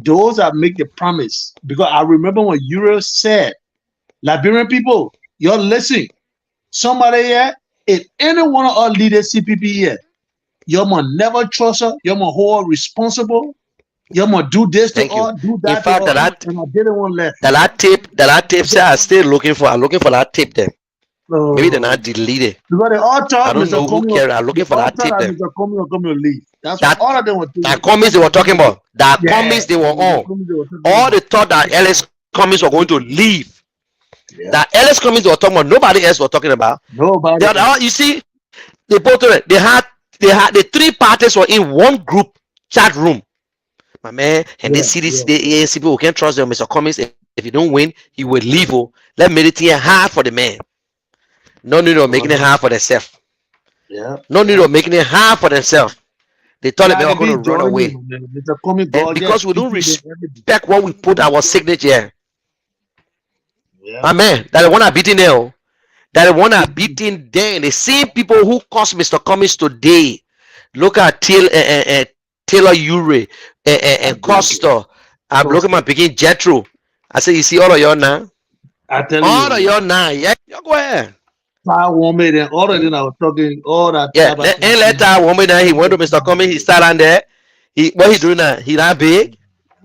those that make the promise. Because I remember when Euro said, Liberian people, y'all listen. Somebody here, if any one of our leaders CPP here, you must never trust her. You must hold her responsible. You must do this to Thank you. her, do In that to fact, her. And I didn't want left. that tape say I still looking for that tape there. Maybe they're Oh, not deleted. because they all I thought don't Mr. know who Cummings, cares. I'm they looking for all that thought tape that there. Mr. Cummings was going to leave. That's what That all of them were thinking. that comments they were talking about. That Yeah, comments they were Mr. on. Cummings they were talking All they about. thought that Ellis Cummings were going to leave. Yeah, That Ellis Cummings they were talking about. Nobody else was talking about. nobody You else. see, they both they had the three parties were in one group chat room. My man, and they Yeah, see this yeah. the ANC people can't trust them. Mr. Cummings, if you don't win, he will leave. Oh, let me make it hard for the man. No need of making it Uh-huh. hard for themselves. Yeah, No need yeah. of making it hard for themselves. They thought And they I were can going be to run joining away. him, man. Mr. Cummings, And God, because just we don't speaking them every day. respect what we put our signature, Yeah. my man, that the one I beating there, that the one I beating there, the same people who cost Mr. Cummings today. Look at Taylor Ure and Exactly. Costa. I'm looking at my Costa. picking Jethro. I say, you see all of y'all now? I tell All you, of man. y'all now. Yeah, you go ahead. Power woman and all of them I was talking, all that Yeah, type of and thing. let that woman now. He went to Mr. Cummings. He sat on there. What he doing now? He not big.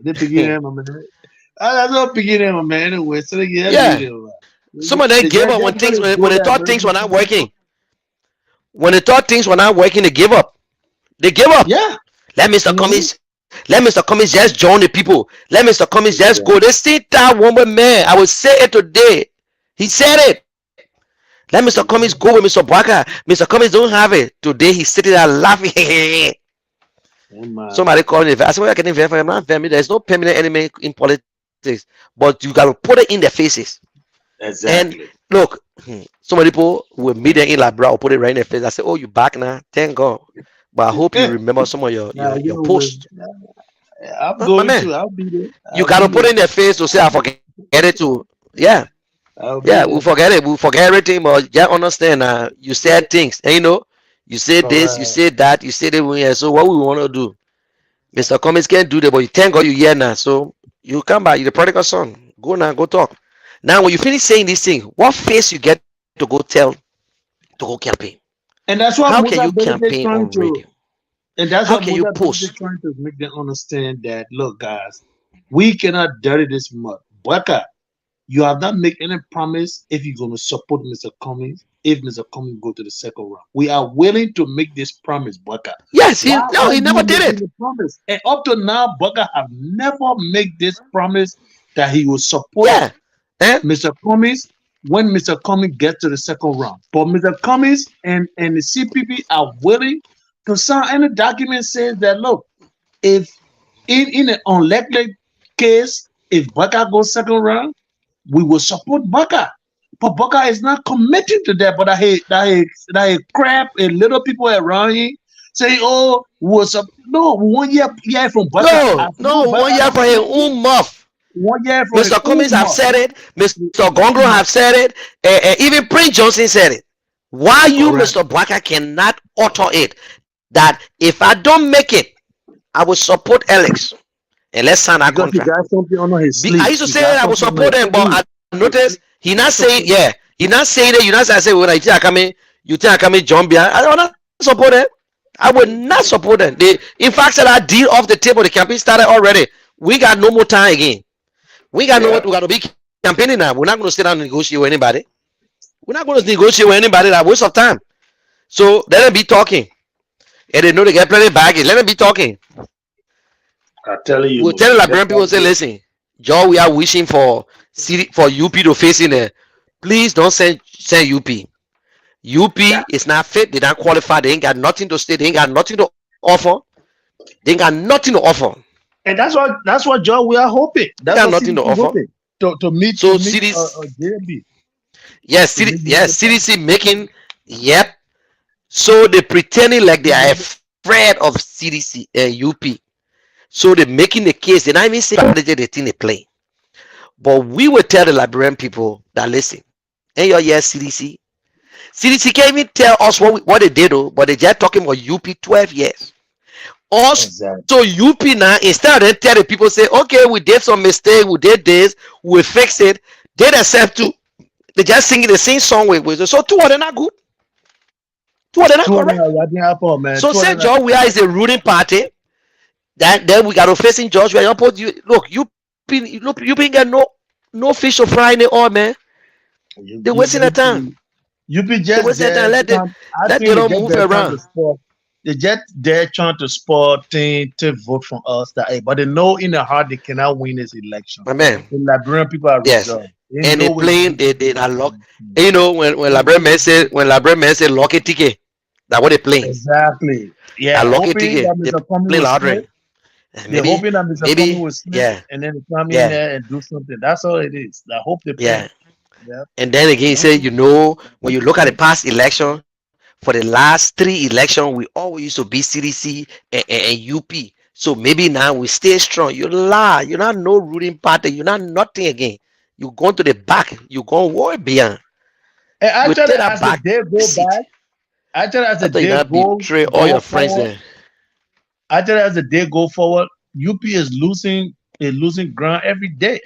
They picking them, man. That's not picking them, man. Anyway, so they get lead Yeah. them. Some of them They gave up just let it when go they there, thought man. things were not working. When they thought things were not working, they gave up. They gave up. Yeah. Let Mr. Mm-hmm. Cummings just join the people. Let Mr. Cummings just Exactly. go. They see that woman, man. I will say it today. He said it. Let Mr. Cummings go with Mr. Bwaka. Mr. Cummings don't have it. Today he's sitting there laughing. Yeah, man. Somebody called me. I said, well, I can verify. I'm not family. There's no permanent enemy in politics. But you got to put it in their faces. And Exactly. look, some people will meet them in Labra or put it right in their face. I say, oh, you back now? Thank God. But I hope you remember some of your Now, your, you your know what? posts. I'm My going man, to. I'll be there. you I'll got be to put it there. in their face to say, I forget it to. Yeah. I'll Yeah, be we there. forget it. We forget everything, but just understand you said things. And you said this, you Correct. said that, you said it. Yeah. So what we want to do? Mr. Cummings can't do that, but you thank God you here now. So you come back, you're the prodigal son. Go now, go talk. Now, when you finish saying this thing, what face you get to go tell to go campaign? And that's How what can you Musa Benedict campaign on trying radio? to. And that's How what can you Musa post? Benedict trying to make them understand that. Look, guys, we cannot dirty this mud. Bweka, you have not made any promise if you're going to support Mr. Cummings. If Mr. Cummings go to the second round, we are willing to make this promise, Bweka. Yes, Why no, are he you never did making it. the promise? And up to now, Bweka have never made this promise that he will support Yeah. Eh? Mr. Cummings when Mr. Cummings gets to the second round. But Mr. Cummings and the CPP are willing to sign any document says that look, if in an unlikely case, if Baka goes second round, we will support Baka. But Baka is not committing to that. But that he crap and little people around him say, "Oh, what's up?" No, 1 year from Baka. No, I know no, Baka. 1 year for his own mouth. 1 year from his Mr. Cummings own have mouth. said it. Mr. Gongro Own have mouth. said it. Even Prince Johnson said it. Why you, Correct. Mr. Baka, cannot utter it that if I don't make it, I will support Alex and let's sign that Because he contract. got something under his I sleeve. used to He say got that I will something under support his him, but sleeve. I noticed he not saying, yeah, he not saying it. You not say, I say, when I think I come in, you think I come in, John Bia. I will not support him. I would not support them. They, in fact, said that deal off the table. The campaign started already. We got no more time again. We got no more. Yeah. We got to be campaigning now. We're not going to sit down and negotiate with anybody. We're not going to negotiate with anybody. That waste of time. So let them be talking. And they know they get plenty of baggage. Let them be talking. I'm telling We'll you, tell the man. Just Liberian people, like say, listen, Joe, we are wishing for for UP to face in there. Please don't send UP. UP is not fit. They don't qualify. They ain't got nothing to say. They ain't got nothing to offer. They ain't got nothing to offer. and that's what John we are hoping. They That's got what nothing to CDC offer. hoping to meet So cities, JB yes, to meet yes, the CDC making, yep. So they pretending like they are afraid of CDC and UP. So they're making the case. They're not even saying strategy they think they play. But we will tell the Liberian people that listen, in your year CDC, CDC can't even tell us what they did though, but they just talking about UP 12 years. Also exactly. UP now, instead of them tell the people say, okay, we did some mistake, we did this, we fix it, they themselves too. They just singing the same song with so two of them not good. Two of them not 200 correct. Radiant Apple, man. So say 200. George we are is a ruling party. That then we got to facing George. We are put you look. You been get no fish to fry in the oil, man. They wasting their time. You be They just wasting their there. time. I Let think them they don't just move there trying to around. sport. They just there trying to sport thing to vote from us that hey, but they know in their heart they cannot win this election. My man. The Liberian people are Yes. reserved. They And they know what playing. They not lock. And you know when Labra man say lock a ticket. That what they playing. exactly. That Yeah, lock a hoping ticket. that They Mr. Cummings play will slip. lottery. And They're hoping that Mr. Cummings will slip yeah, and then they come in yeah, there and do something. That's all it is. I hope they're playing. yeah. Yeah. And then again, he said, when you look at the past election, for the last three elections, we always used to be CDC and UP. So maybe now we stay strong. You lie. You're not no ruling party. You're not nothing again. You going to the back. You going way beyond. And You actually, take that as the back day go seat by, actually as the after you day not betray all go your friends forward, there. actually as the day go forward, UP is losing ground every day.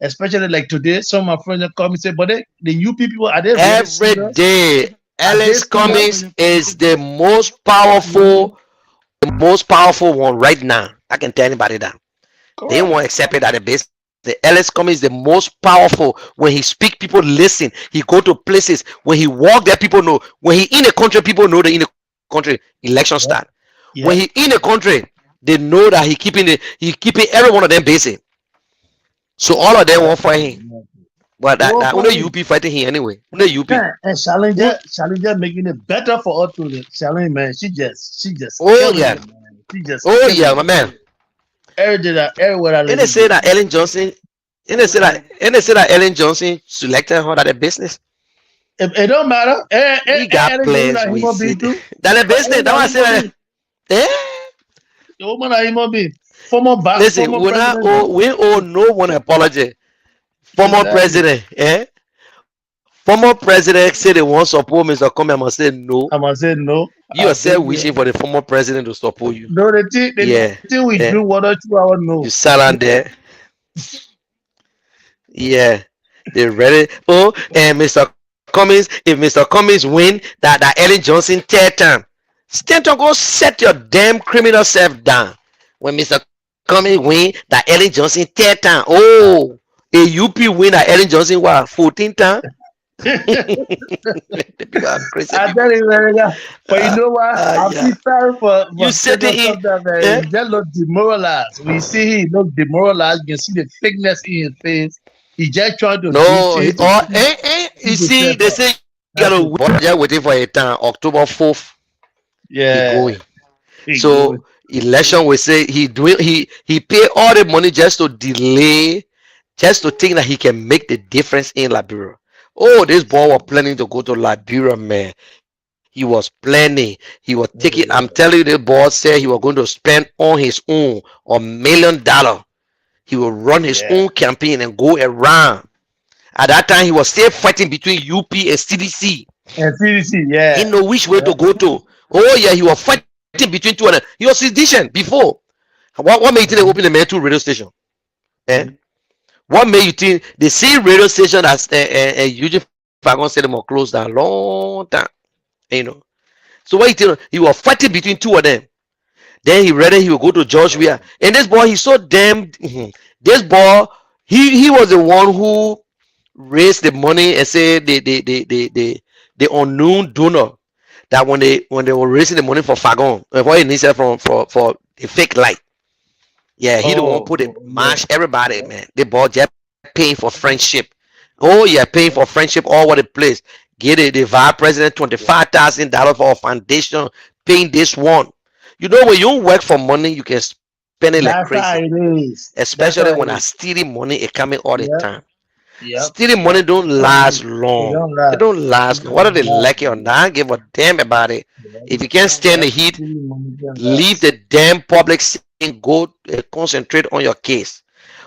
Especially like today, some of my friends that call me say, but the UP people are they really Every serious? day, Are they Alex serious? Cummings is the most powerful one right now. I can tell anybody that. They Correct. won't accept it at the base. The Alex Cummings is the most powerful. When he speak, people listen. He go to places. When he walk there, people know. When he in a country, people know that in a country, election start. Yep. When he Yep. in a country, they know that he keeping every one of them busy. So all of them won't fight him. But They won't that only fight. UP fighting him anyway. Only UP. And Challenger making it better for us to Challenger, man. She just Oh killing yeah. it, man. She just Oh killing yeah, it. my man. Everywhere that And they lady say go. that Ellen Johnson. And they say that Ellen Johnson selected her at the business. It don't matter. We got Ellen Johnson players a we human see. being too. That the But business. Ellen That's a why I say human that. being. Eh? The woman a human being. Listen, Former president. we owe no one apology. Former Exactly. president, eh? Former president say they want support Mr. Comey. I must say no. I must say no. You I yourself beg you. wishing for the former president to support you. No, the Yeah, thing we do yeah. 1 or 2 hours no. You sat on there. Yeah, they ready. Oh, and Mr. Cummings, if Mr. Cummings win that Ellen Johnson third time, stand up, go set your damn criminal self down. When Mr. Cummings win that Ellen Johnson third time, oh, a UP win that Ellen Johnson what 14 time? The people are crazy I tell people. you, man, yeah. But you know what? I Yeah. feel sorry You for set Stadium it in. sometimes, man. Eh? He just look demoralized. We see he look demoralized. You can see the thickness in his face. He just trying to do No, things to you keep see, himself they up. say you That's gotta it. just waiting for a time. October 4th, he Yeah. going. He good. So election will say he pay all the money just to delay, just to think that he can make the difference in Liberia. Oh, this boy was planning to go to Liberia, man. He was planning. He was taking. Oh, I'm telling you, the boss said he was going to spend on his own $1 million. He will run his yeah. own campaign and go around. At that time, he was still fighting between UP and CDC. And CDC, He yeah. know which way Yeah. to go to. Oh yeah, he was fighting between two of them. He was musician before. What made you think they open the Metro radio station? Eh? Mhm. What made you think the same radio station as Eugene Fagon said them were closed down long time? You know. So what you think? He was fighting between two of them. Then he ready he will go to George Weah. And this boy, he's so damn. This boy, he was the one who raised the money and said the unknown donor that when they were raising the money for Fagon, what he needed for the fake light. Yeah, he the one Oh, put it oh, yeah. mash everybody, man. They bought just paying for friendship. Oh yeah, paying for friendship all over the place. Get it, the vice president $25,000 for a foundation, paying this one. You know when you work for money, you can spend it like That's crazy. how it is. That's Especially how when it I is. stealing money, it coming all the Yep, time. yep, Stealing money yep. don't Trust last me. It long. don't It don't last. last It long. Whether they don't last. like it or not, give a damn about it. Yeah. If you can't stand the That heat, city money can leave last. the damn public scene. Go concentrate on your case.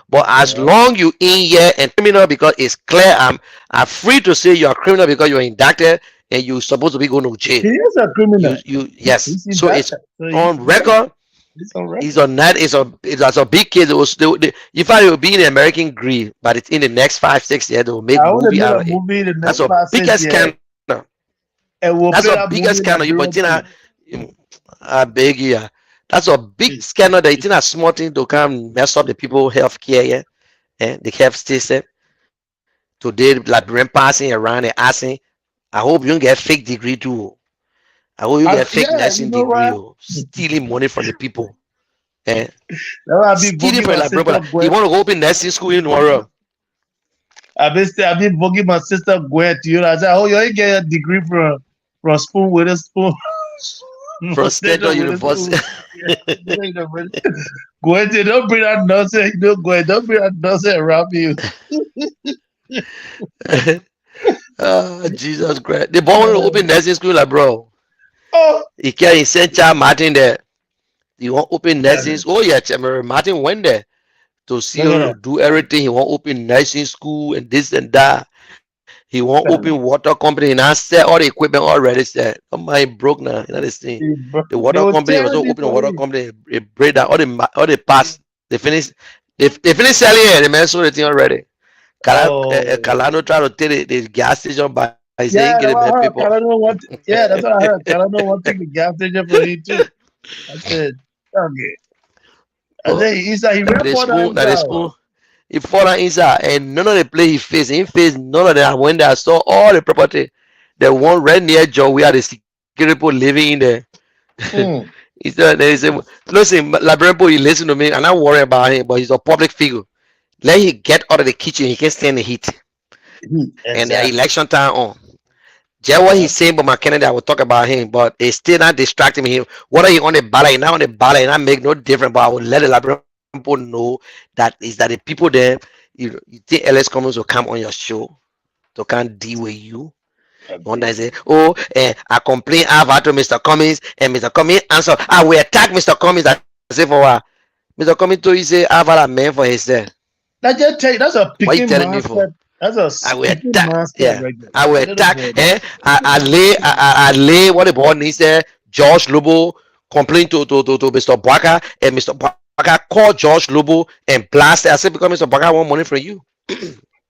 But as Yeah. long you in here and criminal because it's clear, I'm free to say you're a criminal because you're indicted and you're supposed to be going to jail. He is a criminal. You yes. He's in So that. it's So on yeah, record. it's on It's record. on that. It's a big case. It was you find it will be in the American Greed, but it's in the next 5 6 years they will make I want to movie make out a of it. movie the That's next a five, biggest 6 years, scandal. and we'll That's play a that biggest movie in scandal. You Liberia but too. I beg you. That's a big scandal. That it's not a small thing to come mess up the people health care, yeah, and the health system. Today, like brain passing around and asking. I hope you don't get fake degree too. I hope you get fake Yeah, you nursing know degree. what? Oh, stealing money from the people. Eh? Now I be Stealing bugging from my like sister brother. You Gwen. want to go open nursing school in tomorrow? I be bugging my sister Gwen to you. I said, oh, you ain't get a degree from spoon with a spoon. From From Central station with a University. spoon. Yeah, you ain't no money. Gwen said, don't bring that nonsense. You know, Gwen, don't bring that nonsense around me. Oh, Jesus Christ. The boy want to open nursing school like bro. Oh, He can't send child Martin there. He want open tell nursing me. school. Oh yeah, Martin went there to see Look at her that. do everything. He want open nursing school and this and that. He want Tell open me. water company and I said all the equipment already said. Oh my broke now. You know this thing. The They water will company was tell to me open a for water you. company. It break down all the parts. They finish selling it. They man sold the thing already. Oh, Calano tried to take the gas station, but he said he ain't yeah, getting that's mad what I heard. people. Calano want. Yeah, that's what I heard. Calano want to take the gas station from you too. I said, okay. I But said, he that ran is for that spoon, that is himself. spoon. He fall down inside, and none of the play he faced. He faced none of them. When they saw all the property, the one right near Joe, we had the security people living in there. Mm. He said, they say, listen, Labrampo, he listen to me, and I worry about him, but he's a public figure. Let him get out of the kitchen. He can stand the heat, and the Exactly. election time on. Just what Yeah. he's saying about McKennedy, I will talk about him, but it's still not distracting me. Whether he on the ballot, he not on the ballot, it not make no difference. But I will let the Labrador people know that the people there, you think LS Cummings will come on your show to can't deal with you. I One day beg say, you. oh, I complain I've to Mr. Cummings, and Mr. Cummings answer, I will attack Mr. Cummings. I say for what? Mr. Cummings told you say I've a man for himself. That just tell you, that's a What you picking telling me for? mindset. That's a I will picking attack. mindset Yeah, right there. I will That little attack. boy, that's I lay what the boy needs there. George Lobo complained to Mr. Baka, and Mr. Baka called George Lobo and blasted. I said because Mr. Baka want money from you.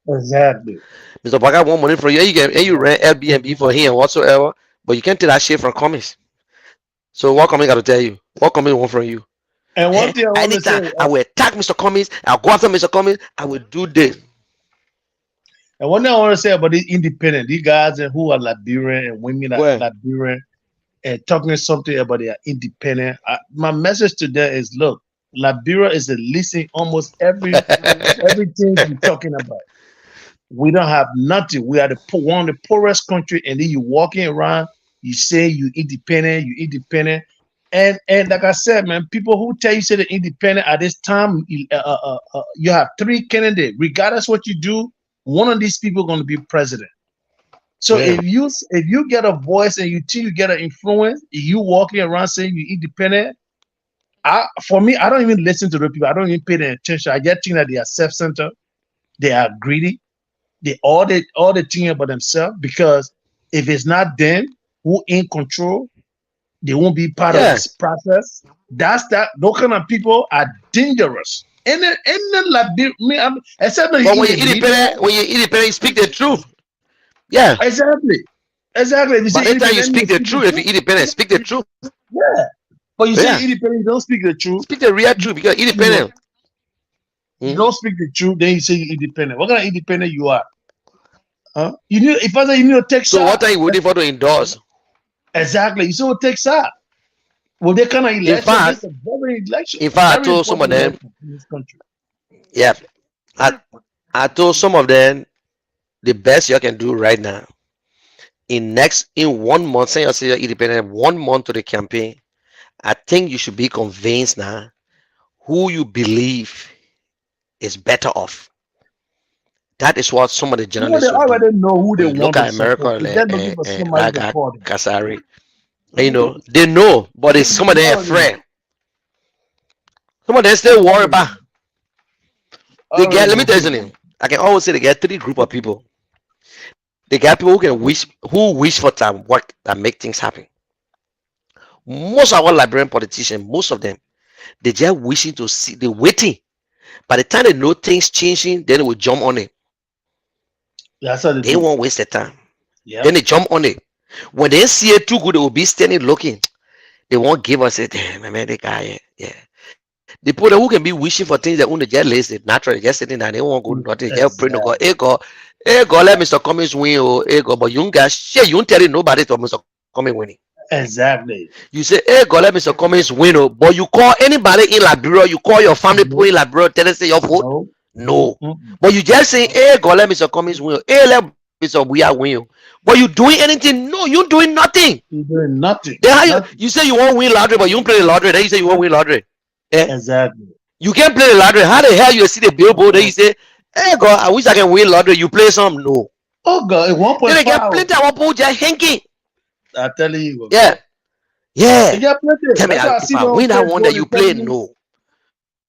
exactly. Mr. Baka want money from you. And you rent Airbnb for him whatsoever, but you can't take that shit from Cummings. So what Cummings got to tell you? What Cummings want from you? And one thing I want to Anytime say, I will attack Mr. Cummings, I'll go after Mr. Cummings. I will do this. and one thing I want to say about the independent, these guys and who are Liberian and women are Well, Liberian and talking something about their independent. My message to them is: look, Liberia is the leasing almost everything you're talking about. We don't have nothing. We are one of the poorest country, and then you walking around, you say you independent, and like I said, man, people who tell you say they're independent at this time, you have three candidates. Regardless what you do, one of these people going to be president. So Yeah. if you get a voice and you think you get an influence, you walking around saying you independent. For me, I don't even listen to the people. I don't even pay the attention. I just think that they are self-centered. They are greedy. They all they think about themselves because if it's not them who in control, they won't be part of Yeah. this process. That's that. Those kind of people are dangerous. And then like me, except that But you in a media. when you're independent, you speak the truth. Yeah. Exactly, exactly. If you But say anytime you independent, you speak the speak the truth, if truth. you're independent, speak the truth. Yeah, but you say Yeah. independent, you don't speak the truth. Speak the real You, truth because you know, independent. you Hmm? don't speak the truth. Then you say you're independent. What kind of independent you are? Huh? You need if I say you need to take So side. what are you waiting for to endorse? Exactly. You say well, take side. Well, that kind of In election, this fact, is a very election, I very told some of important them, election in this country. yeah, I, I told some of them the best you can do right now in 1 month, say you're independent, 1 month to the campaign. I think you should be convinced now who you believe is better off. That is what some of the You know, they journalists will do. already know who they When you want look to at support. America, If they're looking for somebody like to call them, Kasari, huh? they know, but it's some of You them already know. afraid. Some of them still worry Already about. know. They get. Already Let me know tell you who. something. I can always say they get three group of people. They got people who wish for time work that make things happen. Most of our Liberian politicians, most of them, they just wishing to see. They waiting. By the time they know things changing, then they will jump on it. That's how they They do. won't waste their time. Yep. Then they jump on it. When they see it too good, they will be standing looking. They won't give us it. Damn, man, the guy, yeah. The people who can be wishing for things that only just lazy, naturally, just sitting there, they won't go nothing. Just pray to God. Exactly. Hey God, let Mr. Cummings win. Oh, hey God, but you guys, shit, you don't tell it nobody to Mr. Cummings winning. Exactly. You say, hey God, let Mr. Cummings win. Oh, but you call anybody in Liberia, you call your family people No. in Liberia, tell them say your vote. No. No. Mm-mm. But you just say, hey God, let Mr. Cummings win. Hey, let Mr. We are win. But you doing anything? No, you doing nothing. You're doing nothing. Then how you Nothing. say you won't win lottery, but you don't play the lottery. Then you say you won't win lottery. Eh? Exactly. You can't play the lottery. How the hell you see the billboard? Then you say, hey God, I wish I can win lottery. You play some? No. Oh God, at Then they get 1.5. plenty of people just hanging. I tell you, Yeah. God. They Yeah. got plenty. Tell me That's why I if see I them on win that one Facebook. that you play, no.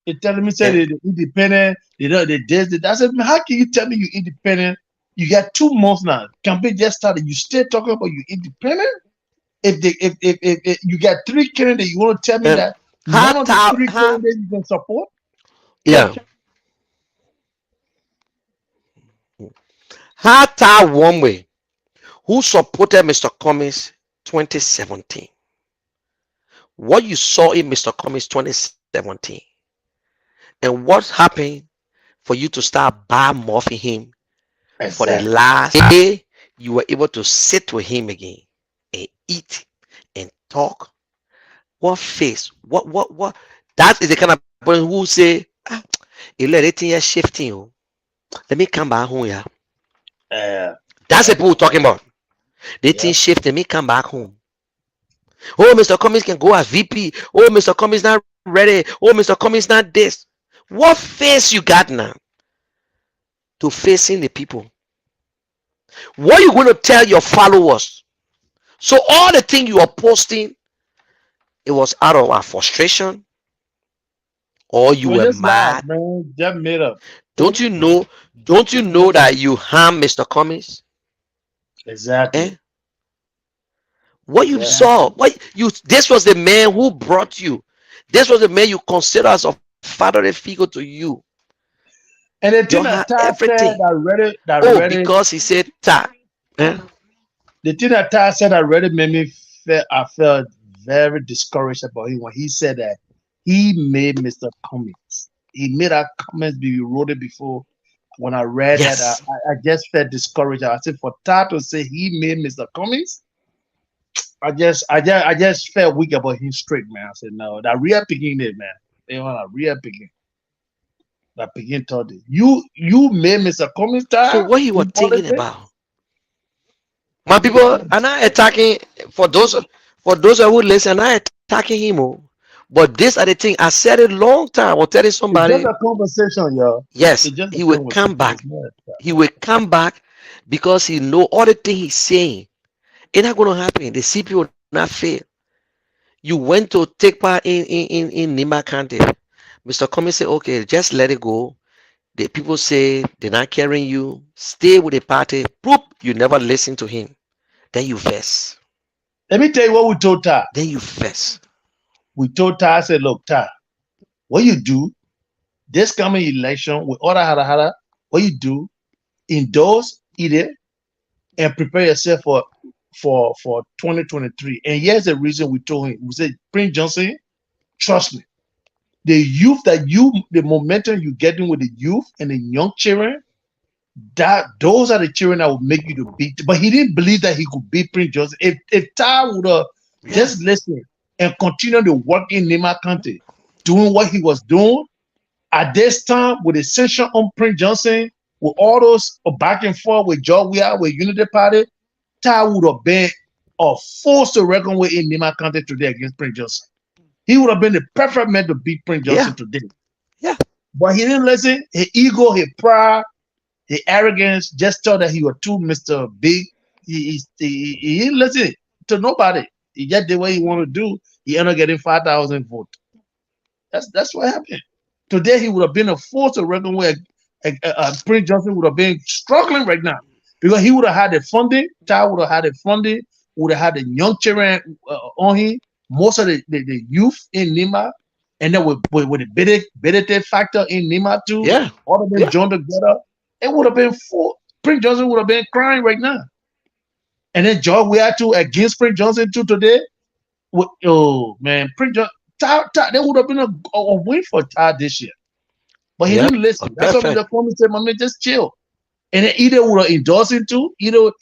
They telling me say Eh? they independent. They don't. They this. I said, man, how can you tell me you independent? You got 2 months now. Campaign just started. You still talking about you independent? If you got three candidates, you want to tell me Um, that none how, of the how, three how, candidates you can support? yeah. How that one way who supported Mr. Cummings 2017? What you saw in Mr. Cummings 2017 and what happened for you to start bad mouthing him for the Exactly. last day you were able to sit with him again and eat and talk? What face? What? That is the kind of person who say, you let it here shifting. Oh. Let me come back home, yeah. That's the Yep. people we're talking about. They think Yep. shift, let me come back home. Oh, Mr. Cummings can go as VP. Oh, Mr. Cummings not ready. Oh, Mr. Cummings not this. What face you got now to facing the people? What you going to tell your followers? So all the thing you are posting, it was out of our frustration or you Well, were just lies, mad. man. Just made up. Don't you know? Don't you know that you harm Mr. Cummings? Exactly. Eh? What you saw? Exactly. What you? This was the man who brought you. This was the man you consider as a fatherly figure to you. And the You thing had that Ty everything. said, I read it. That Oh, read it. because he said that. Eh? The thing that Ty said, I read it, made me feel. I felt very discouraged about him when he said that he made Mr. Cummings. He made our comments be wrote it before. When I read that, Yes. I just felt discouraged. I said, for Ty to say he made Mr. Cummings, I just felt weak about him straight, man. I said, no, that real picking it, man. They want a real picking. That picking told it. You made Mr. Cummings So Ty what he was in thinking politics. about? My people are not attacking for those who listen, not attacking him. Oh. But these are the things I said it long time. I was telling It's just somebody, a conversation, y'all. yes, It's just a he will come conversation. back. It's not. He will come back because he know all the things he's saying. It's not going to happen. The CP will not fail. You went to take part in Nima County. Mr. Cummings said, okay, just let it go. The people say they're not carrying you. Stay with the party. Boop, you never listen to him. Then you vex. Let me tell you what we told Ty. Then you vex. We told Ty, I said, look, Ty, what you do this coming election with all the hada, what you do, endorse it and prepare yourself for 2023. And here's the reason we told him. We said, Prince Johnson, trust me. The youth the momentum you're getting with the youth and the young children, that those are the children that will make you to beat. But he didn't believe that he could beat Prince Johnson. If Ty would have just listened and continue to work in Nema County, doing what he was doing at this time with the censure on Prince Johnson, with all those back and forth with George Weah, with Unity Party, Ty would have been a force to reckon with in Nema County today against Prince Johnson. He would have been the perfect man to beat Prince Johnson today. Yeah. But he didn't listen. His ego, his pride, his arrogance just thought that he was too Mr. Big. He didn't listen to nobody. He just did what he wanted to do. He ended up getting 5,000 votes. That's what happened. Today he would have been a force to reckon with. Prince Johnson would have been struggling right now because he would have had the funding. Ty would have had the funding. Would have had the young children on him. Most of the youth in Nima, and then with the BDT factor in Nima too. Yeah. All of them joined together. It would have been full. Prince Johnson would have been crying right now. And then George Weah too against Prince Johnson too today. Oh man, Prince Johnson. Ty, there would have been a win for Ty this year. But he didn't listen. That's what the comment said, my man, just chill. And then either would have endorsed him too, because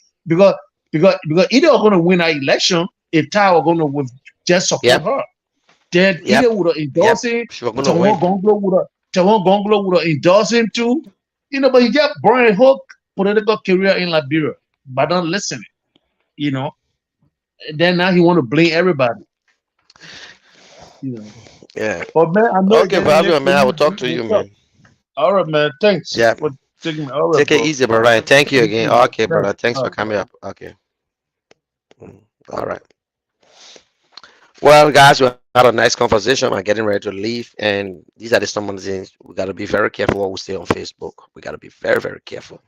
either are gonna win our election if Ty are gonna just support her. Then either would have endorsed him, Tawon Gonglo would have endorsed him too. But he just brought whole political career in Liberia by not listening. And then now he want to blame everybody. Yeah. But man, I know. Okay, Fabio, man, I will talk to you, man. All right, man. Thanks. Yeah. For taking me. All right, Take it easy, brother. Thank you again. Okay, brother. Thanks for coming up. Okay. All right. Well, guys, we had a nice conversation. I'm getting ready to leave, and these are some of the things we got to be very careful what we say on Facebook. We got to be very, very careful,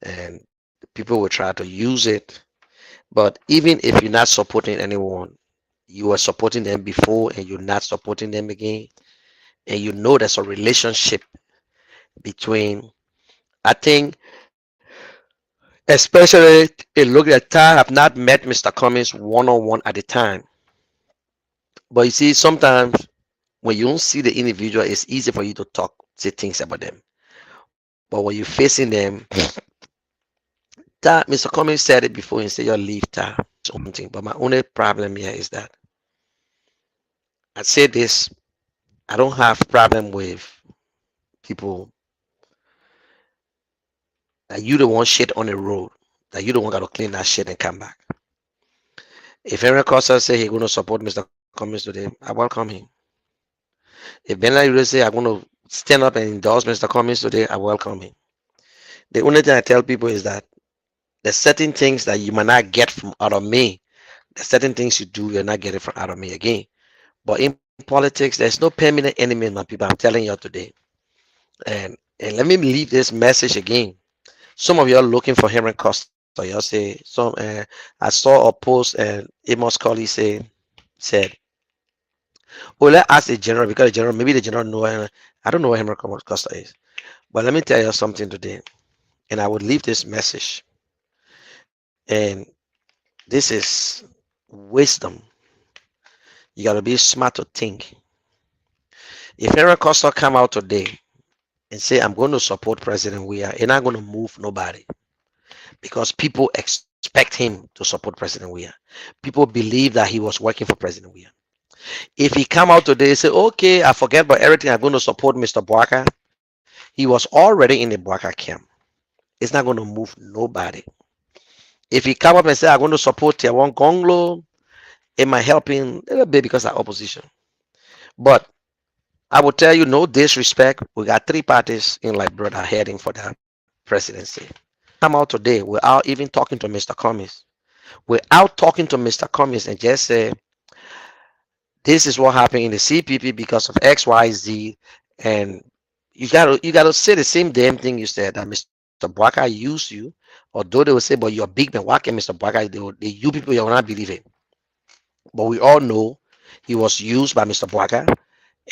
and people will try to use it. But even if you're not supporting anyone, you were supporting them before, and you're not supporting them again, and you know there's a relationship between. I think, especially it look at time, I've not met Mr. Cummings one-on-one at the time. But you see, sometimes when you don't see the individual, it's easy for you to say things about them. But when you're facing them, that Mr. Cummings said it before, he said, "Your leave time." Something. But my only problem here is that I say this, I don't have problem with people that you the one shit on the road, that you the one got to clean that shit and come back. If Henry Costa say he's going to support Mr. Cummings today, I welcome him. If Ben Lai say I'm going to stand up and endorse Mr. Cummings today, I welcome him. The only thing I tell people is that there's certain things that you might not get from out of me. There's certain things you do, you're not getting from out of me again. But in politics, there's no permanent enemy, my people. I'm telling you today. And let me leave this message again. Some of you are looking for Henry Costa. Y'all say I saw a post and Amos Colley said, "Oh, let's ask the general because maybe the general know. I don't know what Henry Costa is, but let me tell you something today, and I would leave this message. And this is wisdom. You gotta be smart to think. If Henry Costa come out today and say I'm going to support President Weah, and I'm going to move nobody." Because people expect him to support President Weah. People believe that he was working for President Weah. If he come out today and say, "Okay, I forget about everything, I'm going to support Mr. Boaka," he was already in the Boaka camp. It's not going to move nobody. If he come up and say, "I'm going to support Tawon Gonglo," it might help him a little bit because of opposition. But I will tell you, no disrespect, we got three parties in Liberia heading for that presidency. come out today without even talking to Mr. Cummings, without talking to Mr. Cummings and just say, this is what happened in the CPP because of XYZ, and you gotta say the same damn thing you said that Mr. Barker used you, although they will say, but you're big man, why can Mr. Barker, you people you will not believe it. But we all know he was used by Mr. Barker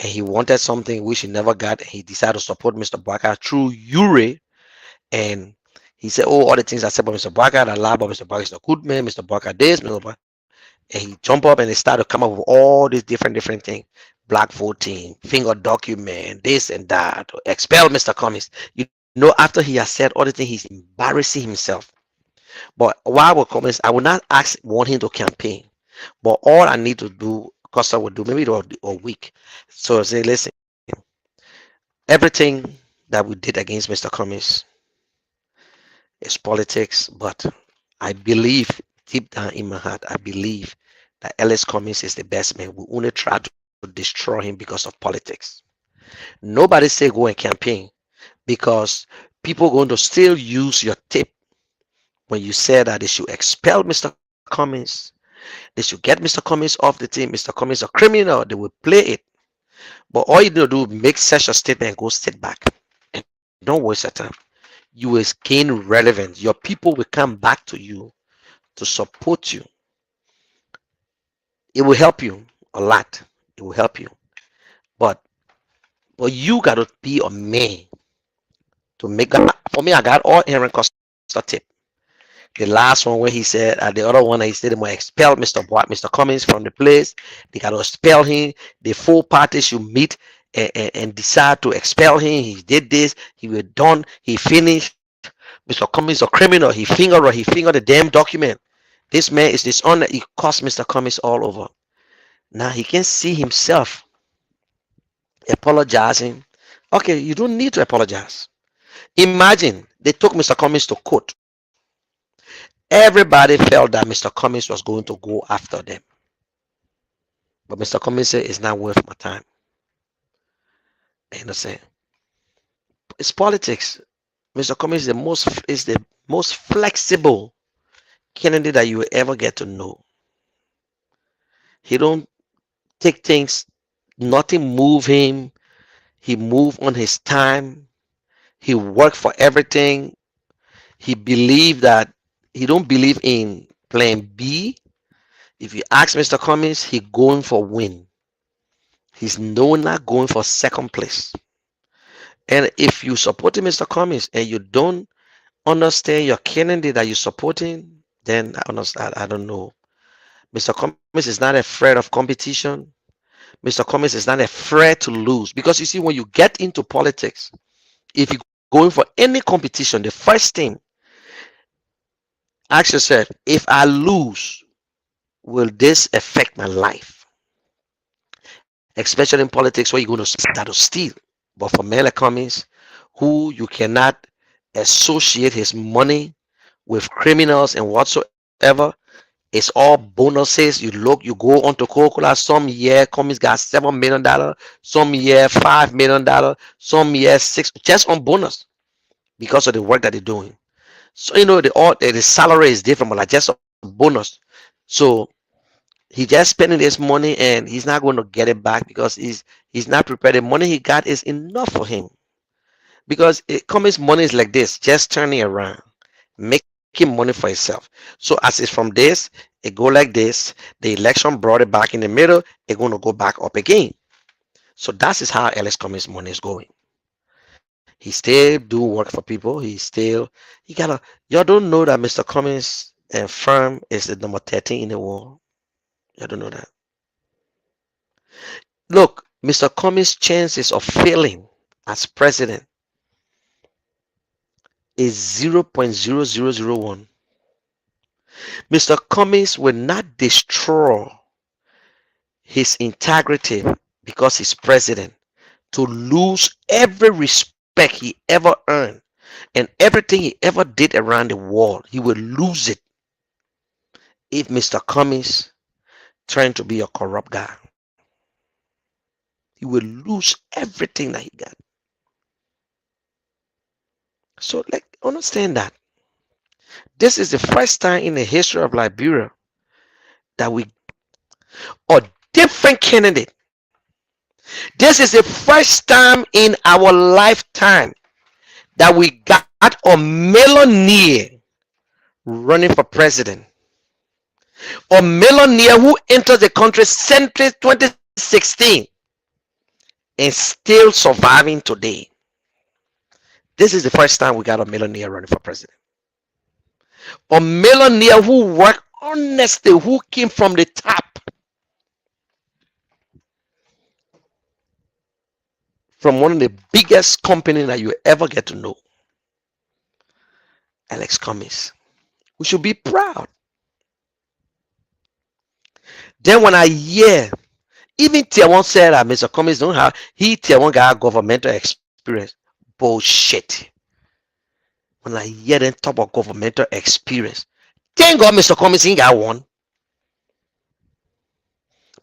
and he wanted something which he never got, and he decided to support Mr. Barker through Ure. And he said, oh, all the things I said about Mr. Barker, that lie about Mr. Barker is a good man, Mr. Barker this, Mr. Barker. And he jump up and they started to come up with all these different things. Black voting, finger document, this and that, expel Mr. Cummings. You know, after he has said all the things, he's embarrassing himself. But while we're Cummings, I will not want him to campaign. But all I need to do, Costa will do, maybe a week. So I say, listen, everything that we did against Mr. Cummings is politics, but I believe deep down in my heart, I believe that Ellis Cummings is the best man. We only try to destroy him because of politics. Nobody say go and campaign because people going to still use your tip when you say that they should expel Mr. Cummings. They should get Mr. Cummings off the team. Mr. Cummings a criminal. They will play it. But all you need to do, make such a statement and go sit back. And don't waste your time. You will gain relevance. Your people will come back to you to support you. It will help you a lot. It will help you. But you gotta be a man to make that. For me, I got all Aaron Costa tip. The last one where he said, the other one he said they might expel Mr. Cummings from the place. They gotta expel him. The full party should meet and decide to expel him. He did this. He was done. He finished. Mr. Cummings a criminal. He fingered the damn document. This man is dishonest. He cost Mr. Cummings all over. Now he can see himself apologizing. Okay, you don't need to apologize. Imagine they took Mr. Cummings to court. Everybody felt that Mr. Cummings was going to go after them. But Mr. Cummings said it's not worth my time. You understand? It's politics. Mr. Cummings is the most flexible candidate that you will ever get to know. He don't take things, nothing move him. He move on his time. He work for everything. He believe that he don't believe in plan B. If you ask Mr. Cummings, he going for win. He's no not going for second place. And if you supporting Mr. Cummings and you don't understand your candidate that you're supporting, then I understand. I don't know. Mr. Cummings is not afraid of competition. Mr. Cummings is not afraid to lose. Because you see, when you get into politics, if you're going for any competition, the first thing, ask yourself, if I lose, will this affect my life? Especially in politics where you're going to start to steal. But for Mele Cummings, who you cannot associate his money with criminals and whatsoever, it's all bonuses. You go onto Coca-Cola. Some year Cummings got $7 million, some year $5 million, some year six, just on bonus because of the work that they're doing. So the salary is different, but like just a bonus. So he just spending this money and he's not going to get it back because he's not prepared. The money he got is enough for him because Cummings money is like this, just turning around, making money for himself. So as it's from this, it go like this. The election brought it back in the middle. It's going to go back up again. So that is how Ellis Cummings money is going. He still do work for people. He gotta. Y'all don't know that Mr. Cummings and firm is the number 13 in the world. Y'all don't know that. Look, Mr. Cummings' chances of failing as president is 0.0001. Mr. Cummings will not destroy his integrity because he's president to lose every respect he ever earned and everything he ever did around the world. He will lose it if Mr. Cummings trying to be a corrupt guy. He will lose everything that he got. So, like, understand that. This is the first time in the history of Liberia that we a different candidate. This is the first time in our lifetime that we got a millionaire running for president. A millionaire who entered the country since 2016 and still surviving today. This is the first time we got a millionaire running for president. A millionaire who worked honestly, who came from the top, from one of the biggest companies that you ever get to know, Alex Cummings. We should be proud. Then when I hear, even Tier 1 said that Mr. Cummings don't have, he Tier 1 got governmental experience. Bullshit. When I hear them talk about governmental experience, thank God Mr. Cummings ain't got one.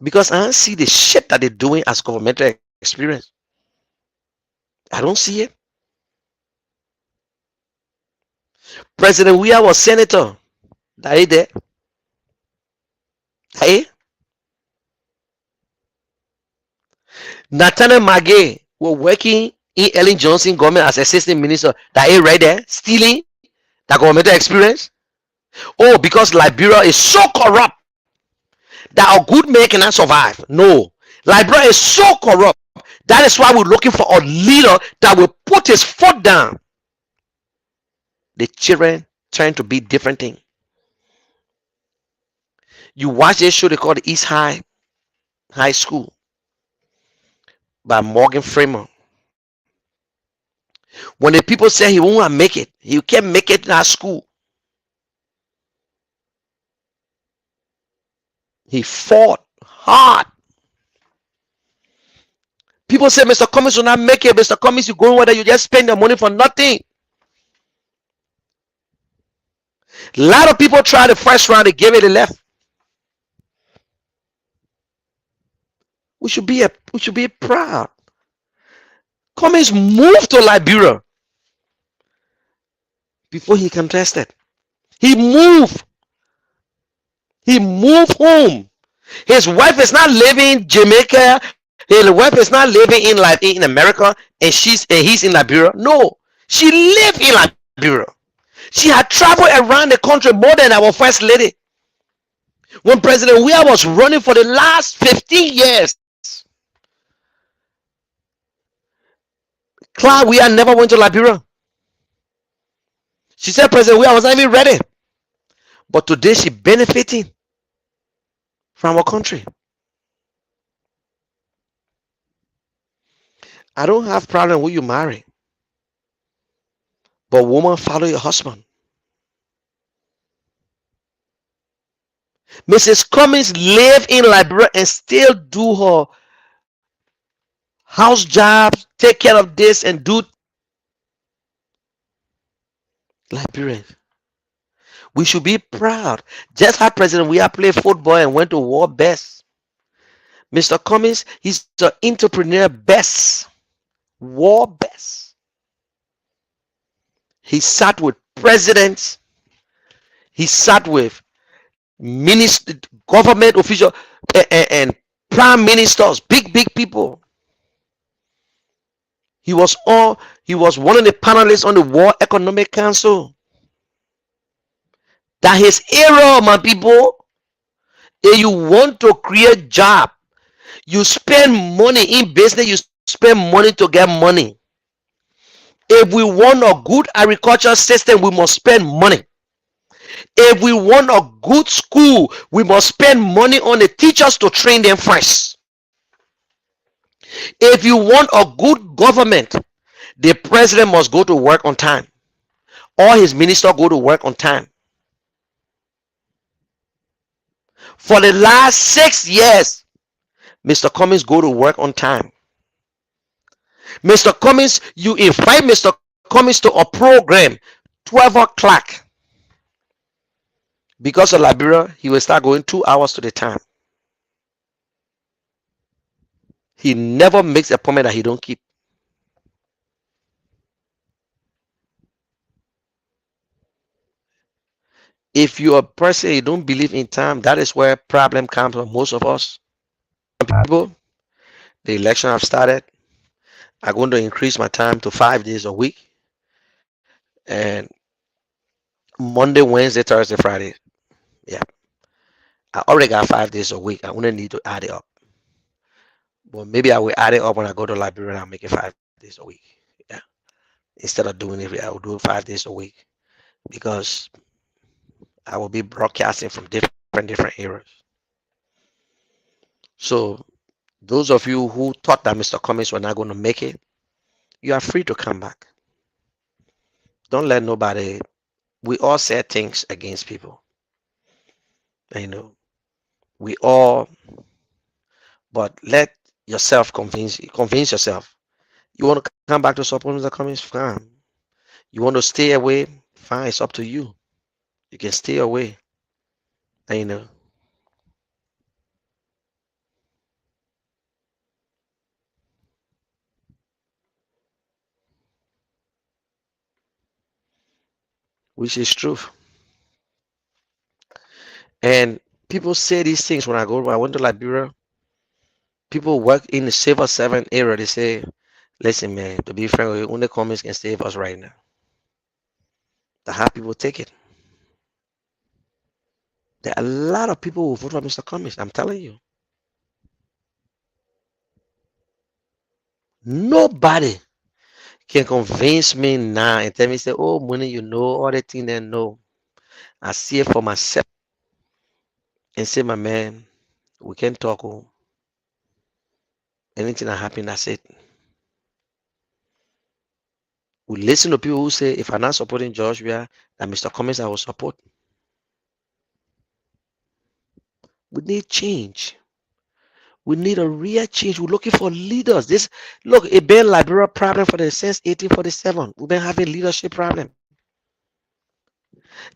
Because I don't see the shit that they're doing as governmental experience. I don't see it. President Weah was senator. That ain't there. Hey? Nathaniel Magay was working in Ellen Johnson government as assistant minister. That ain't right there. Stealing that governmental experience. Oh, because Liberia is so corrupt that a good man cannot survive. No. Liberia is so corrupt. That is why we're looking for a leader that will put his foot down. The children trying to be different things. You watch this show they call the East High School by Morgan Freeman. When the people say he won't make it, he can't make it in that school. He fought hard. People say Mr. Cummings will not make it. Mr. Cummings, you going whether you just spend your money for nothing. A lot of people tried the first round, they gave it, they left. We should be proud. Cummings moved to Liberia before he contested. He moved. He moved home. His wife is not living in Jamaica. His wife is not living in America, and he's in Liberia. No, she lived in Liberia. She had traveled around the country more than our first lady. When President Weah was running for the last 15 years, Clyde Weah never went to Liberia. She said President Weah was not even ready. But today she benefiting from our country. I don't have problem with you marry. But woman, follow your husband. Mrs. Cummings live in Liberia and still do her house jobs, take care of this and do Liberians. We should be proud. Just how President Weah played football and went to war best. Mr. Cummings, he's the entrepreneur best. War best. He sat with presidents. He sat with minister, government officials, and prime ministers, big people. He was one of the panelists on the World Economic Council. That his era, my people. If you want to create job, you spend money in business, you spend money to get money. If we want a good agriculture system, we must spend money. If we want a good school, we must spend money on the teachers to train them first. If you want a good government, the president must go to work on time. All his ministers go to work on time. For the last 6 years, Mr. Cummings go to work on time. Mr. Cummings, you invite Mr. Cummings to a program, 12 o'clock. Because of Liberia, he will start going 2 hours to the time. He never makes a appointment that he don't keep. If you're a person you don't believe in time, that is where problem comes for most of us. People, the election have started. I'm going to increase my time to 5 days a week, and Monday, Wednesday, Thursday, Friday. Yeah, I already got 5 days a week. I only need to add it up. Well, maybe I will add it up when I go to library and I'll make it 5 days a week. Yeah. Instead of doing it, I will do it 5 days a week because I will be broadcasting from different areas. So those of you who thought that Mr. Cummings were not going to make it, you are free to come back. Don't let nobody. We all say things against people. You know, we all. But let yourself convince yourself. You want to come back to support Mr. Cummings? Fine. You want to stay away? Fine. It's up to you. You can stay away. You know, which is true. And people say these things when I went to Liberia. People work in the civil servant area. They say, listen, man, to be frank with you, only Cummings can save us right now. The how people take it. There are a lot of people who vote for Mr. Cummings. I'm telling you. Nobody can convince me now and tell me, say, oh, money, you know, all the things they know. I see it for myself and say, my man, we can talk. Oh, anything that happen, that's it. We listen to people who say, if I'm not supporting Joshua, that Mr. Cummings I will support. We need change. We need a real change. We're looking for leaders. This look, it been Liberia problem for the since 1847. We've been having leadership problem.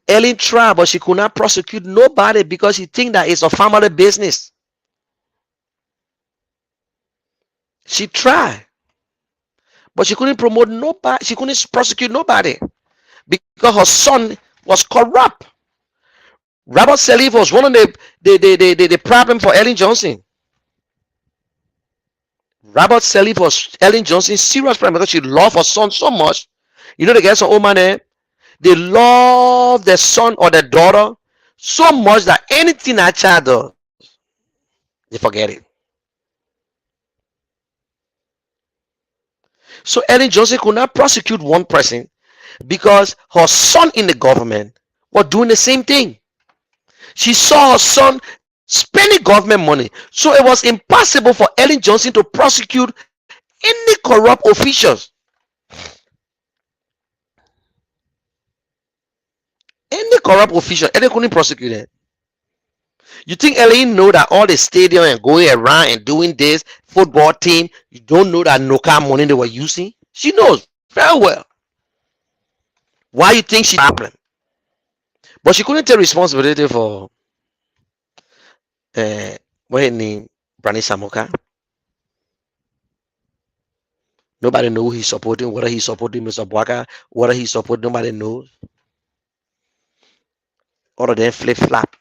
Ellen tried, but she could not prosecute nobody because she think that it's a family business. She tried, but she couldn't promote nobody. She couldn't prosecute nobody because her son was corrupt. Robert Sirleaf was one of the problem for Ellen Johnson. Robert Sirleaf was Ellen Johnson's serious problem because she loved her son so much. You know the guys some old man there? They love their son or their daughter so much that anything that child does, they forget it. So Ellen Johnson could not prosecute one person because her son in the government was doing the same thing. She saw her son spending government money. So it was impossible for Ellen Johnson to prosecute any corrupt officials. Any corrupt official, Ellen couldn't prosecute it. You think Ellen know that all the stadium and going around and doing this football team, you don't know that no car money they were using? She knows very well. Why you think she problem? But she couldn't take responsibility for what her name, Brani Samoka. Nobody know who he's supporting, whether he's supporting Mr. Bwaka, whether he's supporting, nobody knows. All of them flip flap.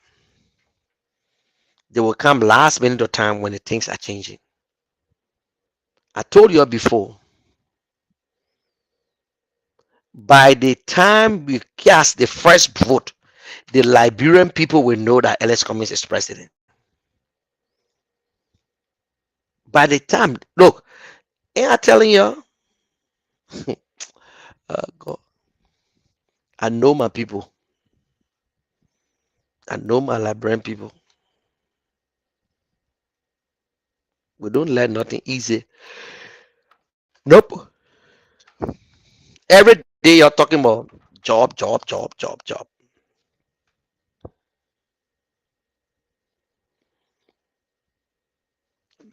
They will come last minute of time when the things are changing. I told you before, by the time we cast the first vote, the Liberian people will know that Alex Cummings is president. By the time, look, ain't I telling you? God, I know my people. I know my Liberian people. We don't let nothing easy. Nope. Every day you're talking about job, job, job, job, job.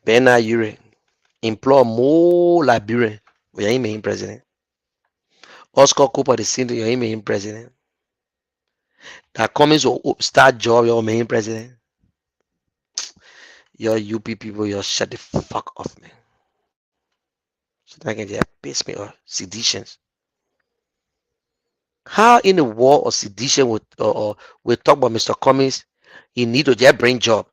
Bena Yure employ more Liberian. We are main president. Oscar Cooper, the senior, you're main president. That Cummings will start job, your main president. Your UP people, you shut the fuck off, man. So that can just piss me off. Seditions. How in the war of sedition or we talk about Mr. Cummings, he need to just bring job.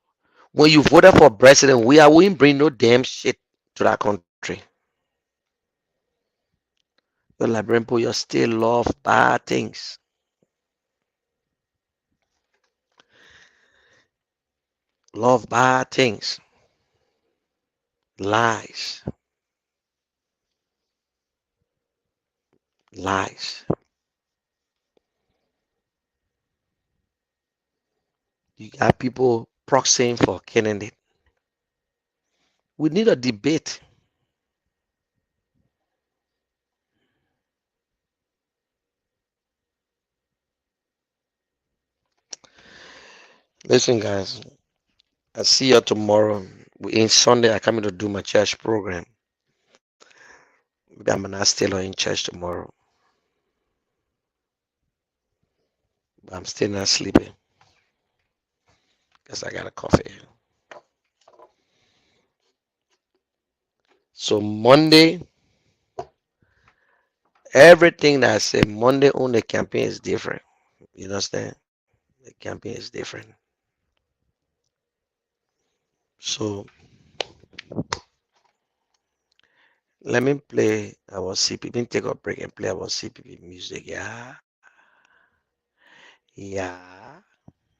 When you voted for president, we ain't bring no damn shit to that country. Your Liberian people, you still love bad things. Love bad things. Lies. Lies. You got people proxying for candidate. We need a debate. Listen, guys, I see you tomorrow. In Sunday, I coming to do my church program. I'm not still in church tomorrow. But I'm still not sleeping because I got a coffee. So Monday, everything that I say Monday on the campaign is different. You understand? The campaign is different. So let me play our CPP. Take a break and play our CPP music. Yeah. Yeah.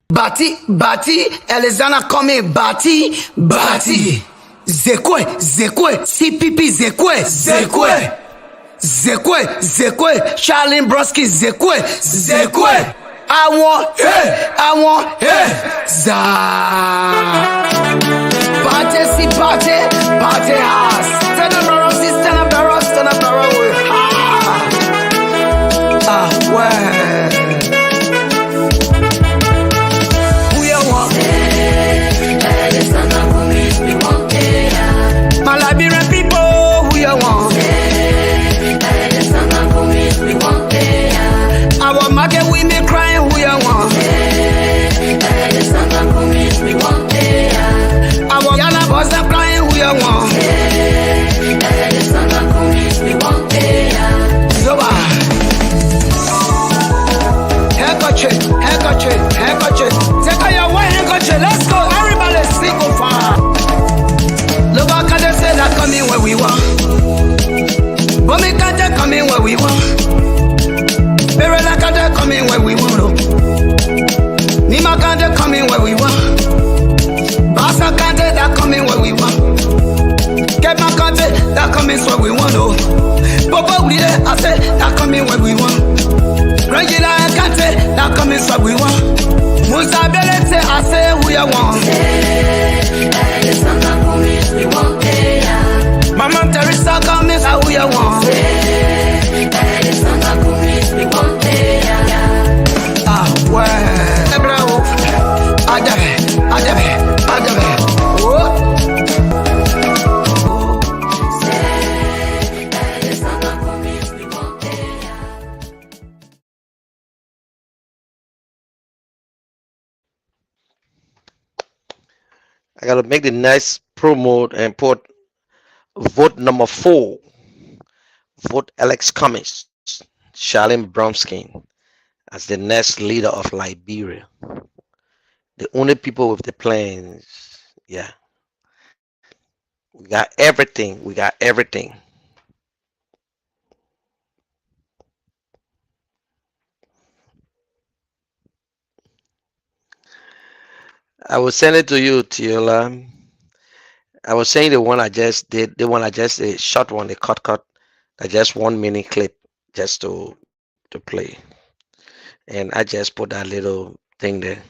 Bati, Bati, Elizana coming, Bati, Bati. Zekwe, Zekwe, CPP Zekwe, Zekwe. Zekwe, Zekwe, Charlie Brumskine Zekwe, Zekwe. I want, hey, za. Party, si party, party house. Stand up, brother, stand up, brother, stand up, brother. Well. My Liberian people, who you want? Our market women crying, who you want? Our Yana boys are crying, who you want? Zoba. Handkerchief. Take out your white handkerchief. Let's go, everybody, sing go far. Look back at the say that coming where we want. But me can't coming where we want. Baby, like I coming where we want. Nima can't coming where we want. Basa can't that coming where we want. Get my can't that coming where we want. Papa, we there, I say that coming where we want. Regular can't that coming where we want. Musa Bele say, I say who you want. Mama Teresa coming, say who you want. Well, bravo. Adabe. Oh. I gotta make the nice promo and put vote number 4. Vote Alex Cummings, Charlie Brumskine as the next leader of Liberia. The only people with the plans. Yeah. We got everything. I will send it to you, Tiola. I was saying the one I just did, the short one, the cut, just 1 minute clip just to play. And I just put that little thing there.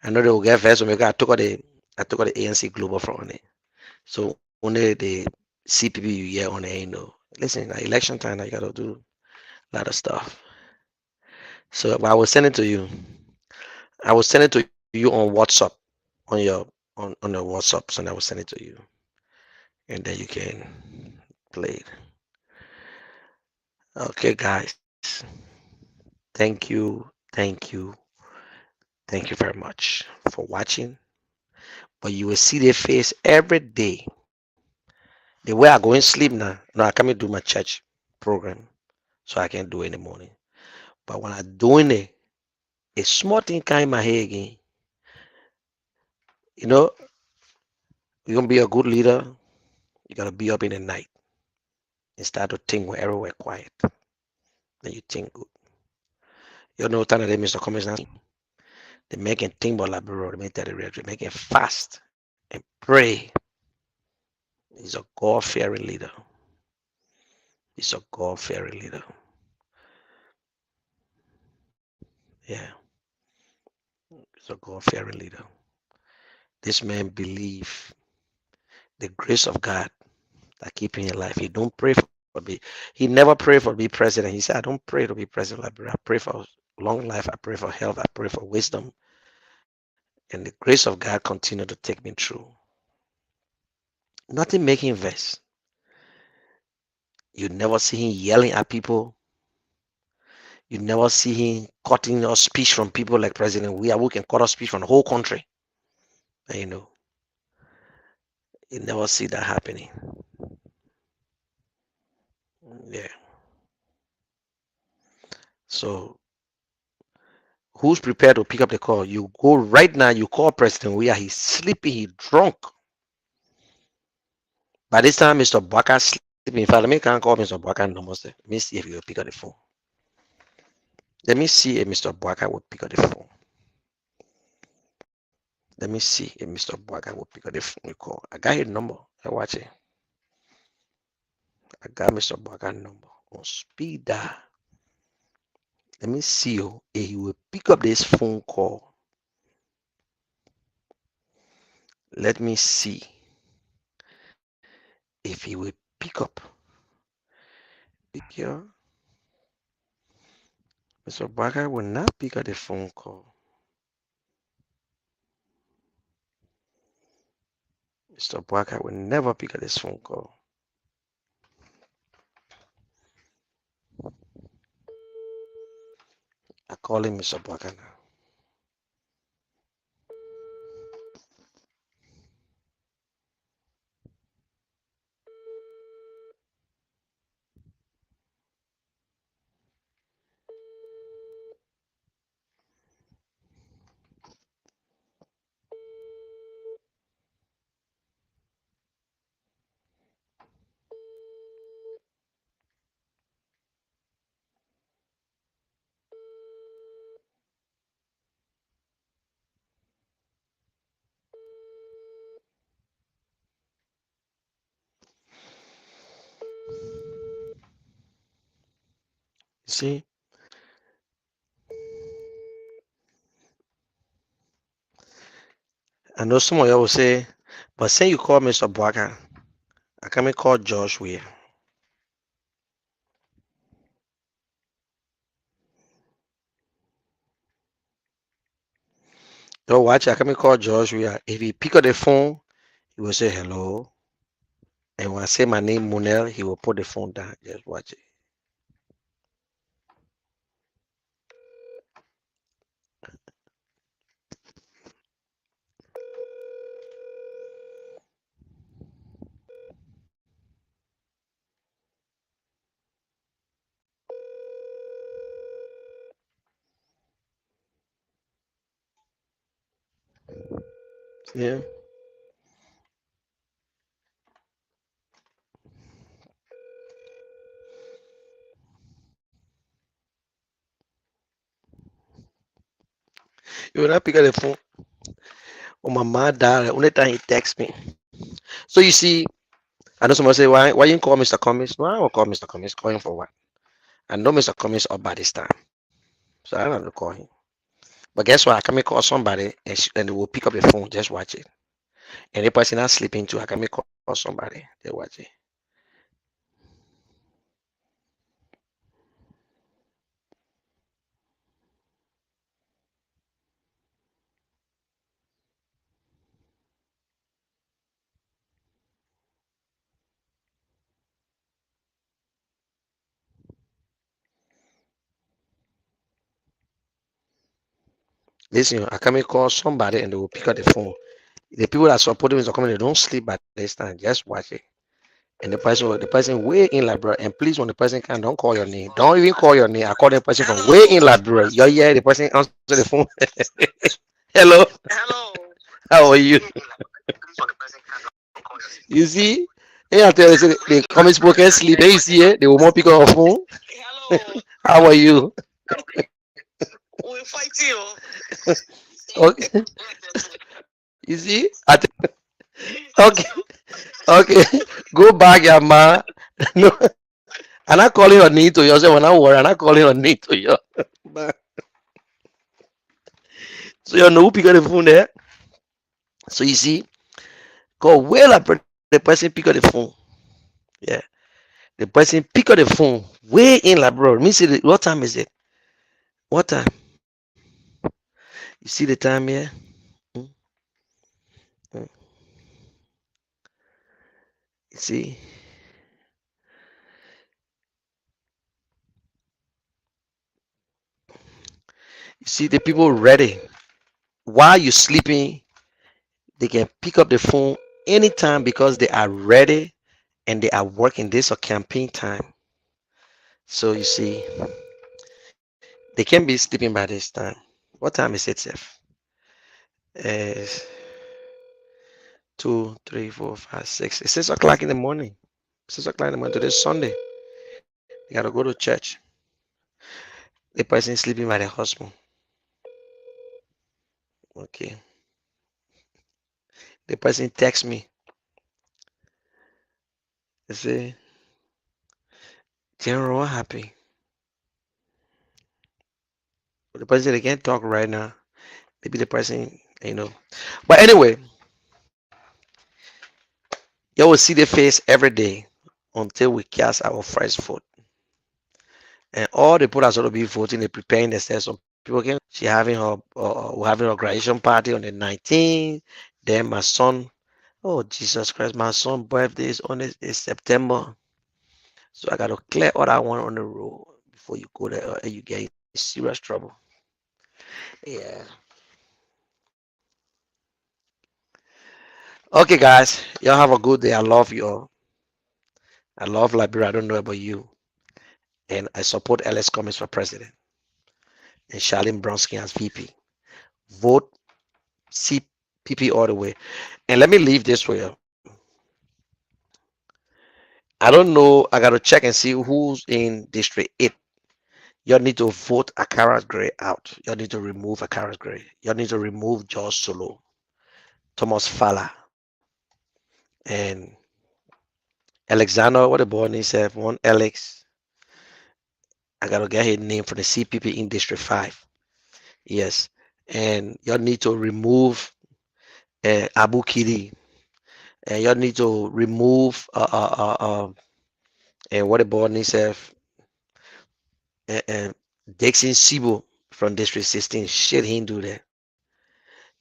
I know they will get first because I took out the ANC Global from it. So only the CPP you hear on it, listen, like election time, I gotta do a lot of stuff. So I will send it to you. I will send it to you on WhatsApp, on your WhatsApp. So I will send it to you, and then you can play it. Okay, guys. Thank you very much for watching. But you will see their face every day. The way I go and sleep now, I come and do my church program, so I can do it in the morning. But when I'm doing it, a small thing come in my head again. You know, you're gonna be a good leader. You gotta be up in the night and start to think when everywhere quiet. Then you think good. You know, time that they Mr. Cummings now, they making think about like bro, they make that they making fast and pray. He's a God-fearing leader. He's a God-fearing leader. Yeah, he's a God-fearing leader. This man believe the grace of God that keep him alive. He don't pray for me. He never prayed for to be president. He said, I don't pray to be president. Like, I pray for long life. I pray for health. I pray for wisdom. And the grace of God continue to take me through. Nothing making verse. You never see him yelling at people. You never see him cutting a speech from people like President. We can cut a speech from the whole country. And you never see that happening. Yeah. So who's prepared to pick up the call? You go right now, you call President Weah, he's sleeping, he's drunk. By this time, Mr. Baka sleeping. In fact, let me call Mr. Baka number. Let me see if he will pick up the phone. Let me see if Mr. Baka will pick up the phone. Let me see if Mr. Baka will pick up the phone call. I got his number. I watch it. I got Mr. Baka number on speed dial. Let me see if he will pick up this phone call. Let me see if he will pick up. Here. Mr. Baka will not pick up the phone call. Mr. Baka will never pick up this phone call. I call him Mr. Baka now. You see? I know some of you will say, but say you call Mr. Baka, I can call Josh Weah. Don't watch it. I can call Josh Weah. If he pick up the phone, he will say hello. And when I say my name, Munel, he will put the phone down. Just watch it. Yeah. You will not pick up the phone. Oh, my mom died. The only time he texts me. So you see, I know someone say, why you call Mr. Cummings? No, I won't call Mr. Cummings. Call him for what? I know Mr. Cummings up by this time. So I don't have to call him. But guess what? I can call somebody and they will pick up the phone. Just watch it. And the person not sleeping too, I can call somebody. They watch it. Listen, I can call somebody and they will pick up the phone. The people that support Mr. Cummings, they don't sleep by this time. Just watch it. And the person way in Liberia. And please, when the person can, don't call your name. Don't even call your name. I call the person from way in Liberia. Yeah, the person answer the phone. Hello, how are you? You see? Yeah, I tell you, say they come and spoke and sleep. Then you see it, they will more pick up a phone. How are you? Okay. You see? Okay, okay. Go back, your man. No, I'm not calling your name to you. So when I worry, I'm not calling your name to you. But- So you know who pick up the phone there? So you see, go well up the person pick up the phone. Yeah. The person pick up the phone way in like bro. Me see what time is it? What time? You see the time here? Mm, mm. You see? You see the people ready. While you sleeping, they can pick up the phone anytime because they are ready and they are working. This or campaign time. So you see, they can be sleeping by this time. What time is it, Seth? Uh, 2, 3, 4, 5, 6. It's 6 o'clock in the morning. 6 o'clock in the morning. Today's Sunday. You gotta go to church. The person is sleeping by the husband. Okay. The person texts me. They say, General, what happened? The person said they can't talk right now. Maybe the person. But anyway, you will see the face every day until we cast our first vote. And all the people that's going to be voting, they're preparing themselves. Some people can. She having her, we're having a graduation party on the 19th. Then my son, oh Jesus Christ, my son's birthday is September. So I got to clear all that one on the road before you go there and you get in serious trouble. Yeah. Okay, guys. Y'all have a good day. I love you all. I love Liberia. I don't know about you. And I support LS Cummings for president and Charlene Brumskine as VP. Vote CPP all the way. And let me leave this way. I don't know. I got to check and see who's in District 8. You need to vote Akara Gray out. You need to remove Akara Gray. You need to remove George Solo, Thomas Fowler, and Alexander. What the boy needs to have one Alex. I got to get his name from the CPP in District 5. Yes. And you need to remove Abu Kidi. And you need to remove and what the board needs to have Dixon Sibo from District 16. Shit, he didn't do that.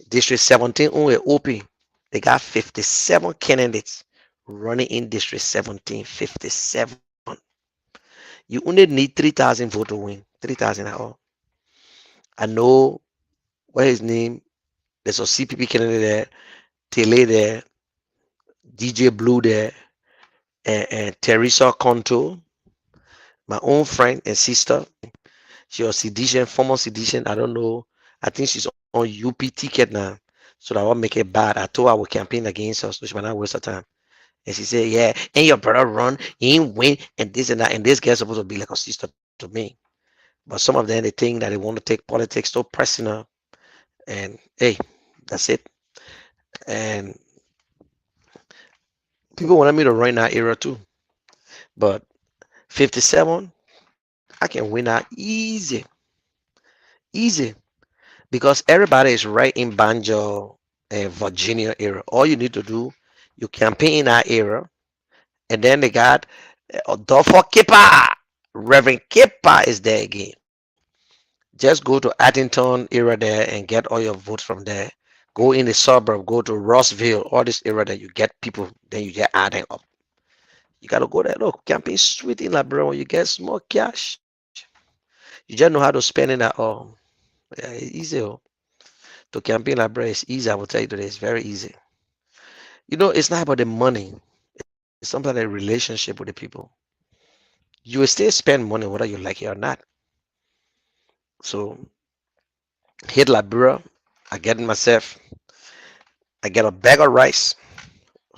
District 17 only open. They got 57 candidates running in District 17. 57. You only need 3,000 votes to win. 3,000 at all. I know what his name. There's a CPP candidate there, Tele there, DJ Blue there, and Teresa Conto, my own friend and sister. She was sedition, former sedition. I don't know. I think she's on UP ticket now. So that won't make it bad. I told her I would campaign against her, so she might not waste her time. And she said, yeah, and your brother run, he ain't win, and this and that. And this girl's supposed to be like a sister to me. But some of them, they think that they want to take politics so personal. And hey, that's it. And people wanted me to run that era too. But 57, I can win that easy. Easy. Because everybody is right in Banjo and Virginia area. All you need to do, you campaign in that area, and then they got Adolfo Kippa. Reverend Kippa is there again. Just go to Addington area there and get all your votes from there. Go in the suburb, go to Rossville, all this area that you get people, then you get adding up. You gotta go there. Look, campaign sweet in Liberia when you get small cash. You just know how to spend it at all. Yeah, it's easy. To campaign Liberia is easy. I will tell you today, it's very easy. It's not about the money. It's something like a relationship with the people. You will still spend money whether you like it or not. So hit Liberia, I get myself, I get a bag of rice,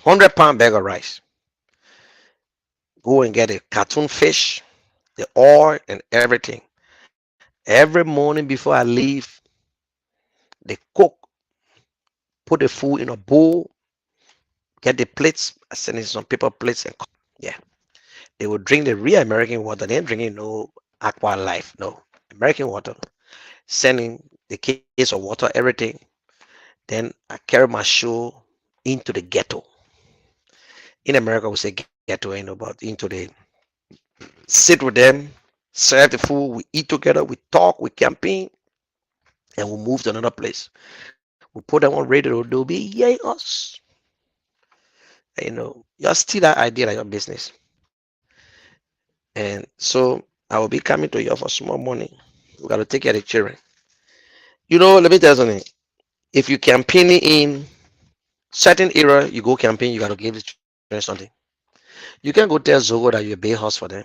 100 pound bag of rice. Go and get a cartoon fish, the oil and everything. Every morning before I leave, they cook, put the food in a bowl, get the plates, I send in some paper plates and yeah. They will drink the real American water. They ain't drinking no aqua life, no. American water. Sending the case of water, everything. Then I carry my shoe into the ghetto. In America, we say ghetto, ain't know, but into the sit with them, serve the food, we eat together, we talk, we campaign, and we move to another place. We put them on radio, they'll be yay us. And, you steal that idea like your business. And so I will be coming to you for small money. We got to take care of the children. Let me tell you something. If you campaigning in certain area, you go campaign, you got to give the children something. You can't go tell Zogo that you're a big house for them.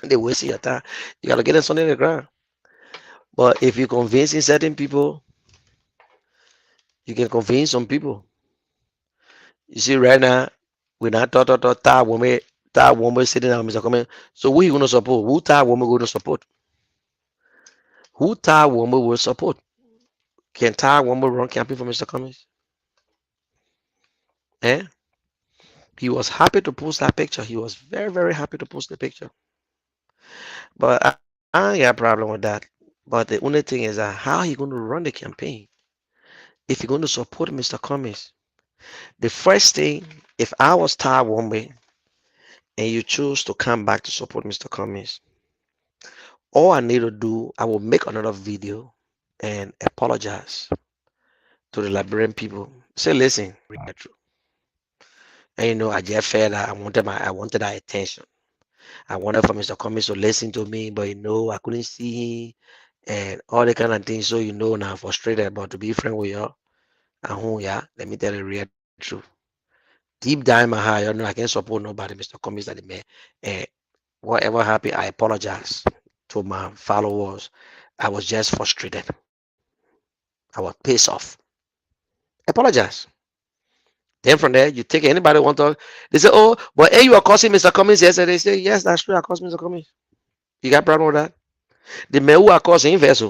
They waste your time. You got to get them something in the ground. But if you convincing certain people, you can convince some people. You see, right now, we're not tired woman sitting down, Mr. Cummings. So who you gonna support? Who tired woman gonna support? Who tired woman will support? Can tired woman run campaign for Mr. Cummings? Eh? He was happy to post that picture. He was very, very happy to post the picture. But I ain't got a problem with that. But the only thing is that how he going to run the campaign if you're going to support Mr. Cummings. The first thing, if I was tired woman and you choose to come back to support Mr. Cummings, all I need to do, I will make another video and apologize to the Liberian people. Say, listen, and I just felt that I wanted that attention. I wanted for Mr. Cummings to listen to me, but I couldn't see him and all the kind of things. So now I'm frustrated about to be friend with you. And yeah, let me tell you the real truth. Deep down in my heart, I can't support nobody, Mr. Cummings, that the man. And whatever happened, I apologize to my followers. I was just frustrated. I was pissed off. Apologize. Then from there, you take anybody want to. They say, oh, but hey, you are causing Mr. Cummings yesterday. They say, yes, that's true. I caused Mr. Cummings. You got problem with that? The man who are causing invest.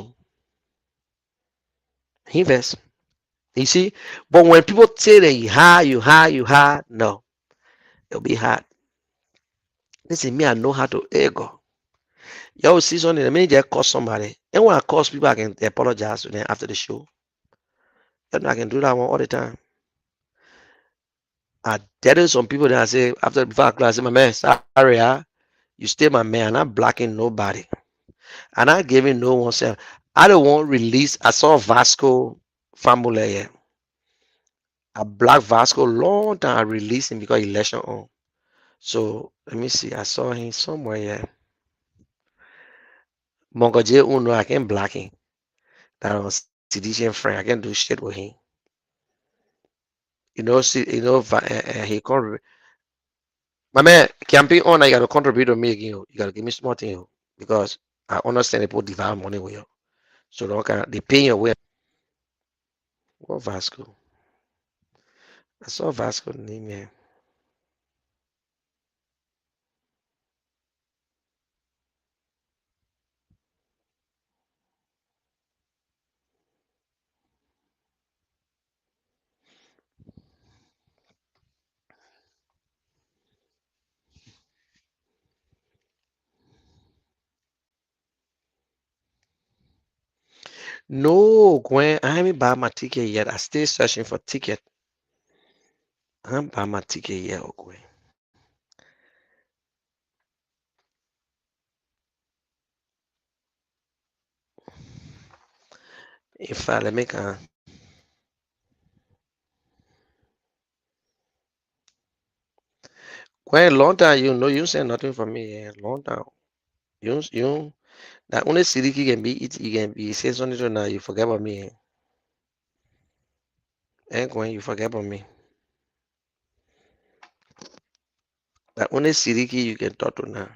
He invest. You see? But when people say that you high, no, it'll be hard. Listen, me, I know how to ego. You will see something, the minute you cause somebody, and when I cause people, I can apologize to them after the show. I can do that one all the time. There is some people that I say, before I class, I say, my man, sorry, you stay my man, I'm not blocking nobody. I'm not giving no one self. I don't want release. I saw Vasco family here. I blocked Vasco long time. I released him because election on. So let me see. I saw him somewhere here. Mongo J Uno, I can block him. That was Sidician friend. I can do shit with him. See, he can't. My man, campaign on, you got to contribute to me again. You got to give me small thing because I understand they put divine money with you. So they pay your way. What Vasco? I saw Vasco name here. No, Gwen, I haven't bought my ticket yet. I still searching for ticket. I haven't bought my ticket yet, Gwen. In fact, let me Gwen, long time you say nothing for me. Yeah, long time. You that only Sidiki can be it. You can be say something to now. You forget about me. Gwen, you forget about me. Only Siriki you can talk to now.